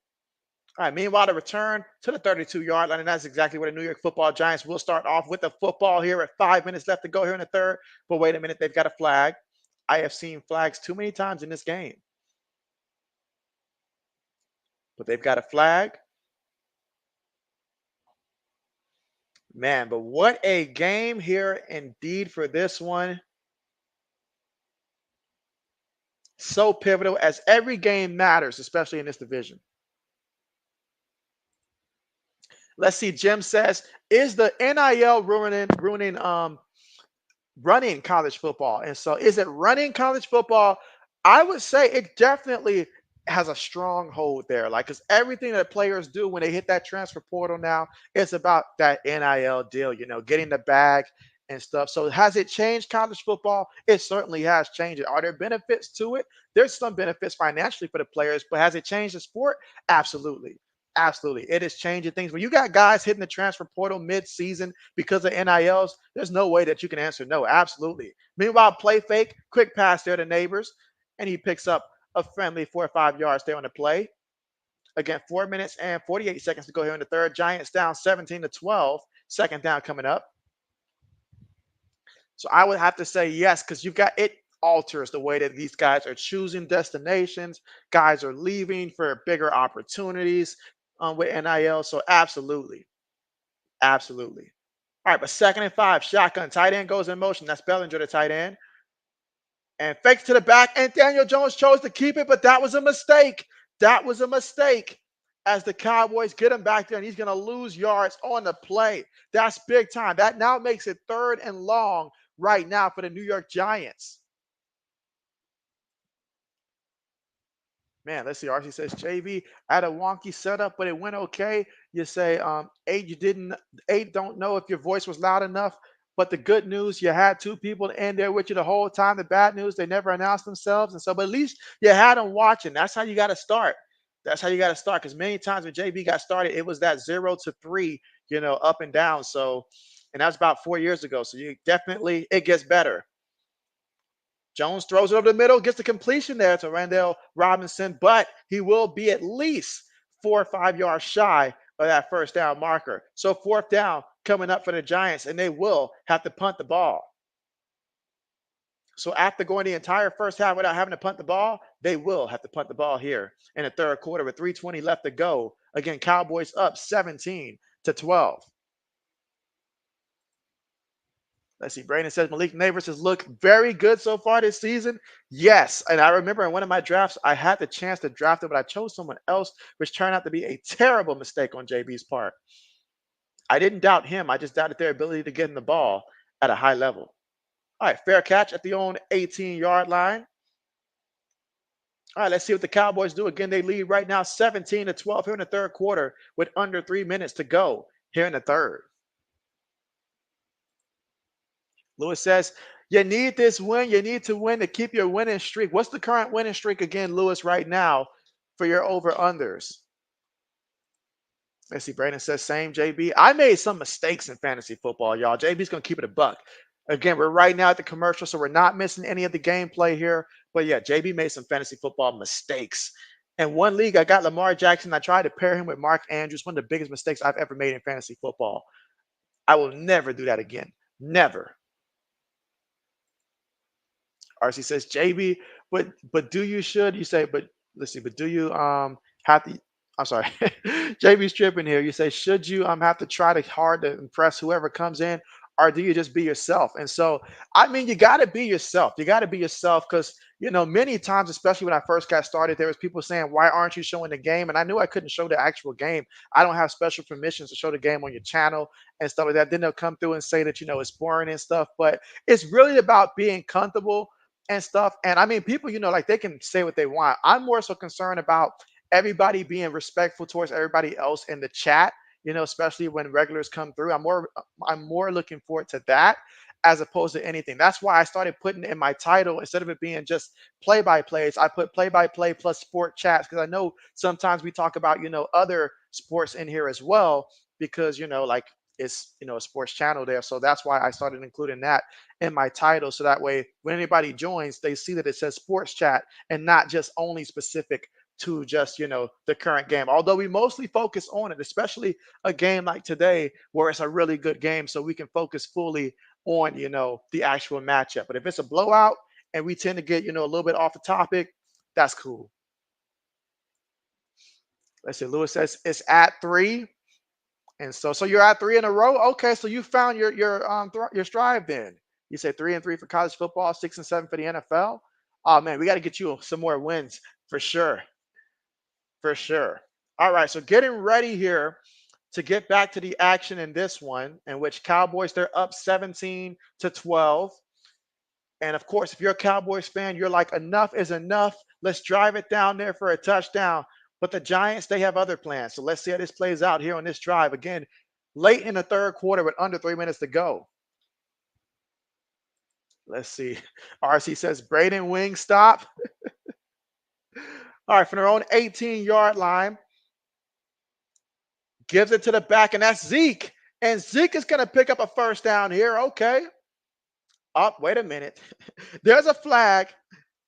All right. Meanwhile, the return to the 32-yard line, and that's exactly where the New York Football Giants will start off with the football here at 5 minutes left to go here in the third. But wait a minute, they've got a flag. I have seen flags too many times in this game, but they've got a flag, man. But what a game here indeed for this one. So pivotal as every game matters, especially in this division. Let's see. Jim says, "Is the NIL ruining running college football?" And so, is it running college football? I would say it definitely has a strong hold there. Like, because everything that players do when they hit that transfer portal now, it's about that NIL deal, getting the bag and stuff. So, has it changed college football? It certainly has changed it. Are there benefits to it? There's some benefits financially for the players, but has it changed the sport? Absolutely. Absolutely. It is changing things. When you got guys hitting the transfer portal mid-season because of NILs, there's no way that you can answer no. Absolutely. Meanwhile, play fake, quick pass there to Neighbors, and he picks up a friendly 4 or 5 yards there on the play. Again, 4 minutes and 48 seconds to go here in the third. Giants down 17-12. Second down coming up. So I would have to say yes, because you've got it alters the way that these guys are choosing destinations. Guys are leaving for bigger opportunities with NIL. So absolutely. Absolutely. All right, but 2nd and 5, shotgun. Tight end goes in motion. That's Bellinger, the tight end. And fakes to the back. And Daniel Jones chose to keep it, but that was a mistake. That was a mistake as the Cowboys get him back there, and he's going to lose yards on the play. That's big time. That now makes it 3rd and long right now for the New York Giants. Man, let's see. RC says, JV, I had a wonky setup, but it went okay. You say, eight don't know if your voice was loud enough. But the good news, you had two people in there with you the whole time. The bad news, they never announced themselves. And so, but at least you had them watching. That's how you got to start. That's how you got to start. Because many times when JB got started, it was that 0 to 3, up and down. So, and that was about 4 years ago. So it gets better. Jones throws it over the middle, gets the completion there to Randall Robinson, but he will be at least 4 or 5 yards shy of that first down marker. So 4th down coming up for the Giants, and they will have to punt the ball. So after going the entire first half without having to punt the ball, they will have to punt the ball here in the third quarter with 3:20 left to go. Again, Cowboys up 17-12. Let's see. Brandon says Malik Neighbors has looked very good so far this season. Yes. And I remember in one of my drafts, I had the chance to draft him, but I chose someone else, which turned out to be a terrible mistake on JB's part. I didn't doubt him. I just doubted their ability to get in the ball at a high level. All right. Fair catch at the own 18-yard line. All right, let's see what the Cowboys do. Again, they lead right now 17-12 here in the third quarter with under 3 minutes to go here in the third. Lewis says, you need this win. You need to win to keep your winning streak. What's the current winning streak again, Lewis, right now for your over-unders? Let's see. Brandon says, same, JB. I made some mistakes in fantasy football, y'all. JB's going to keep it a buck. Again, we're right now at the commercial, so we're not missing any of the gameplay here. But yeah, JB made some fantasy football mistakes. In one league, I got Lamar Jackson. I tried to pair him with Mark Andrews, one of the biggest mistakes I've ever made in fantasy football. I will never do that again. Never. RC says, JB, but do you should you say, but let's see, but do you have to I'm sorry, JB's tripping here. You say, should you have to try to hard to impress whoever comes in, or do you just be yourself? And so I mean you gotta be yourself. You gotta be yourself because many times, especially when I first got started, there was people saying, why aren't you showing the game? And I knew I couldn't show the actual game. I don't have special permissions to show the game on your channel and stuff like that. Then they'll come through and say that it's boring and stuff. But it's really about being comfortable and stuff. And I mean, people, like they can say what they want. I'm more so concerned about everybody being respectful towards everybody else in the chat, especially when regulars come through. I'm more looking forward to that as opposed to anything. That's why I started putting in my title, instead of it being just play-by-plays, I put play-by-play plus sport chats, because I know sometimes we talk about, other sports in here as well, because, like it's, a sports channel there. So that's why I started including that in my title. So that way, when anybody joins, they see that it says sports chat and not just only specific to just the current game, although we mostly focus on it, especially a game like today where it's a really good game, so we can focus fully on the actual matchup. But if it's a blowout and we tend to get a little bit off the topic, that's cool. Let's see. Lewis says it's at 3, and so you're at 3 in a row. Okay, so you found your stride then. You say 3-3 for college football, 6-7 for the NFL. Oh man, we got to get you some more wins for sure. For sure. All right, so getting ready here to get back to the action in this one, in which Cowboys, they're up 17-12. And of course, if you're a Cowboys fan, you're like, enough is enough. Let's drive it down there for a touchdown. But the Giants, they have other plans. So let's see how this plays out here on this drive. Again, late in the third quarter with under 3 minutes to go. Let's see. RC says, Braden Wing stop. All right, from their own 18-yard line. Gives it to the back, and that's Zeke. And Zeke is going to pick up a first down here. Okay. Oh, wait a minute. There's a flag.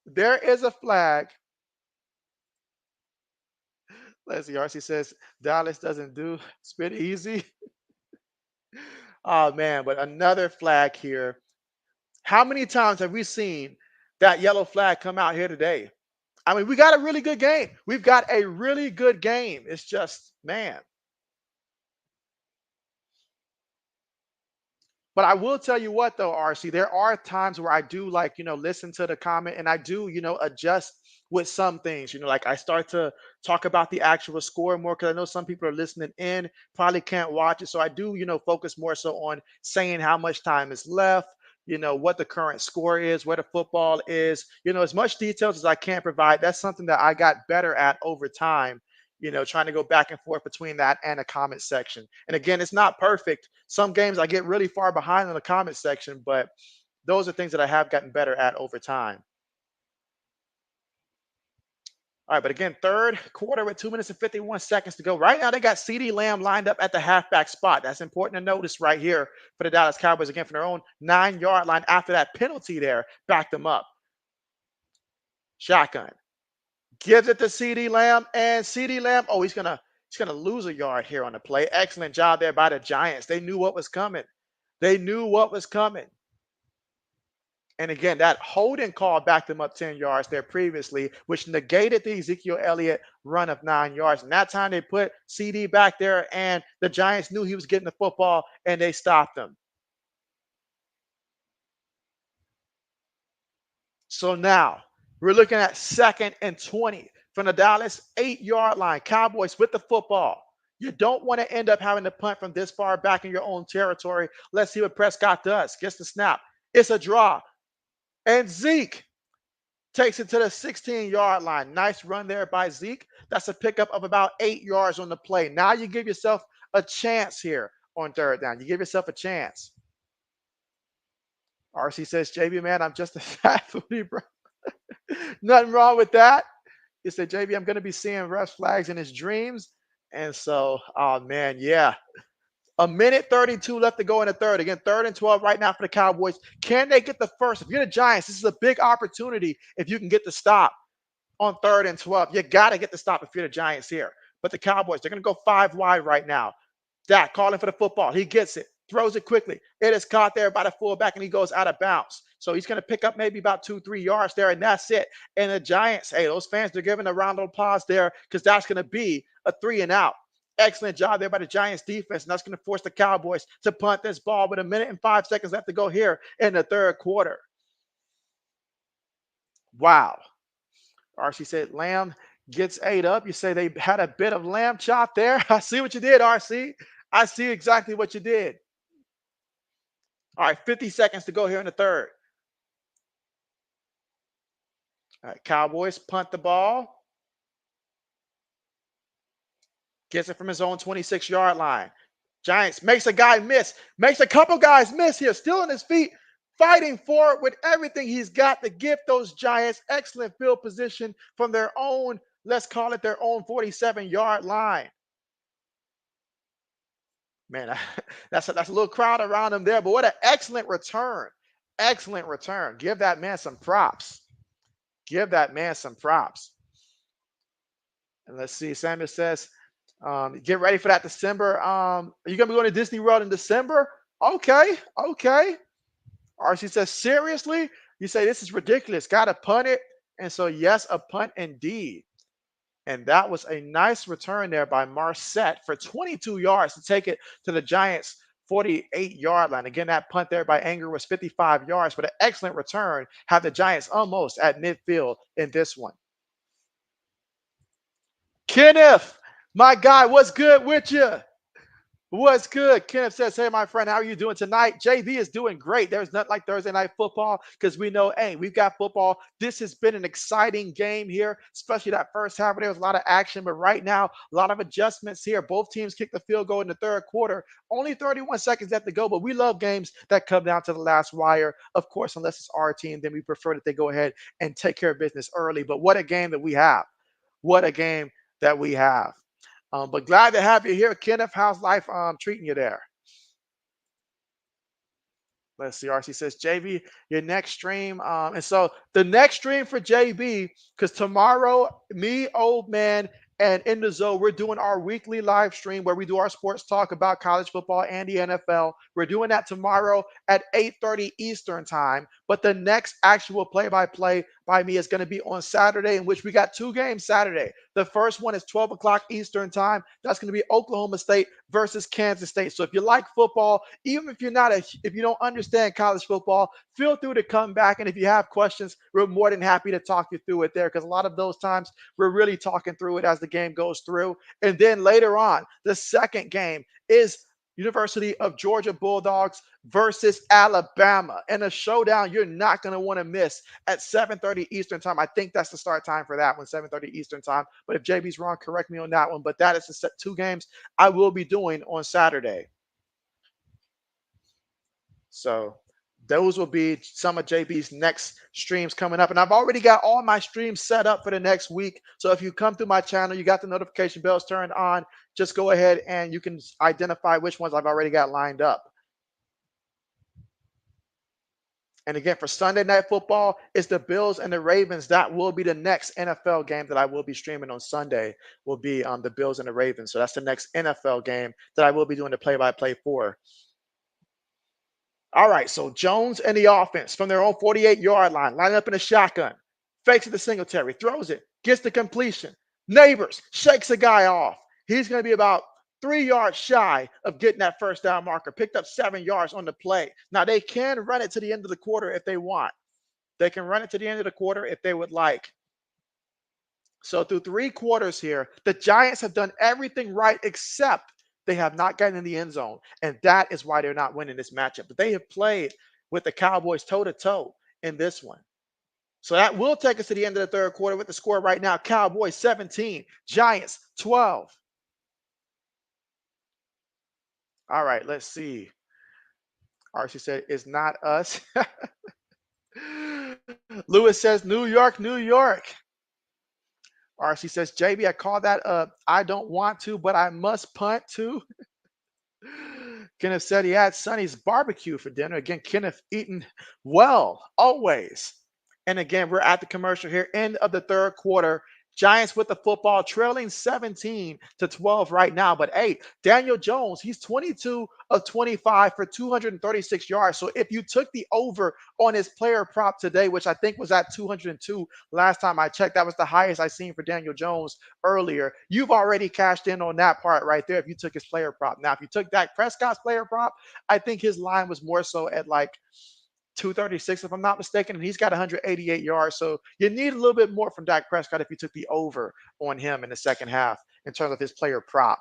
There is a flag. Let's see. RC says Dallas doesn't do spit easy. Oh, man. But another flag here. How many times have we seen that yellow flag come out here today? I mean, we got a really good game. We've got a really good game. It's just, man. But I will tell you what, though, RC, there are times where I do listen to the comment, and I do, adjust with some things. Like I start to talk about the actual score more, because I know some people are listening in, probably can't watch it. So I do, focus more so on saying how much time is left, what the current score is, where the football is, as much details as I can provide. That's something that I got better at over time, trying to go back and forth between that and the comment section. And again, it's not perfect. Some games I get really far behind in the comment section, but those are things that I have gotten better at over time. All right, but again, third quarter with 2 minutes and 51 seconds to go. Right now, they got CeeDee Lamb lined up at the halfback spot. That's important to notice right here for the Dallas Cowboys. Again, from their own 9-yard line after that penalty there, backed them up. Shotgun. Gives it to CeeDee Lamb, and CeeDee Lamb, oh, he's gonna lose a yard here on the play. Excellent job there by the Giants. They knew what was coming. They knew what was coming. And again, that holding call backed them up 10 yards there previously, which negated the Ezekiel Elliott run of 9 yards. And that time they put CD back there, and the Giants knew he was getting the football, and they stopped him. So now we're looking at 2nd and 20 from the Dallas 8-yard line. Cowboys with the football. You don't want to end up having to punt from this far back in your own territory. Let's see what Prescott does. Gets the snap. It's a draw. And Zeke takes it to the 16-yard line. Nice run there by Zeke. That's a pickup of about 8 yards on the play. Now you give yourself a chance here on 3rd down. You give yourself a chance. RC says, JB, man, I'm just a fat foodie, bro. Nothing wrong with that. He said, JB, I'm going to be seeing ref flags in his dreams. And so, oh, man, yeah. A minute 32 left to go in the 3rd. Again, 3rd and 12 right now for the Cowboys. Can they get the first? If you're the Giants, this is a big opportunity if you can get the stop on 3rd and 12. You got to get the stop if you're the Giants here. But the Cowboys, they're going to go 5 wide right now. Dak calling for the football. He gets it, throws it quickly. It is caught there by the fullback, and he goes out of bounds. So he's going to pick up maybe about 2-3 yards there, and that's it. And the Giants, hey, those fans, they're giving a round of applause there because that's going to be a 3 and out. Excellent job there by the Giants defense, and that's going to force the Cowboys to punt this ball with 1 minute and 5 seconds left to go here in the 3rd quarter. Wow. RC said Lamb gets 8 up. You say they had a bit of lamb chop there. I see what you did, RC. I see exactly what you did. All right, 50 seconds to go here in the 3rd. All right, Cowboys punt the ball. Gets it from his own 26-yard line. Giants makes a guy miss. Makes a couple guys miss here. Still on his feet. Fighting for it with everything he's got to give those Giants excellent field position from their own, let's call it their own 47-yard line. Man, that's a little crowd around him there, but what an excellent return. Excellent return. Give that man some props. Give that man some props. And let's see, Samuel says, get ready for that December. Are you going to be going to Disney World in December? Okay, okay. RC says, seriously? You say this is ridiculous. Got to punt it. And so, yes, a punt indeed. And that was a nice return there by Marset for 22 yards to take it to the Giants' 48-yard line. Again, that punt there by Anger was 55 yards, but an excellent return. Have the Giants almost at midfield in this one. Kenneth, my guy, what's good with you? What's good? Kenneth says, hey, my friend, how are you doing tonight? JV is doing great. There's nothing like Thursday night football because we know, hey, we've got football. This has been an exciting game here, especially that first half where there was a lot of action. But right now, a lot of adjustments here. Both teams kicked the field goal in the 3rd quarter. Only 31 seconds left to go, but we love games that come down to the last wire. Of course, unless it's our team, then we prefer that they go ahead and take care of business early. But what a game that we have. What a game that we have. But glad to have you here, Kenneth. How's life treating you there? Let's see. RC says, JB, your next stream. And so the next stream for JB, because tomorrow, me, old man, and in the zone, we're doing our weekly live stream where we do our sports talk about college football and the NFL. We're doing that tomorrow at 8:30 Eastern time. But the next actual play-by-play by me is going to be on Saturday, in which we got 2 games Saturday. The first one is 12 o'clock Eastern time. That's going to be Oklahoma State versus Kansas State. So if you like football, even if if you don't understand college football, feel free to come back. And if you have questions, we're more than happy to talk you through it there, because a lot of those times we're really talking through it as the game goes through. And then later on, the second game is University of Georgia Bulldogs versus Alabama, and a showdown you're not going to want to miss at 7:30 Eastern time. I think that's the start time for that one, 7:30 Eastern time. But if JB's wrong, correct me on that one. But that is the 2 games I will be doing on Saturday. So those will be some of JB's next streams coming up. And I've already got all my streams set up for the next week. So if you come through my channel, you got the notification bells turned on, just go ahead and you can identify which ones I've already got lined up. And again, for Sunday Night Football, it's the Bills and the Ravens. That will be the next NFL game that I will be streaming on Sunday, will be the Bills and the Ravens. So that's the next NFL game that I will be doing the play-by-play for. All right, so Jones and the offense from their own 48-yard line, lining up in a shotgun, fakes it to Singletary, throws it, gets the completion. Neighbors shakes a guy off. He's going to be about 3 yards shy of getting that first down marker. Picked up 7 yards on the play. Now they can run it to the end of the quarter if they want. They can run it to the end of the quarter if they would like. So through 3 quarters here, the Giants have done everything right except they have not gotten in the end zone. And that is why they're not winning this matchup. But they have played with the Cowboys toe to toe in this one. So that will take us to the end of the third quarter with the score right now. Cowboys 17, Giants 12. All right, let's see. RC said, it's not us. Lewis says, New York, New York. RC says, JB, I call that I don't want to, but I must punt too. Kenneth said he had Sonny's barbecue for dinner. Again, Kenneth eating well, always. And again, we're at the commercial here, end of the third quarter. Giants with the football, trailing 17-12 right now. But hey, Daniel Jones, he's 22 of 25 for 236 yards. So if you took the over on his player prop today, which I think was at 202 last time I checked, that was the highest I seen for Daniel Jones earlier. You've already cashed in on that part right there if you took his player prop. Now, if you took Dak Prescott's player prop, I think his line was more so at like 236, if I'm not mistaken, and he's got 188 yards. So you need a little bit more from Dak Prescott if you took the over on him in the second half in terms of his player prop.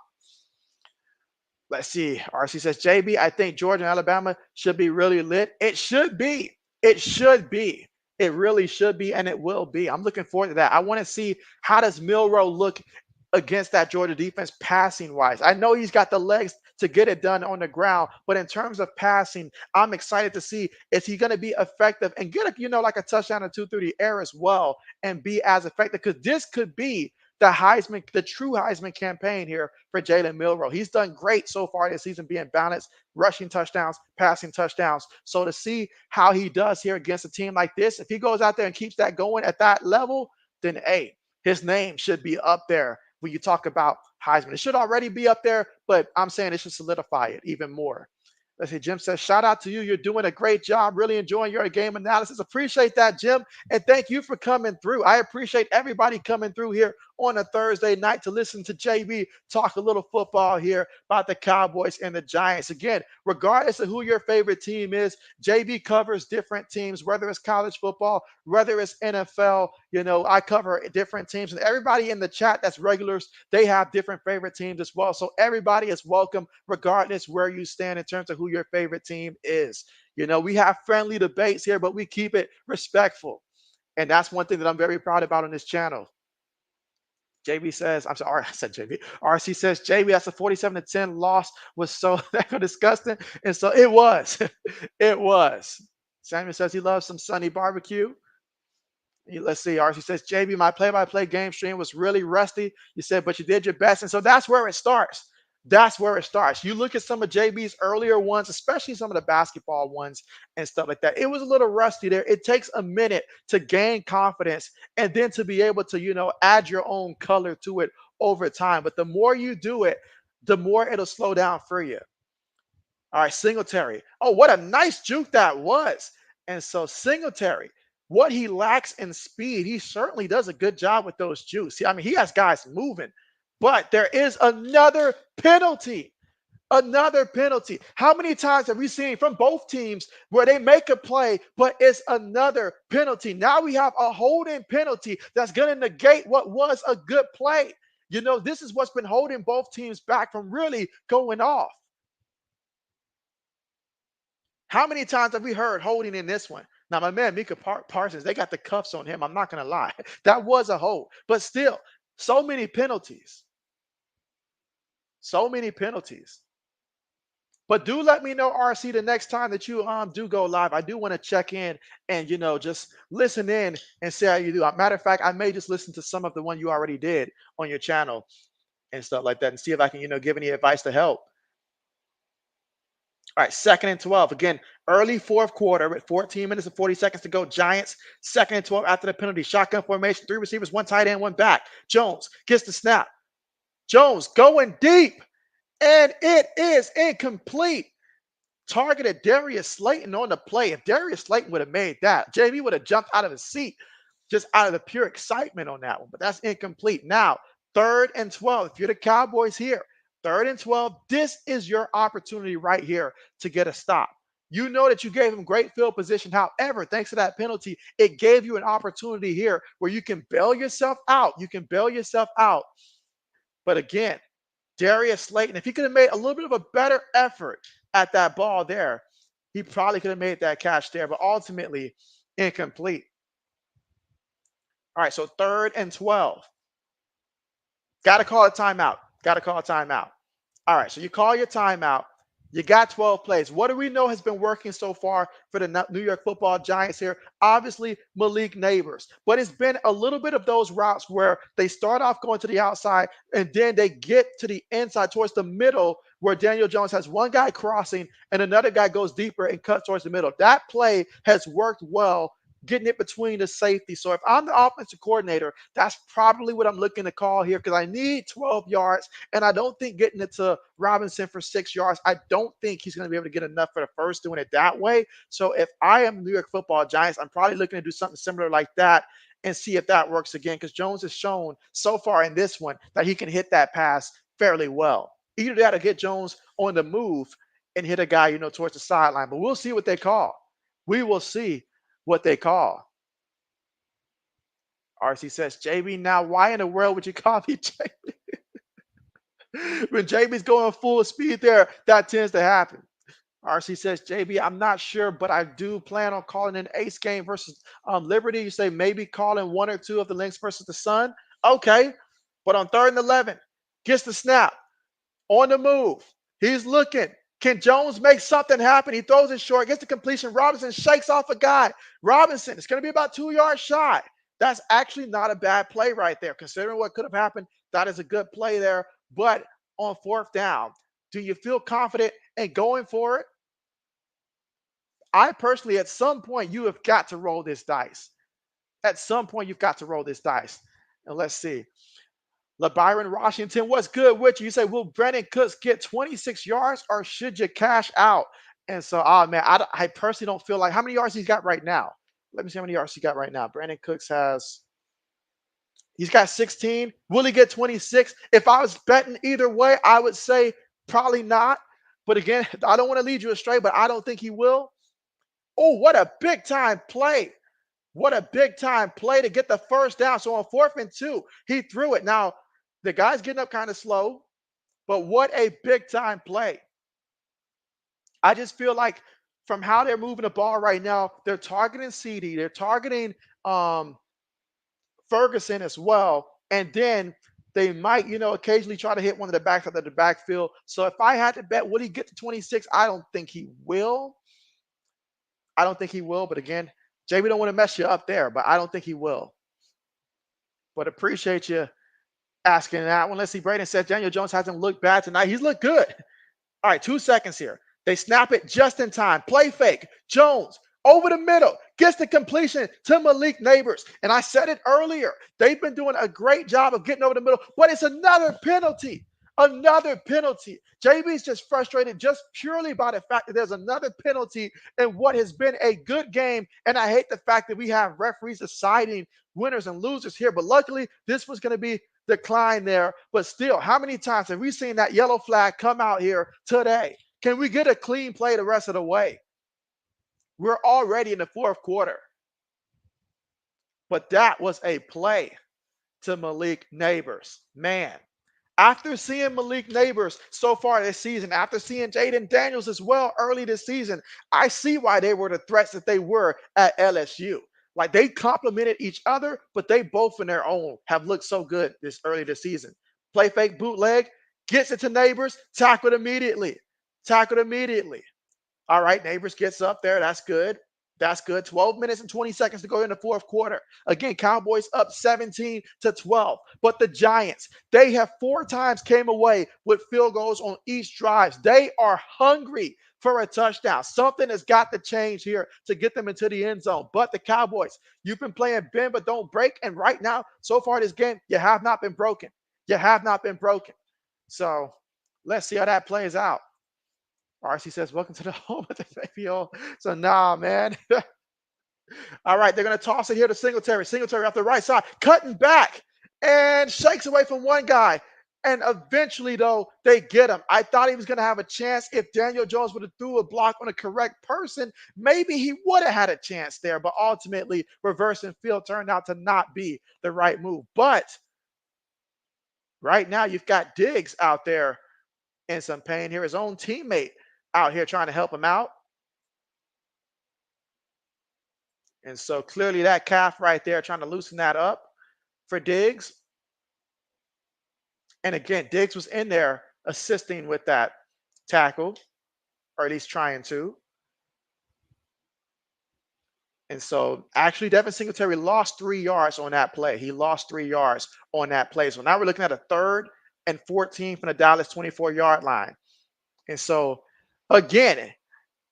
Let's see. RC says, JB, I think Georgia and Alabama should be really lit. It should be. It should be. It really should be, and it will be. I'm looking forward to that. I want to see how does Milroe look against that Georgia defense passing wise. I know he's got the legs to get it done on the ground, but in terms of passing, I'm excited to see is he going to be effective and get like a touchdown or two through the air as well and be as effective, because this could be the true Heisman campaign here for Jalen Milroe. He's done great so far this season, being balanced, rushing touchdowns, passing touchdowns. So to see how he does here against a team like this, if he goes out there and keeps that going at that level, then hey, his name should be up there when you talk about Heisman. It should already be up there, but I'm saying it should solidify it even more. Let's see, Jim says, shout out to you. You're doing a great job. Really enjoying your game analysis. Appreciate that, Jim. And thank you for coming through. I appreciate everybody coming through here on a Thursday night to listen to JB talk a little football here about the Cowboys and the Giants. Again, regardless of who your favorite team is, JB covers different teams, whether it's college football, whether it's NFL. I cover different teams. And everybody in the chat that's regulars, they have different favorite teams as well. So everybody is welcome, regardless where you stand in terms of who your favorite team is. We have friendly debates here, but we keep it respectful. And that's one thing that I'm very proud about on this channel. JB says, I'm sorry, I said JB. RC says, JB, that's a 47-10 loss was so disgusting. And so it was. It was. Samuel says he loves some Sunny barbecue. Let's see. RC says, JB, my play-by-play game stream was really rusty. You said, but you did your best. And so that's where it starts. That's where it starts. You look at some of JB's earlier ones, especially some of the basketball ones and stuff like that. It was a little rusty there. It takes a minute to gain confidence and then to be able to, add your own color to it over time. But the more you do it, the more it'll slow down for you. All right, Singletary. Oh, what a nice juke that was. And so Singletary, what he lacks in speed, he certainly does a good job with those jukes. He has guys moving. But there is another penalty. Another penalty. How many times have we seen from both teams where they make a play, but it's another penalty? Now we have a holding penalty that's going to negate what was a good play. This is what's been holding both teams back from really going off. How many times have we heard holding in this one? Now, my man, Mika Parsons, they got the cuffs on him. I'm not going to lie. That was a hold. But still, so many penalties. So many penalties. But do let me know, RC, the next time that you do go live. I do want to check in and, just listen in and see how you do. Matter of fact, I may just listen to some of the one you already did on your channel and stuff like that and see if I can, give any advice to help. All right, 2nd and 12. Again, early fourth quarter with 14 minutes and 40 seconds to go. Giants, 2nd and 12 after the penalty. Shotgun formation, 3 receivers, 1 tight end, 1 back. Jones gets the snap. Jones going deep. And it is incomplete. targeted Darius Slayton on the play. If Darius Slayton would have made that, JB would have jumped out of his seat just out of the pure excitement on that one. But that's incomplete. Now, 3rd and 12. If you're the Cowboys here, 3rd and 12, this is your opportunity right here to get a stop. You know that you gave him great field position. However, thanks to that penalty, it gave you an opportunity here where you can bail yourself out. You can bail yourself out. But again, Darius Slayton, if he could have made a little bit of a better effort at that ball there, he probably could have made that catch there, but ultimately incomplete. All right, so 3rd and 12. Got to call a timeout. Got to call a timeout. All right, so you call your timeout. You got 12 plays. What do we know has been working so far for the New York Football Giants here? Obviously, Malik Neighbors. But it's been a little bit of those routes where they start off going to the outside and then they get to the inside towards the middle where Daniel Jones has one guy crossing and another guy goes deeper and cuts towards the middle. That play has worked well, getting it between the safety. So if I'm the offensive coordinator, that's probably what I'm looking to call here because I need 12 yards, and I don't think getting it to Robinson for 6 yards, I don't think he's going to be able to get enough for the first doing it that way. So if I am New York Football Giants, I'm probably looking to do something similar like that and see if that works again because Jones has shown so far in this one that he can hit that pass fairly well. Either that or get Jones on the move and hit a guy, towards the sideline. But we'll see what they call. We will see what they call. RC says, JB, now why in the world would you call me JB? When JB's going full speed there, that tends to happen. RC says, JB, I'm not sure, but I do plan on calling an ace game versus Liberty. You say maybe calling 1 or 2 of the Lynx versus the Sun. Okay. But on 3rd and 11, gets the snap, on the move. He's looking. Can Jones make something happen? He throws it short, gets the completion. Robinson shakes off a guy. Robinson, it's going to be about 2 yards shy. That's actually not a bad play right there. Considering what could have happened, that is a good play there. But on 4th down, do you feel confident in going for it? I personally, at some point, you have got to roll this dice. At some point, you've got to roll this dice. And let's see. LeByron Washington, what's good with you? You say, will Brandon Cooks get 26 yards or should you cash out? And so, man, I personally don't feel like, how many yards he's got right now? Let me see how many yards he got right now. Brandon Cooks he's got 16. Will he get 26? If I was betting either way, I would say probably not. But again, I don't want to lead you astray, but I don't think he will. Oh, what a big time play. What a big time play to get the first down. So on 4th and 2, he threw it. Now, the guy's getting up kind of slow, but what a big time play. I just feel like from how they're moving the ball right now, they're targeting CD, they're targeting Ferguson as well. And then they might, occasionally try to hit one of the backs out of the backfield. So if I had to bet, would he get to 26? I don't think he will. I don't think he will. But again, JB don't want to mess you up there, but I don't think he will. But appreciate you asking that one. Let's see. Braden says Daniel Jones hasn't looked bad tonight. He's looked good. All right, 2 seconds here. They snap it just in time. Play fake. Jones over the middle. Gets the completion to Malik Neighbors. And I said it earlier. They've been doing a great job of getting over the middle, but it's another penalty. Another penalty. JB's just frustrated just purely by the fact that there's another penalty in what has been a good game. And I hate the fact that we have referees deciding winners and losers here. But luckily, this was going to be decline there. But still, how many times have we seen that yellow flag come out here today? Can we get a clean play the rest of the way? We're already in the 4th quarter. But that was a play to Malik Neighbors. Man, after seeing Malik Neighbors so far this season, after seeing Jaden Daniels as well early this season, I see why they were the threats that they were at LSU. Like they complemented each other, but they both in their own have looked so good this early this season. Play fake bootleg, gets it to Neighbors, tackled immediately. Tackled immediately. All right, Neighbors gets up there. That's good. That's good. 12 minutes and 20 seconds to go in the 4th quarter. Again, Cowboys up 17-12. But the Giants, they have 4 times came away with field goals on each drive. They are hungry for a touchdown. Something has got to change here to get them into the end zone. But the Cowboys, you've been playing bend but don't break. And right now, so far this game, you have not been broken. You have not been broken. So let's see how that plays out. RC says, welcome to the home of the baby. So, nah, man. All right, they're going to toss it here to Singletary. Singletary off the right side, cutting back and shakes away from one guy. And eventually, though, they get him. I thought he was going to have a chance if Daniel Jones would have threw a block on the correct person. Maybe he would have had a chance there, but ultimately, reversing field turned out to not be the right move. But right now, you've got Diggs out there in some pain here. His own teammate out here trying to help him out. And so clearly that calf right there trying to loosen that up for Diggs. And again, Diggs was in there assisting with that tackle, or at least trying to. And so actually Devin Singletary lost 3 yards on that play. He lost 3 yards on that play. So now we're looking at a 3rd and 14 from the Dallas 24-yard line. And so again,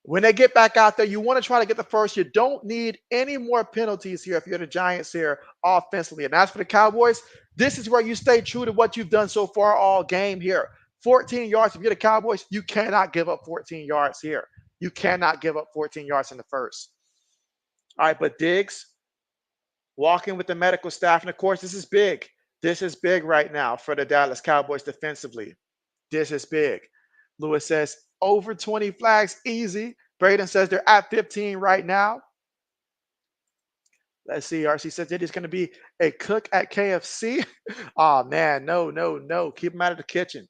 when they get back out there, you want to try to get the first. You don't need any more penalties here if you're the Giants here offensively. And as for the Cowboys, this is where you stay true to what you've done so far all game here. 14 yards. If you're the Cowboys, you cannot give up 14 yards here. You cannot give up 14 yards in the first. All right, but Diggs walking with the medical staff. And of course, this is big. This is big right now for the Dallas Cowboys defensively. This is big. Lewis says over 20 flags, easy. Braden says they're at 15 right now. Let's see. RC says it is going to be a cook at KFC. Oh, man. No. Keep him out of the kitchen.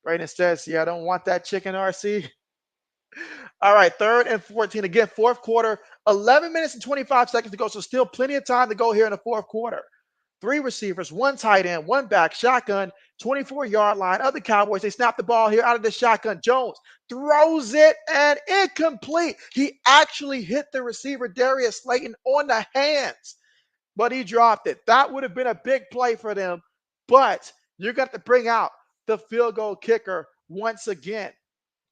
Braden says, yeah, I don't want that chicken, RC. All right, 3rd and 14. Again, 4th quarter, 11 minutes and 25 seconds to go. So still plenty of time to go here in the 4th quarter. 3 receivers, 1 tight end, 1 back, shotgun, 24-yard line of the Cowboys. They snap the ball here out of the shotgun. Jones throws it and incomplete. He actually hit the receiver, Darius Slayton, on the hands, but he dropped it. That would have been a big play for them, but you're going to bring out the field goal kicker once again.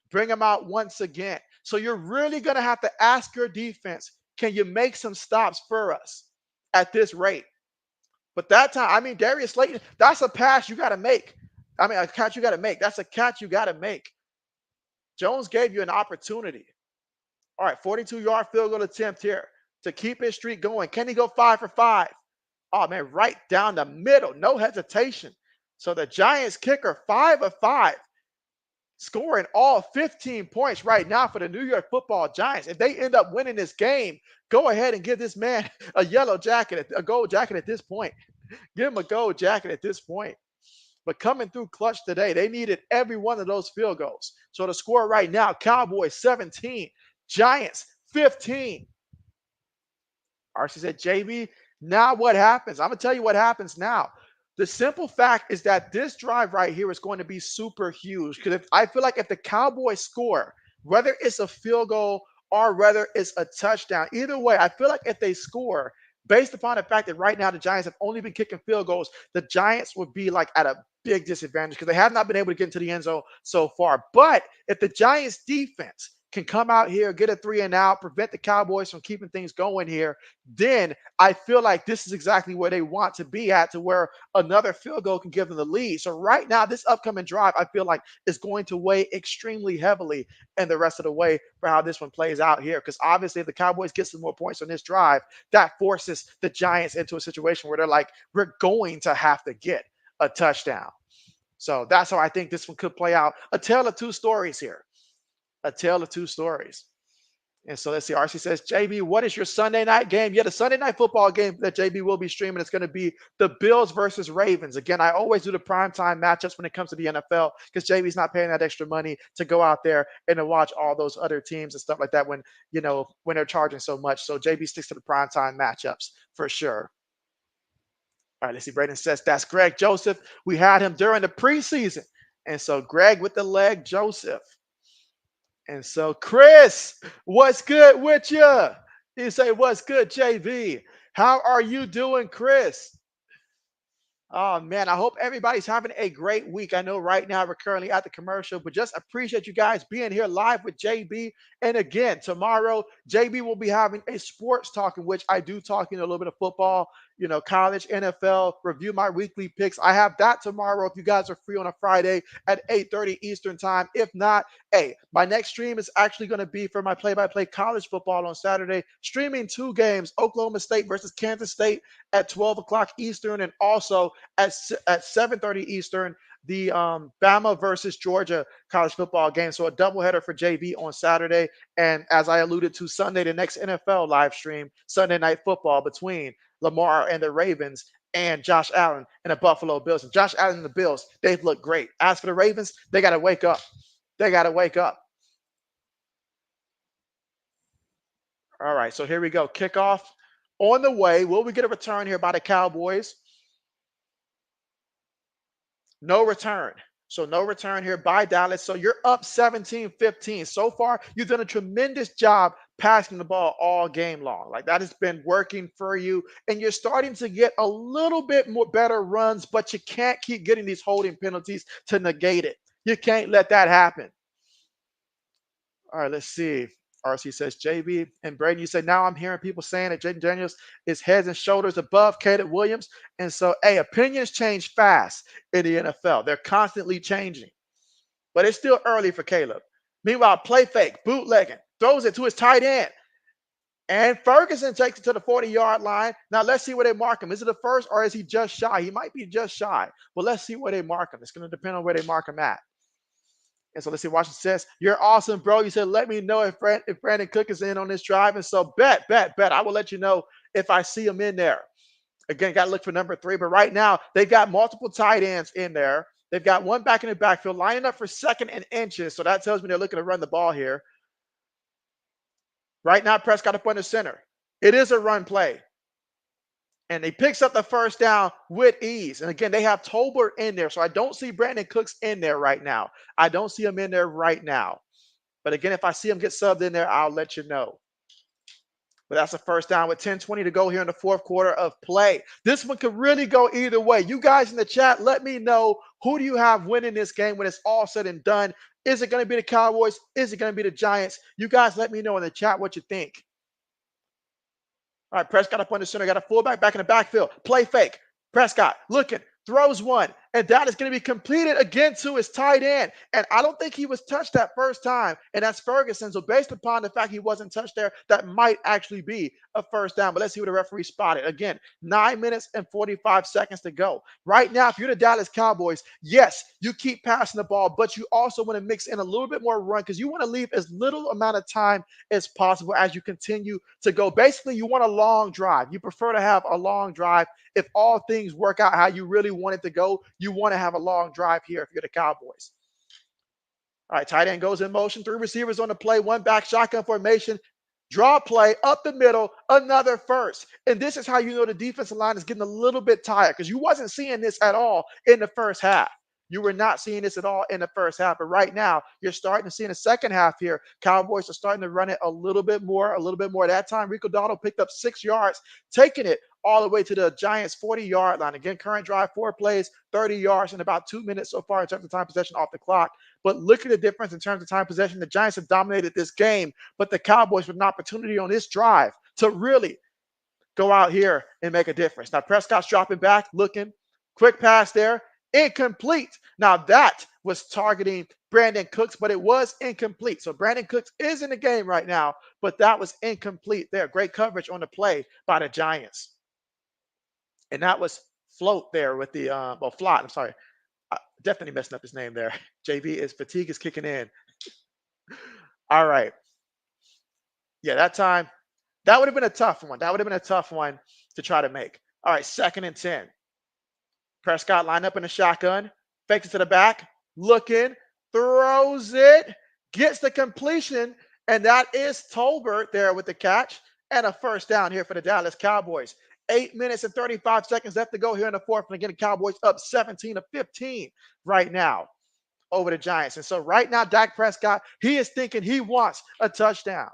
Bring him out once again. So you're really going to have to ask your defense, can you make some stops for us at this rate? But that time, I mean, Darius Slayton, that's a pass you got to make. I mean, a catch you got to make. That's a catch you got to make. Jones gave you an opportunity. All right, 42-yard field goal attempt here to keep his streak going. Can he go 5 for 5? Oh, man, right down the middle. No hesitation. So the Giants kicker, 5 of 5. Scoring all 15 points right now for the New York Football Giants. If they end up winning this game, go ahead and give this man a yellow jacket, a gold jacket at this point. Give him a gold jacket at this point. But coming through clutch today, they needed every one of those field goals. So the score right now, Cowboys 17, Giants 15. RC said, JB, now what happens? I'm going to tell you what happens now. The simple fact is that this drive right here is going to be super huge because I feel like if the Cowboys score, whether it's a field goal or whether it's a touchdown, either way, I feel like if they score, based upon the fact that right now the Giants have only been kicking field goals, the Giants would be like at a big disadvantage because they have not been able to get into the end zone so far. But if the Giants defense can come out here, get a 3 and out, prevent the Cowboys from keeping things going here, then I feel like this is exactly where they want to be at, to where another field goal can give them the lead. So right now, this upcoming drive, I feel like is going to weigh extremely heavily in the rest of the way for how this one plays out here. Because obviously, if the Cowboys get some more points on this drive, that forces the Giants into a situation where they're like, we're going to have to get a touchdown. So that's how I think this one could play out. A tale of 2 stories here. A tale of 2 stories. And so let's see. RC says, JB, what is your Sunday night game? Yeah, the Sunday night football game that JB will be streaming is going to be the Bills versus Ravens. Again, I always do the primetime matchups when it comes to the NFL because JB's not paying that extra money to go out there and to watch all those other teams and stuff like that when they're charging so much. So JB sticks to the primetime matchups for sure. All right, let's see. Braden says, that's Greg Joseph. We had him during the preseason. And so Greg with the leg, Joseph. And so, Chris, what's good with you? You say, what's good, JV? How are you doing, Chris? Oh, man, I hope everybody's having a great week. I know right now we're currently at the commercial, but just appreciate you guys being here live with JB. And again, tomorrow, JB will be having a sports talk in which I do talk, a little bit of football, college, NFL, review my weekly picks. I have that tomorrow if you guys are free on a Friday at 8:30 Eastern time. If not, hey, my next stream is actually going to be for my play-by-play college football on Saturday, streaming 2 games, Oklahoma State versus Kansas State at 12 o'clock Eastern, and also at 7:30 Eastern, the Bama versus Georgia college football game. So a doubleheader for JB on Saturday. And as I alluded to, Sunday, the next NFL live stream, Sunday Night Football between Lamar and the Ravens and Josh Allen and the Buffalo Bills. And Josh Allen and the Bills, they've looked great. As for the Ravens, they got to wake up. They got to wake up. All right, so here we go. Kickoff on the way. Will we get a return here by the Cowboys? No return. So no return here by Dallas. So you're up 17-15. So far, you've done a tremendous job passing the ball all game long. Like that has been working for you. And you're starting to get a little bit more better runs, but you can't keep getting these holding penalties to negate it. You can't let that happen. All right, let's see. RC says JB and Braden. You said now I'm hearing people saying that Jaden Daniels is heads and shoulders above Caleb Williams. And so, hey, opinions change fast in the NFL. They're constantly changing. But it's still early for Caleb. Meanwhile, play fake, bootlegging, throws it to his tight end. And Ferguson takes it to the 40-yard line. Now let's see where they mark him. Is it a first or is he just shy? He might be just shy. Well, let's see where they mark him. It's going to depend on where they mark him at. And so let's see. Washington says, "You're awesome, bro." You said, "Let me know if Brandon Cook is in on this drive." And so bet. I will let you know if I see him in there. Again, got to look for number 3. But right now, they've got multiple tight ends in there. They've got one back in the backfield, lining up for second and inches. So that tells me they're looking to run the ball here. Right now, Prescott up under center. It is a run play. And he picks up the first down with ease. And again, they have Tolbert in there. So I don't see Brandon Cooks in there right now. I don't see him in there right now. But again, if I see him get subbed in there, I'll let you know. But that's a first down with 10:20 to go here in the fourth quarter of play. This one could really go either way. You guys in the chat, let me know, who do you have winning this game when it's all said and done? Is it going to be the Cowboys? Is it going to be the Giants? You guys let me know in the chat what you think. All right, Prescott up on the center. Got a fullback back in the backfield. Play fake. Prescott looking, throws one, and that is going to be completed again to his tight end. And I don't think he was touched that first time, and that's Ferguson. So based upon the fact he wasn't touched there, that might actually be a first down. But let's see what the referee spotted. Again, 9 minutes and 45 seconds to go. Right now, if you're the Dallas Cowboys, yes, you keep passing the ball, but you also want to mix in a little bit more run because you want to leave as little amount of time as possible as you continue to go. Basically, you want a long drive. You prefer to have a long drive. If all things work out how you really want it to go, you want to have a long drive here if you're the Cowboys. All right, tight end goes in motion. 3 receivers on the play, 1 back, shotgun formation. Draw play up the middle, another first. And this is how you know the defensive line is getting a little bit tired because you wasn't seeing this at all in the first half. You were not seeing this at all in the first half. But right now, you're starting to see in the second half here, Cowboys are starting to run it a little bit more. That time, Rico Dowdle picked up 6 yards, taking it all the way to the Giants' 40-yard line. Again, current drive, 4 plays, 30 yards in about 2 minutes so far in terms of time possession off the clock. But look at the difference in terms of time possession. The Giants have dominated this game, but the Cowboys with an opportunity on this drive to really go out here and make a difference. Now, Prescott's dropping back, looking. Quick pass there. Incomplete. Now, that was targeting Brandon Cooks, but it was incomplete. So Brandon Cooks is in the game right now, but that was incomplete there. Great coverage on the play by the Giants. And that was Float there with the, Flott. I'm sorry. Definitely messing up his name there. JB fatigue is kicking in. All right. Yeah, that time, that would have been a tough one. That would have been a tough one to try to make. All right, 2nd and 10. Prescott lined up in the shotgun, fakes it to the back, looking, throws it, gets the completion, and that is Tolbert there with the catch and a first down here for the Dallas Cowboys. 8 minutes and 35 seconds left to go here in the fourth. And again, the Cowboys up 17-15 right now over the Giants. And so right now, Dak Prescott, he is thinking he wants a touchdown.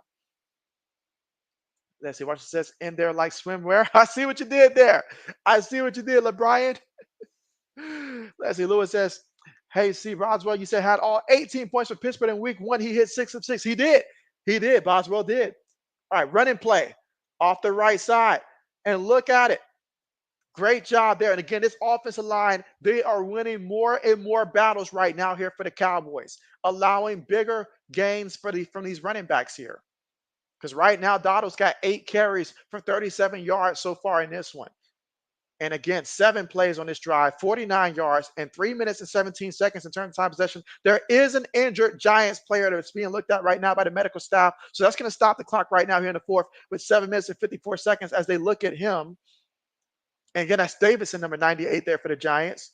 Let's see what it says in there like swimwear. I see what you did there. I see what you did, LeBrian. Let's see. Lewis says, "Hey, see, Boswell, you said had all 18 points for Pittsburgh in week 1. He hit 6 of 6. He did. Boswell did. All right, running play off the right side. And look at it. Great job there. And again, this offensive line, they are winning more and more battles right now here for the Cowboys, allowing bigger gains from these running backs here. Because right now, Donald's got 8 carries for 37 yards so far in this one. And again, 7 plays on this drive, 49 yards, and 3 minutes and 17 seconds in terms of time possession. There is an injured Giants player that's being looked at right now by the medical staff. So that's going to stop the clock right now here in the fourth with 7 minutes and 54 seconds as they look at him. And again, that's Davidson, number 98 there for the Giants.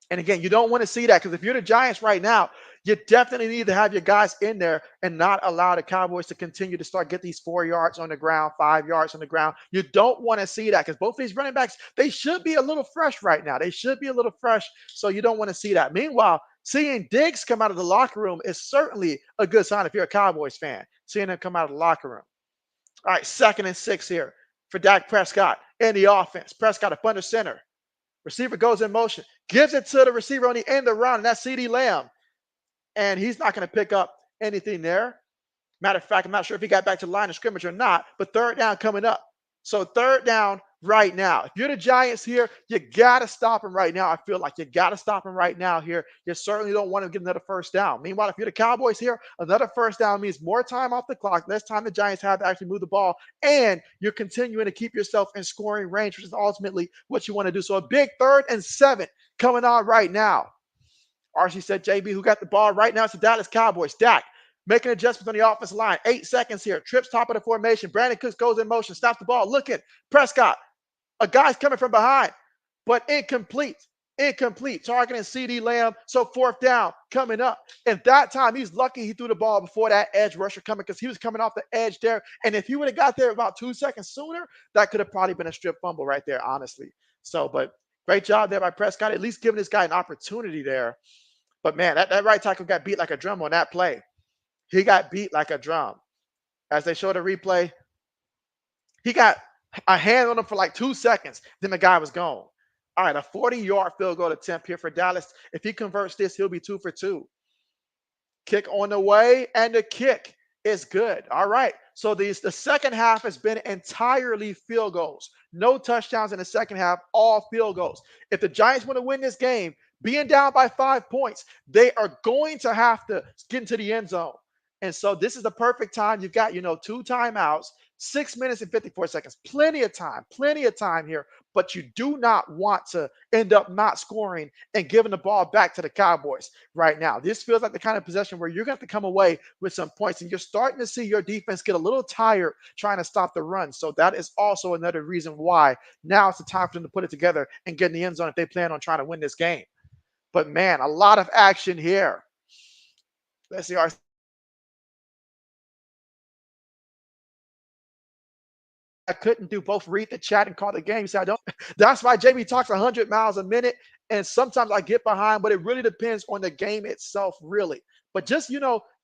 And again, you don't want to see that because if you're the Giants right now, you definitely need to have your guys in there and not allow the Cowboys to continue to start get these 4 yards on the ground, 5 yards on the ground. You don't want to see that because both these running backs, they should be a little fresh right now. They should be a little fresh, so you don't want to see that. Meanwhile, seeing Diggs come out of the locker room is certainly a good sign if you're a Cowboys fan, seeing him come out of the locker room. All right, 2nd and 6 here for Dak Prescott in the offense. Prescott up under center. Receiver goes in motion, gives it to the receiver on the end of the round, and that's CeeDee Lamb. And he's not going to pick up anything there. Matter of fact, I'm not sure if he got back to the line of scrimmage or not, but 3rd down coming up. So 3rd down right now. If you're the Giants here, you got to stop him right now. I feel like you got to stop him right now here. You certainly don't want to get another 1st down. Meanwhile, if you're the Cowboys here, another 1st down means more time off the clock, less time the Giants have to actually move the ball, and you're continuing to keep yourself in scoring range, which is ultimately what you want to do. So a big 3rd and 7 coming on right now. RC said, JB, who got the ball right now? It's the Dallas Cowboys. Dak making adjustments on the offensive line. 8 seconds here. Trips top of the formation. Brandon Cooks goes in motion. Stops the ball. Look at Prescott. A guy's coming from behind, but incomplete. Incomplete. Targeting CeeDee Lamb. So 4th down coming up. And that time, he's lucky he threw the ball before that edge rusher coming because he was coming off the edge there. And if he would have got there about 2 seconds sooner, that could have probably been a strip fumble right there, honestly. So, but great job there by Prescott, at least giving this guy an opportunity there. But man, that right tackle got beat like a drum on that play. He got beat like a drum. As they show the replay, he got a hand on him for like 2 seconds. Then the guy was gone. All right, a 40-yard field goal attempt here for Dallas. If he converts this, he'll be 2 for 2. Kick on the way, and the kick is good. All right. So the second half has been entirely field goals. No touchdowns in the second half, all field goals. If the Giants want to win this game, being down by 5 points, they are going to have to get into the end zone. And so this is the perfect time. You've got, 2 timeouts, 6 minutes and 54 seconds. Plenty of time here. But you do not want to end up not scoring and giving the ball back to the Cowboys right now. This feels like the kind of possession where you're going to have to come away with some points, and you're starting to see your defense get a little tired trying to stop the run. So that is also another reason why now it's the time for them to put it together and get in the end zone if they plan on trying to win this game. But man, a lot of action here. Let's see. I couldn't do both read the chat and call the game. So I don't. That's why JB talks 100 miles a minute, and sometimes I get behind, but it really depends on the game itself, really. But just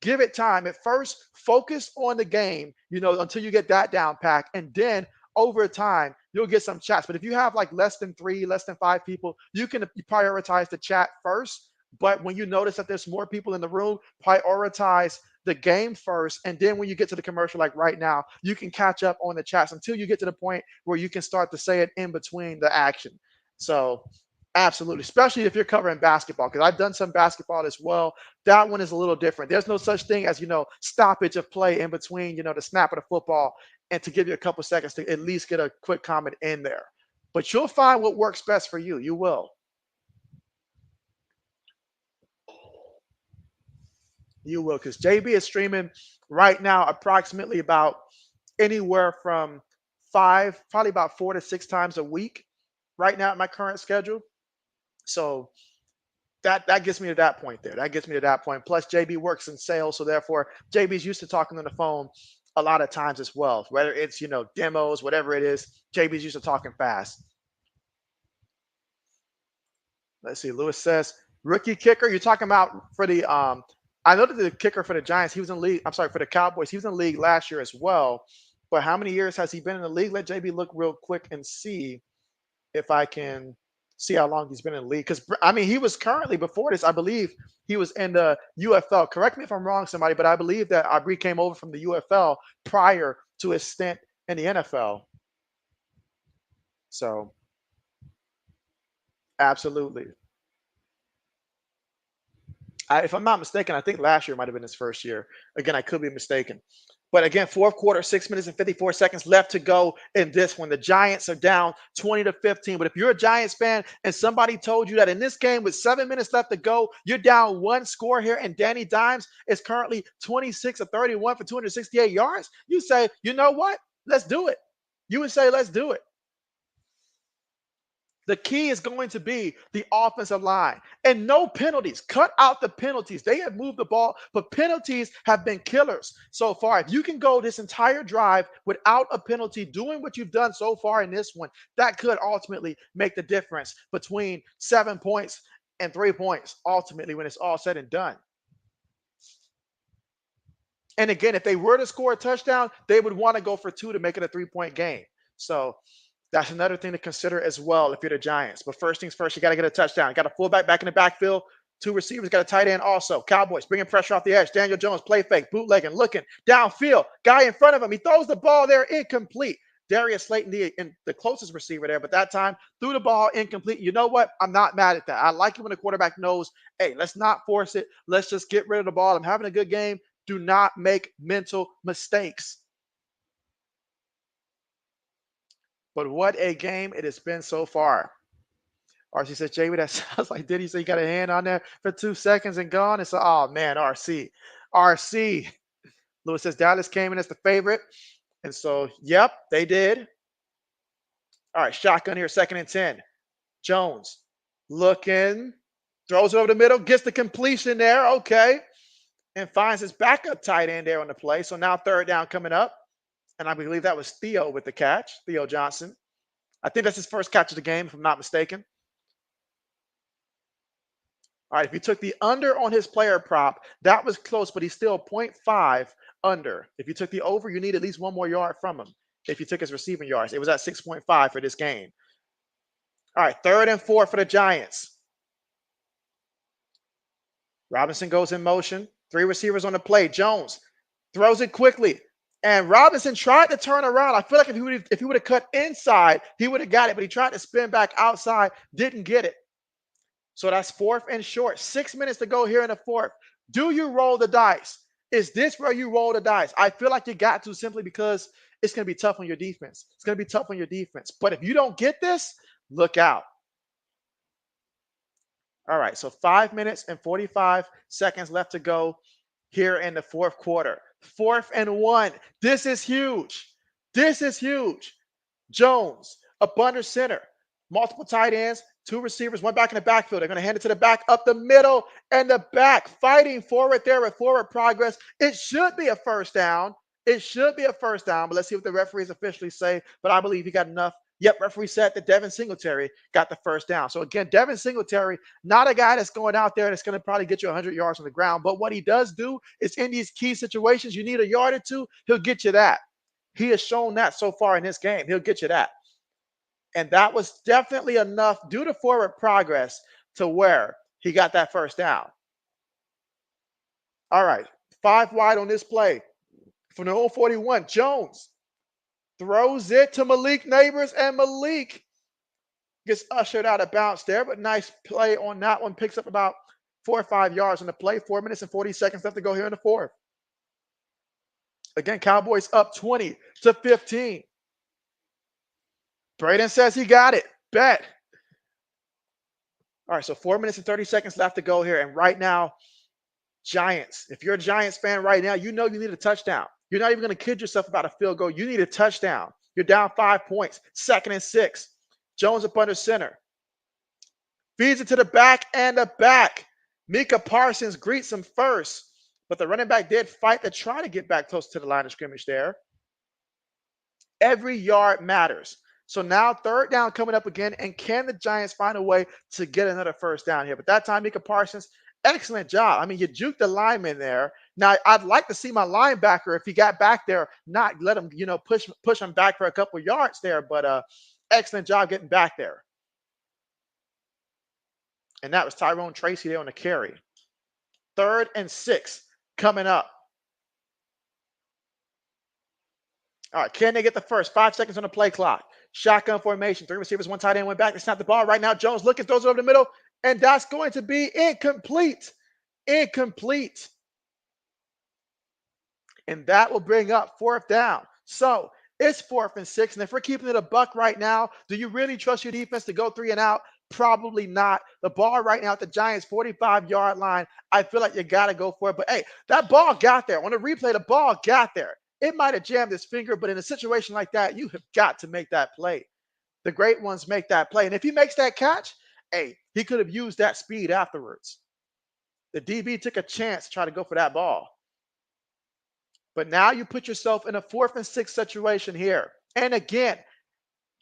give it time. At first, focus on the game, until you get that down pack, and then over time you'll get some chats. But if you have like less than 3, less than 5 people, you can prioritize the chat first. But when you notice that there's more people in the room, prioritize the game first, and then when you get to the commercial, like right now, you can catch up on the chats until you get to the point where you can start to say it in between the action. So absolutely, especially if you're covering basketball, because I've done some basketball as well. That one is a little different. There's no such thing as stoppage of play in between the snap of the football, and to give you a couple seconds to at least get a quick comment in there. But you'll find what works best for you. You will. You will, because JB is streaming right now approximately about anywhere from 5, probably about 4 to 6 times a week right now at my current schedule. So that gets me to that point there. That gets me to that point. Plus, JB works in sales, so therefore JB's used to talking on the phone a lot of times as well. Whether it's demos, whatever it is, JB's used to talking fast. Let's see. Lewis says rookie kicker. You're talking about for the I know that the kicker for the Giants, he was in the league. I'm sorry, for the Cowboys, he was in the league last year as well. But how many years has he been in the league? Let JB look real quick and see if I can see how long he's been in the league. Because he was currently before this, I believe he was in the UFL. Correct me if I'm wrong, somebody, but I believe that Aubrey came over from the UFL prior to his stint in the NFL. So Absolutely. If I'm not mistaken, I think last year might have been his first year. Again, I could be mistaken. But again, fourth quarter, 6 minutes and 54 seconds left to go in this one. The Giants are down 20-15. But if you're a Giants fan and somebody told you that in this game with 7 minutes left to go, you're down one score here, and Danny Dimes is currently 26 of 31 for 268 yards, you say, you know what? Let's do it. You would say, let's do it. The key is going to be the offensive line and no penalties. Cut out the penalties. They have moved the ball, but penalties have been killers so far. If you can go this entire drive without a penalty, doing what you've done so far in this one, that could ultimately make the difference between 7 points and 3 points, ultimately, when it's all said and done. And again, if they were to score a touchdown, they would want to go for 2 to make it a 3-point game. So that's another thing to consider as well if you're the Giants. But first things first, you got to get a touchdown. You got a fullback back in the backfield. 2 receivers, got a tight end also. Cowboys bringing pressure off the edge. Daniel Jones, play fake, bootlegging, looking downfield. Guy in front of him. He throws the ball there, incomplete. Darius Slayton, the closest receiver there, but that time threw the ball incomplete. You know what? I'm not mad at that. I like it when the quarterback knows, hey, let's not force it. Let's just get rid of the ball. I'm having a good game. Do not make mental mistakes. But what a game it has been so far. RC says, JB, that sounds like Diddy. So you got a hand on there for 2 seconds and gone. It's oh man, RC. RC. Lewis says Dallas came in as the favorite. And so, yep, they did. All right, shotgun here, 2nd and 10. Jones looking, throws it over the middle, gets the completion there. Okay. And finds his backup tight end there on the play. So now 3rd down coming up. And I believe that was Theo with the catch, Theo Johnson. I think that's his first catch of the game, if I'm not mistaken. All right, if you took the under on his player prop, that was close, but he's still 0.5 under. If you took the over, you need at least 1 more yard from him. If you took his receiving yards, it was at 6.5 for this game. All right, 3rd and 4 for the Giants. Robinson goes in motion. 3 receivers on the play. Jones throws it quickly. And Robinson tried to turn around. I feel like if he would have cut inside, he would have got it, but he tried to spin back outside, didn't get it. So that's 4th and short. 6 minutes to go here in the 4th. Do you roll the dice? Is this where you roll the dice? I feel like you got to, simply because it's going to be tough on your defense. It's going to be tough on your defense. But if you don't get this, look out. All right, so 5 minutes and 45 seconds left to go here in the 4th quarter. 4th and 1. This is huge. This is huge. Jones up under center. Multiple tight ends, 2 receivers, 1 back in the backfield. They're going to hand it to the back, up the middle, and the back. Fighting forward there with forward progress. It should be a 1st down. It should be a 1st down, but let's see what the referees officially say. But I believe he got enough. Yep, referee said that Devin Singletary got the 1st down. So again, Devin Singletary, not a guy that's going out there that's going to probably get you 100 yards on the ground. But what he does do is, in these key situations, you need a yard or 2, he'll get you that. He has shown that so far in this game. He'll get you that. And that was definitely enough due to forward progress to where he got that 1st down. All right, 5 wide on this play. From the old 41, Jones throws it to Malik Neighbors, and Malik gets ushered out of bounds there, but nice play on that one. Picks up about 4 or 5 yards on the play. 4 minutes and 40 seconds left to go here in the 4th. Again, Cowboys up 20-15. Braden says he got it. Bet. All right, so 4 minutes and 30 seconds left to go here. And right now, Giants. If you're a Giants fan right now, you know you need a touchdown. You're not even going to kid yourself about a field goal. You need a touchdown. You're down 5 points. 2nd and 6. Jones up under center. Feeds it to the back and the back. Micah Parsons greets him first, but the running back did fight to try to get back close to the line of scrimmage there. Every yard matters. So now 3rd down coming up again, and can the Giants find a way to get another 1st down here? But that time, Micah Parsons, excellent job. I mean, you juked the lineman there. Now, I'd like to see my linebacker, if he got back there, not let him, push him back for a couple yards there, but excellent job getting back there. And that was Tyrone Tracy there on the carry. 3rd and 6 coming up. All right, can they get the first? 5 seconds on the play clock. Shotgun formation. 3 receivers, 1 tight end went back. They snap the ball. Right now, Jones looking, throws it over the middle, and that's going to be incomplete. Incomplete. And that will bring up 4th down. So it's 4th and 6. And if we're keeping it a buck right now, do you really trust your defense to go 3 and out? Probably not. The ball right now at the Giants' 45-yard line, I feel like you got to go for it. But hey, that ball got there. On the replay, the ball got there. It might have jammed his finger, but in a situation like that, you have got to make that play. The great ones make that play. And if he makes that catch, hey, he could have used that speed afterwards. The DB took a chance to try to go for that ball. But now you put yourself in a 4th and 6 situation here. And again,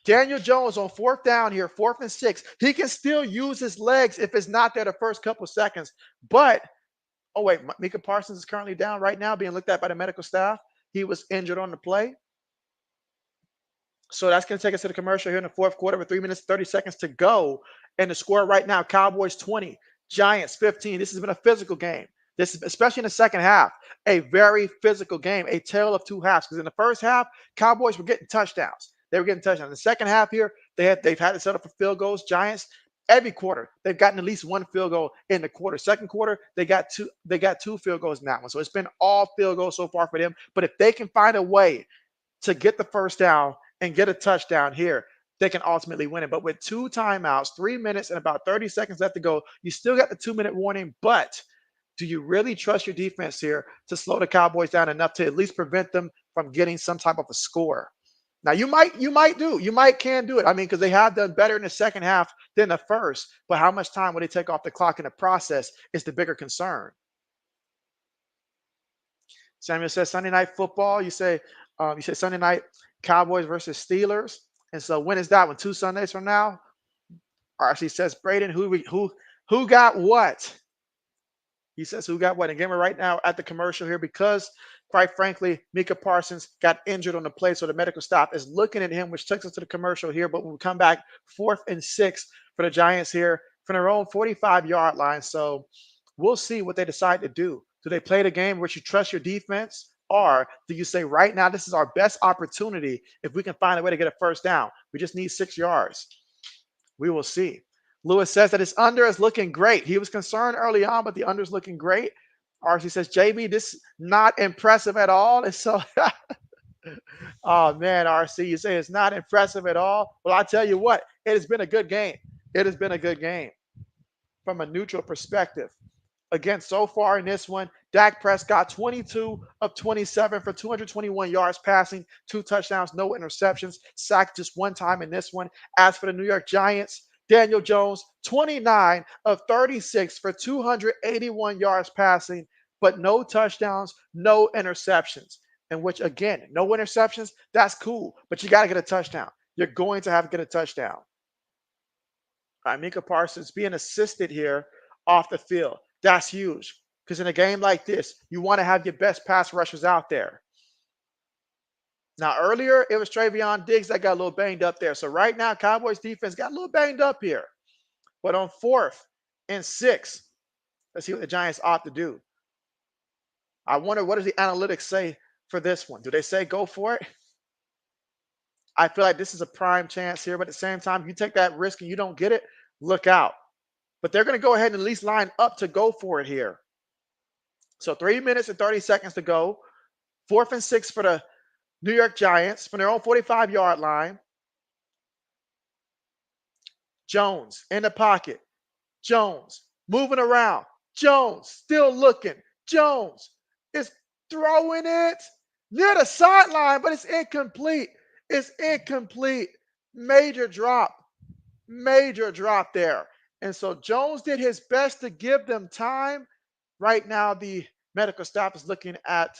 Daniel Jones on 4th down here, 4th and 6. He can still use his legs if it's not there the first couple seconds. But, oh wait, Micah Parsons is currently down right now, being looked at by the medical staff. He was injured on the play. So that's going to take us to the commercial here in the 4th quarter with 3 minutes, 30 seconds to go. And the score right now, Cowboys 20, Giants 15. This has been a physical game. This is, especially in the second half, a very physical game, a tale of 2 halves. Because in the first half, Cowboys were getting touchdowns. They were getting touchdowns. In the second half here, they've had to set up for field goals. Giants, every quarter, they've gotten at least 1 field goal in the quarter. Second quarter, they got 2 field goals in that one. So it's been all field goals so far for them. But if they can find a way to get the first down and get a touchdown here, they can ultimately win it. But with 2 timeouts, 3 minutes and about 30 seconds left to go, you still got the 2-minute warning. But do you really trust your defense here to slow the Cowboys down enough to at least prevent them from getting some type of a score? Now you might can do it. I mean, because they have done better in the second half than the first. But how much time will they take off the clock in the process is the bigger concern. Samuel says Sunday night football. You say Sunday night Cowboys versus Steelers. And so when is that one? 2 Sundays from now? RC says Braden, who got what? He says who got what? And again, we're right now at the commercial here because, quite frankly, Micah Parsons got injured on the play, so the medical staff is looking at him, which takes us to the commercial here. But when we come back, 4th and 6 for the Giants here from their own 45-yard line. So we'll see what they decide to do. Do they play the game where you trust your defense? Or do you say right now, this is our best opportunity if we can find a way to get a first down? We just need 6 yards. We will see. Lewis says that his under is looking great. He was concerned early on, but the under is looking great. RC says, JB, this is not impressive at all. And so, oh man, RC, you say it's not impressive at all. Well, I tell you what, it has been a good game. It has been a good game from a neutral perspective. Again, so far in this one, Dak Prescott, 22 of 27 for 221 yards passing, 2 touchdowns, no interceptions, sacked just 1 time in this one. As for the New York Giants, Daniel Jones, 29 of 36 for 281 yards passing, but no touchdowns, no interceptions. In which, again, no interceptions, that's cool, but you got to get a touchdown. You're going to have to get a touchdown. All right, Micah Parsons being assisted here off the field. That's huge because in a game like this, you want to have your best pass rushers out there. Now, earlier, it was Travion Diggs that got a little banged up there. So right now, Cowboys defense got a little banged up here. But on 4th and 6, let's see what the Giants ought to do. I wonder, what does the analytics say for this one? Do they say go for it? I feel like this is a prime chance here. But at the same time, if you take that risk and you don't get it, look out. But they're going to go ahead and at least line up to go for it here. So 3 minutes and 30 seconds to go. 4th and 6 for the New York Giants from their own 45-yard line. Jones in the pocket. Jones moving around. Jones still looking. Jones is throwing it near the sideline, but it's incomplete. It's incomplete. Major drop. Major drop there. And so Jones did his best to give them time. Right now, the medical staff is looking at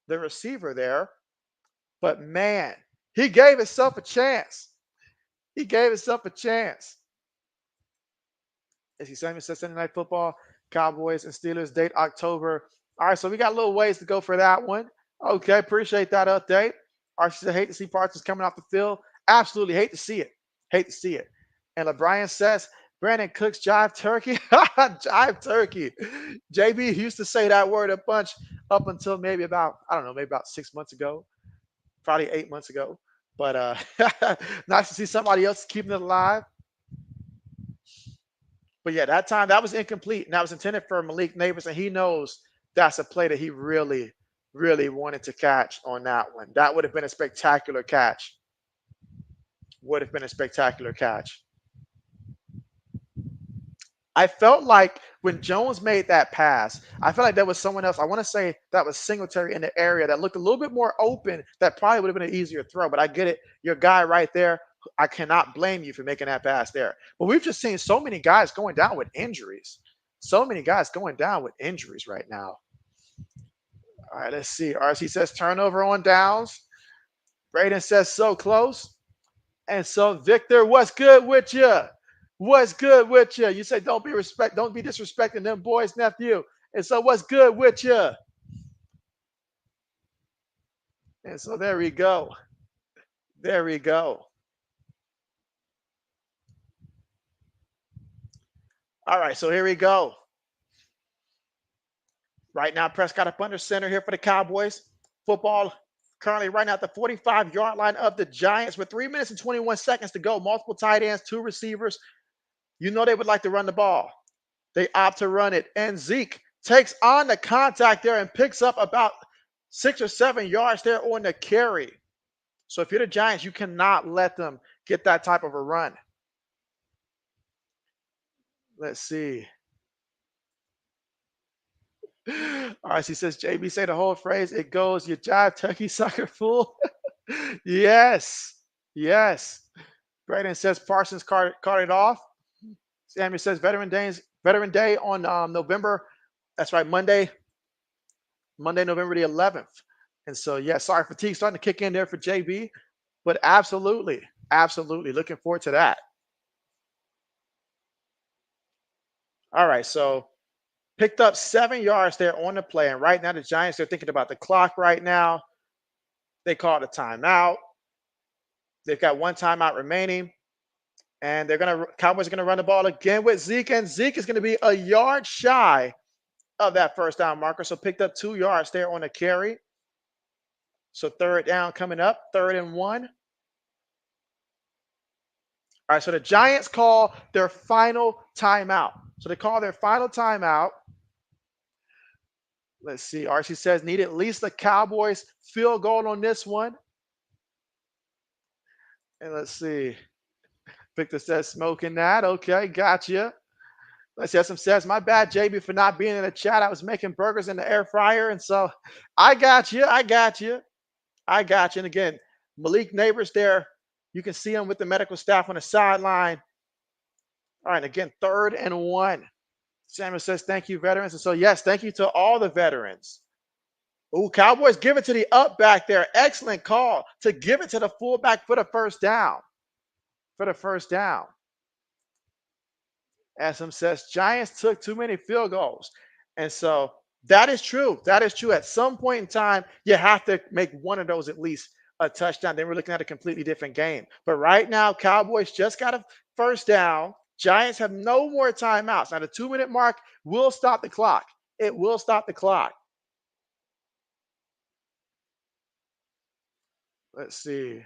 the receiver there. But man, he gave himself a chance. He gave himself a chance. As he said, Sunday night football, Cowboys and Steelers, date October. All right, so we got a little ways to go for that one. Okay, appreciate that update. I hate to see Parsons coming off the field. Absolutely hate to see it. Hate to see it. And LeBrian says, Brandon Cooks jive turkey. Jive turkey. JB used to say that word a bunch up until maybe about 6 months ago. probably 8 months ago. But nice to see somebody else keeping it alive. But yeah, that time that was incomplete, and that was intended for Malik Neighbors, and he knows that's a play that he really, really wanted to catch on that one. That would have been a spectacular catch. Would have been a spectacular catch. I felt like when Jones made that pass, I felt like there was someone else. I want to say that was Singletary in the area that looked a little bit more open. That probably would have been an easier throw. But I get it. Your guy right there. I cannot blame you for making that pass there. But we've just seen so many guys going down with injuries. So many guys going down with injuries right now. All right, let's see. RC says turnover on downs. Braden says so close. And so Victor, what's good with you? What's good with you? You say don't be disrespecting them boys, nephew. And so what's good with you? And so there we go. There we go. All right, so here we go. Right now, Prescott up under center here for the Cowboys. Football currently right now at the 45-yard line of the Giants with 3 minutes and 21 seconds to go. Multiple tight ends, two receivers. You know they would like to run the ball. They opt to run it. And Zeke takes on the contact there and picks up about 6 or 7 yards there on the carry. So if you're the Giants, you cannot let them get that type of a run. Let's see. RC says, JB, say the whole phrase. It goes, you jive, turkey, sucker, fool. Yes. Yes. Braden says Parsons carted off. Samuel says Veteran Day on November. That's right, Monday, November the 11th. And so, yeah, sorry, fatigue starting to kick in there for JB, but absolutely, absolutely looking forward to that. All right, so picked up 7 yards there on the play, and right now the Giants, they're thinking about the clock right now. They called a timeout. They've got one timeout remaining, and Cowboys are gonna run the ball again with Zeke, and Zeke is gonna be a yard shy of that first down marker. So picked up 2 yards there on the carry. So third down coming up, 3rd and 1. All right, so the Giants call their final timeout. So they call their final timeout. Let's see. RC says need at least the Cowboys field goal on this one. And let's see. Victor says smoking that. Okay, gotcha. Let's see. Some says my bad, JB, for not being in the chat. I was making burgers in the air fryer, and so I got you. I got you. I got you. And again, Malik Neighbors there. You can see him with the medical staff on the sideline. All right, again, 3rd and 1. Samuel says, thank you, veterans. And so, yes, thank you to all the veterans. Ooh, Cowboys give it to the up back there. Excellent call to give it to the fullback for the first down. For the first down. As says, Giants took too many field goals. And so that is true. That is true. At some point in time, you have to make one of those at least a touchdown. Then we're looking at a completely different game. But right now, Cowboys just got a first down. Giants have no more timeouts. Now, the 2-minute mark will stop the clock. It will stop the clock. Let's see.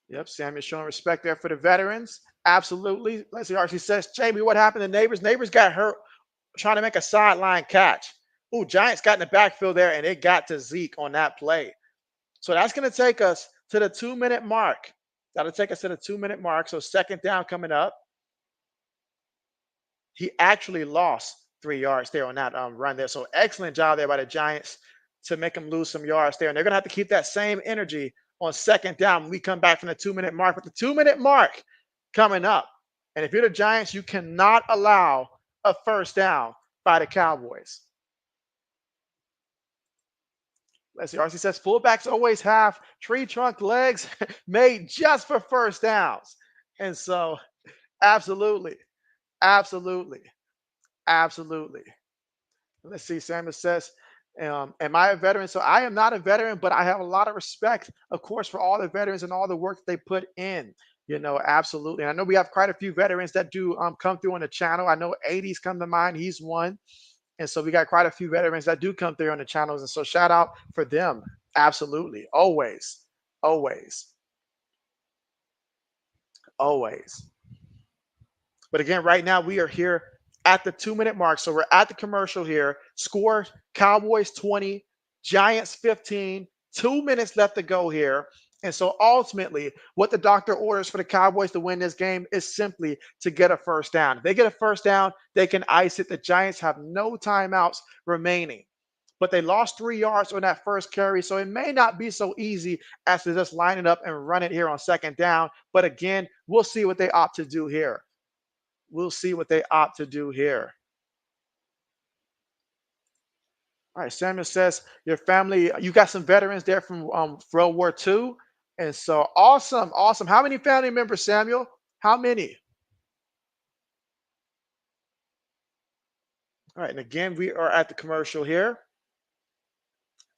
Yep, Samuel's showing respect there for the veterans. Absolutely. Let's see. RC says, Jamie, what happened to Neighbors? Neighbors got hurt trying to make a sideline catch. Ooh, Giants got in the backfield there, and it got to Zeke on that play. So that's going to take us to the 2-minute mark. That'll take us to the 2-minute mark. So second down coming up. He actually lost 3 yards there on that run there. So excellent job there by the Giants to make him lose some yards there. And they're going to have to keep that same energy on second down when we come back from the 2-minute mark. But the 2-minute mark coming up. And if you're the Giants, you cannot allow a first down by the Cowboys. Let's see. RC says fullbacks always have tree trunk legs made just for first downs. And so, absolutely. Absolutely. Absolutely. Let's see. Samuel says, am I a veteran? So I am not a veteran, but I have a lot of respect, of course, for all the veterans and all the work that they put in. Absolutely. And I know we have quite a few veterans that do come through on the channel. I know 80s come to mind. He's one. And so we got quite a few veterans that do come through on the channels. And so shout out for them. Absolutely. Always. Always. Always. But again, right now we are here at the 2-minute mark. So we're at the commercial here. Score Cowboys 20, Giants 15, 2 minutes left to go here. And so ultimately, what the doctor orders for the Cowboys to win this game is simply to get a first down. If they get a first down, they can ice it. The Giants have no timeouts remaining. But they lost 3 yards on that first carry. So it may not be so easy as to just line it up and run it here on second down. But again, we'll see what they opt to do here. We'll see what they opt to do here. All right, Samuel says your family, you got some veterans there from World War II. And so awesome, awesome. How many family members, Samuel? How many? All right, and again, we are at the commercial here.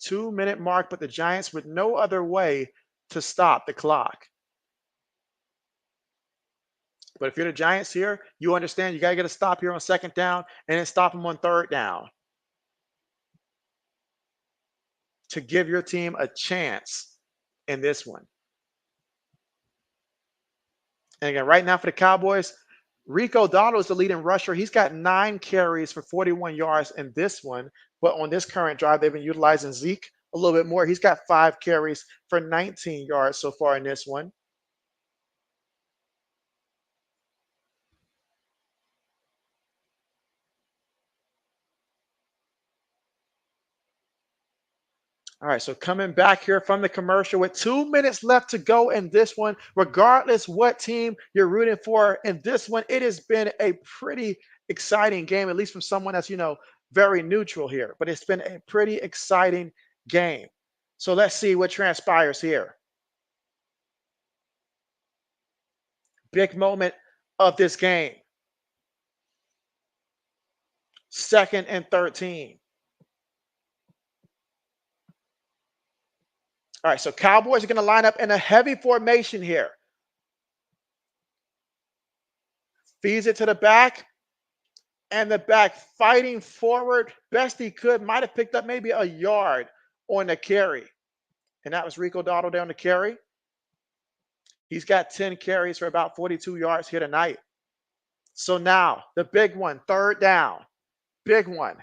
2-minute mark, but the Giants with no other way to stop the clock. But if you're the Giants here, you understand you got to get a stop here on second down and then stop them on third down to give your team a chance in this one. And again, right now for the Cowboys, Rico Dotto is the leading rusher. He's got 9 carries for 41 yards in this one. But on this current drive, they've been utilizing Zeke a little bit more. He's got 5 carries for 19 yards so far in this one. All right, so coming back here from the commercial with 2 minutes left to go in this one, regardless what team you're rooting for in this one, it has been a pretty exciting game, at least from someone that's, very neutral here. But it's been a pretty exciting game. So let's see what transpires here. Big moment of this game. 2nd and 13. All right, so Cowboys are going to line up in a heavy formation here. Feeds it to the back, and the back fighting forward best he could. Might have picked up maybe a yard on the carry. And that was Rico Dotto down the carry. He's got 10 carries for about 42 yards here tonight. So now the big one, third down. Big one.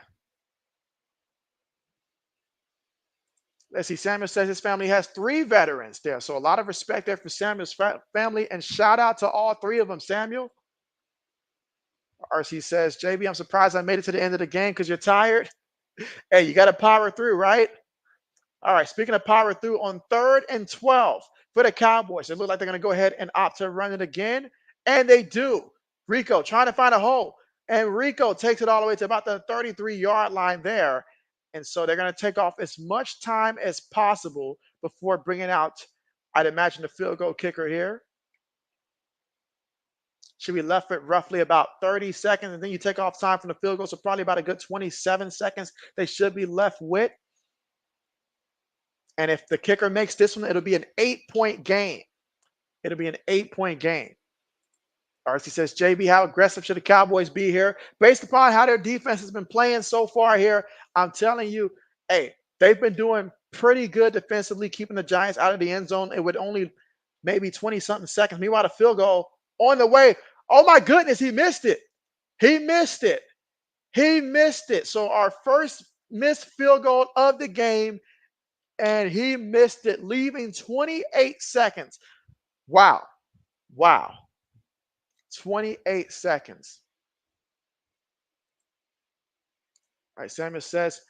Let's see. Samuel says his family has 3 veterans there. So a lot of respect there for Samuel's family. And shout out to all 3 of them, Samuel. RC says, JB, I'm surprised I made it to the end of the game because you're tired. Hey, you got to power through, right? All right, speaking of power through, on 3rd and 12 for the Cowboys, it looks like they're going to go ahead and opt to run it again, and they do. Rico trying to find a hole, and Rico takes it all the way to about the 33-yard line there. And so they're going to take off as much time as possible before bringing out, I'd imagine, the field goal kicker here. Should be left with roughly about 30 seconds, and then you take off time from the field goal, so probably about a good 27 seconds they should be left with. And if the kicker makes this one, it'll be an 8-point game. It'll be an 8-point game. RC says, JB, how aggressive should the Cowboys be here? Based upon how their defense has been playing so far here, I'm telling you, hey, they've been doing pretty good defensively, keeping the Giants out of the end zone. It would only maybe 20-something seconds. Meanwhile, the field goal on the way. Oh, my goodness, he missed it. He missed it. He missed it. So our first missed field goal of the game, and he missed it, leaving 28 seconds. Wow. Wow. 28 seconds. All right, Samuel says,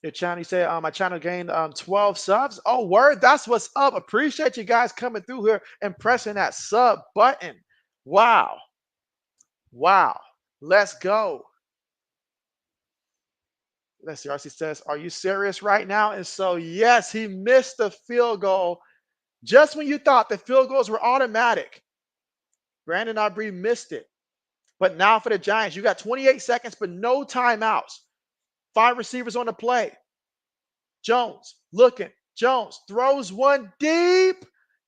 your channel, you say, my channel gained 12 subs. Oh, word, that's what's up. Appreciate you guys coming through here and pressing that sub button. Wow. Wow. Let's go. Let's see. RC says, are you serious right now? And so, yes, he missed the field goal just when you thought the field goals were automatic. Brandon Aubrey missed it. But now for the Giants, you got 28 seconds, but no timeouts. 5 receivers on the play. Jones looking. Jones throws one deep.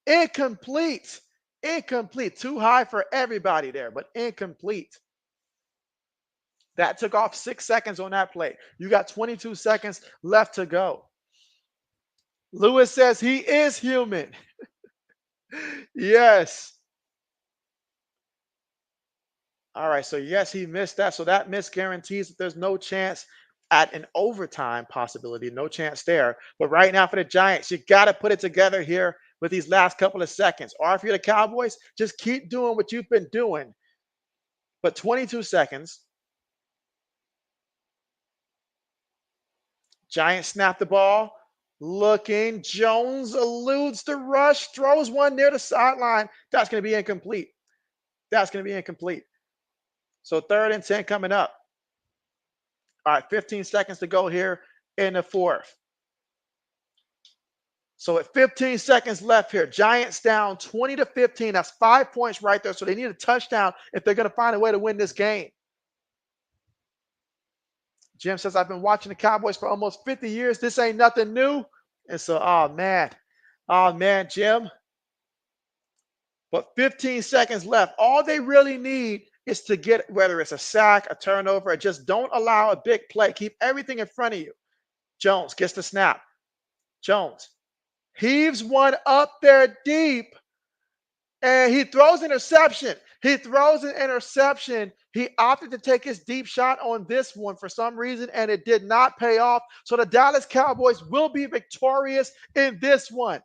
Incomplete. Incomplete. Too high for everybody there, but incomplete. That took off 6 seconds on that play. You got 22 seconds left to go. Lewis says he is human. Yes. All right. So yes, he missed that. So that miss guarantees that there's no chance at an overtime possibility. No chance there. But right now for the Giants, you got to put it together here with these last couple of seconds. Or if you're the Cowboys, just keep doing what you've been doing. But 22 seconds. Giants snap the ball. Looking. Jones eludes the rush. Throws one near the sideline. That's going to be incomplete. That's going to be incomplete. So 3rd and 10 coming up. All right, 15 seconds to go here in the 4th. So at 15 seconds left here, Giants down 20-15. That's 5 points right there. So they need a touchdown if they're going to find a way to win this game. Jim says, I've been watching the Cowboys for almost 50 years. This ain't nothing new. And so, oh man, Jim. But 15 seconds left. All they really need is to get, whether it's a sack, a turnover, or just don't allow a big play. Keep everything in front of you. Jones gets the snap. Jones heaves one up there deep, and he throws interception. He throws an interception. He opted to take his deep shot on this one for some reason, and it did not pay off. So the Dallas Cowboys will be victorious in this one.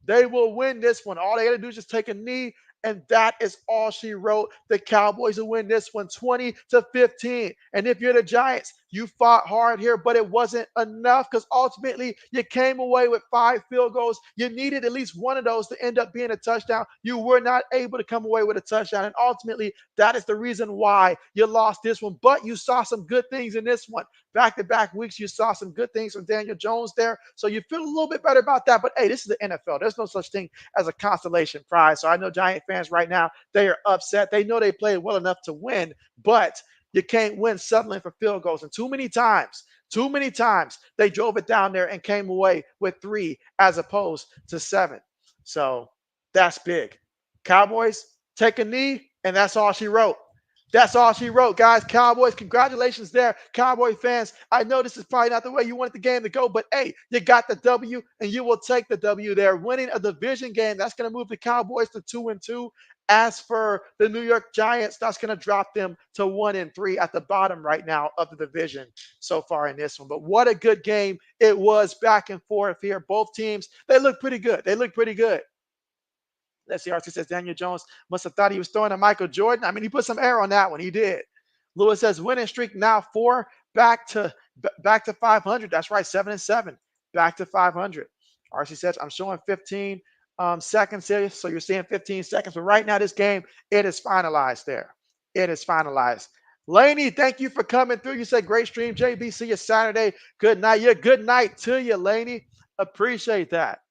They will win this one. All they got to do is just take a knee, and that is all she wrote. The Cowboys will win this one 20-15. And if you're the Giants, you fought hard here, but it wasn't enough because ultimately you came away with 5 field goals. You needed at least one of those to end up being a touchdown. You were not able to come away with a touchdown. And ultimately, that is the reason why you lost this one. But you saw some good things in this one. Back-to-back weeks, you saw some good things from Daniel Jones there. So you feel a little bit better about that. But hey, this is the NFL. There's no such thing as a consolation prize. So I know Giant fans right now, they are upset. They know they played well enough to win, but you can't win settling for field goals. And too many times, they drove it down there and came away with 3 as opposed to 7. So that's big. Cowboys, take a knee, and that's all she wrote. That's all she wrote, guys. Cowboys, congratulations there. Cowboy fans, I know this is probably not the way you wanted the game to go, but hey, you got the W, and you will take the W there. Winning a division game, that's going to move the Cowboys to 2-2. As for the New York Giants, that's going to drop them to 1-3 at the bottom right now of the division so far in this one. But what a good game it was, back and forth here. Both teams, they look pretty good. They look pretty good. Let's see. RC says Daniel Jones must have thought he was throwing a Michael Jordan. I mean, he put some air on that one. He did. Lewis says winning streak now 4 back to 500. That's right, 7-7 back to 500. RC says I'm showing 15 seconds here, so you're seeing 15 seconds. But right now, this game, it is finalized there. It is finalized. Laney, thank you for coming through. You said great stream, JB. See you Saturday. Good night. Yeah, good night to you, Laney. Appreciate that.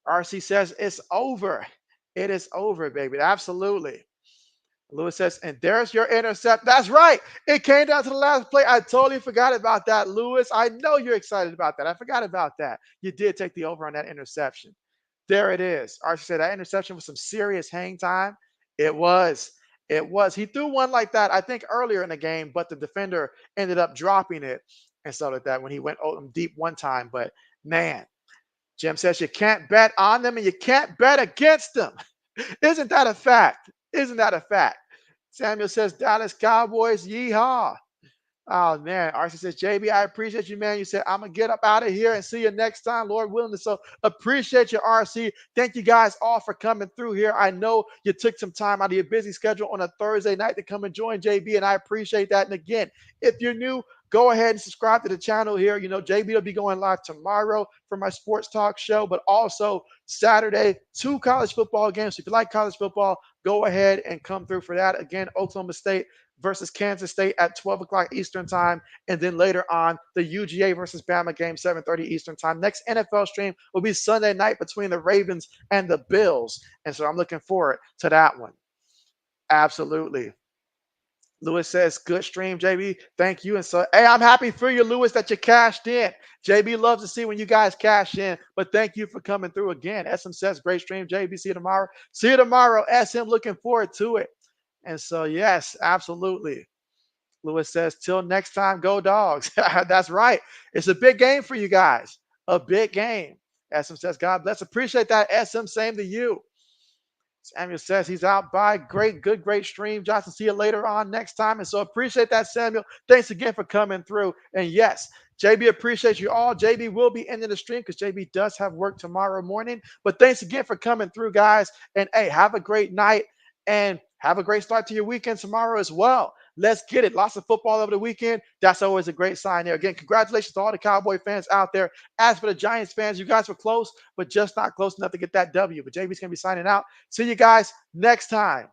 RC says it's over. It is over, baby. Absolutely. Lewis says, and there's your intercept. That's right. It came down to the last play. I totally forgot about that, Lewis. I know you're excited about that. I forgot about that. You did take the over on that interception. There it is. Archie said that interception was some serious hang time. It was. It was. He threw one like that, I think, earlier in the game, but the defender ended up dropping it and so did that when he went deep one time. But man, Jim says you can't bet on them and you can't bet against them. Isn't that a fact? Isn't that a fact? Samuel says Dallas Cowboys, yeehaw. Oh man, RC says, JB, I appreciate you, man. You said I'm gonna get up out of here and see you next time, Lord willing. So appreciate you, RC. Thank you guys all for coming through here. I know you took some time out of your busy schedule on a Thursday night to come and join JB, and I appreciate that. And again, if you're new, go ahead and subscribe to the channel here. You know, JB will be going live tomorrow for my sports talk show, but also Saturday, 2 college football games. So if you like college football, go ahead and come through for that. Again, Oklahoma State versus Kansas State at 12 o'clock Eastern time. And then later on, the UGA versus Bama game, 7:30 Eastern time. Next NFL stream will be Sunday night between the Ravens and the Bills. And so I'm looking forward to that one. Absolutely. Lewis says, good stream, JB. Thank you. And so, hey, I'm happy for you, Lewis, that you cashed in. JB loves to see when you guys cash in, but thank you for coming through again. SM says, great stream, JB. See you tomorrow. See you tomorrow. SM, looking forward to it. And so, yes, absolutely. Lewis says, till next time, go dogs. That's right. It's a big game for you guys. A big game. SM says, God bless. Appreciate that, SM. Same to you. Samuel says he's out by. Great stream. Johnson, see you later on next time. And so appreciate that, Samuel. Thanks again for coming through. And yes, JB appreciates you all. JB will be ending the stream because JB does have work tomorrow morning. But thanks again for coming through, guys. And hey, have a great night and have a great start to your weekend tomorrow as well. Let's get it. Lots of football over the weekend. That's always a great sign there. Again, congratulations to all the Cowboy fans out there. As for the Giants fans, you guys were close, but just not close enough to get that W. But JB's going to be signing out. See you guys next time.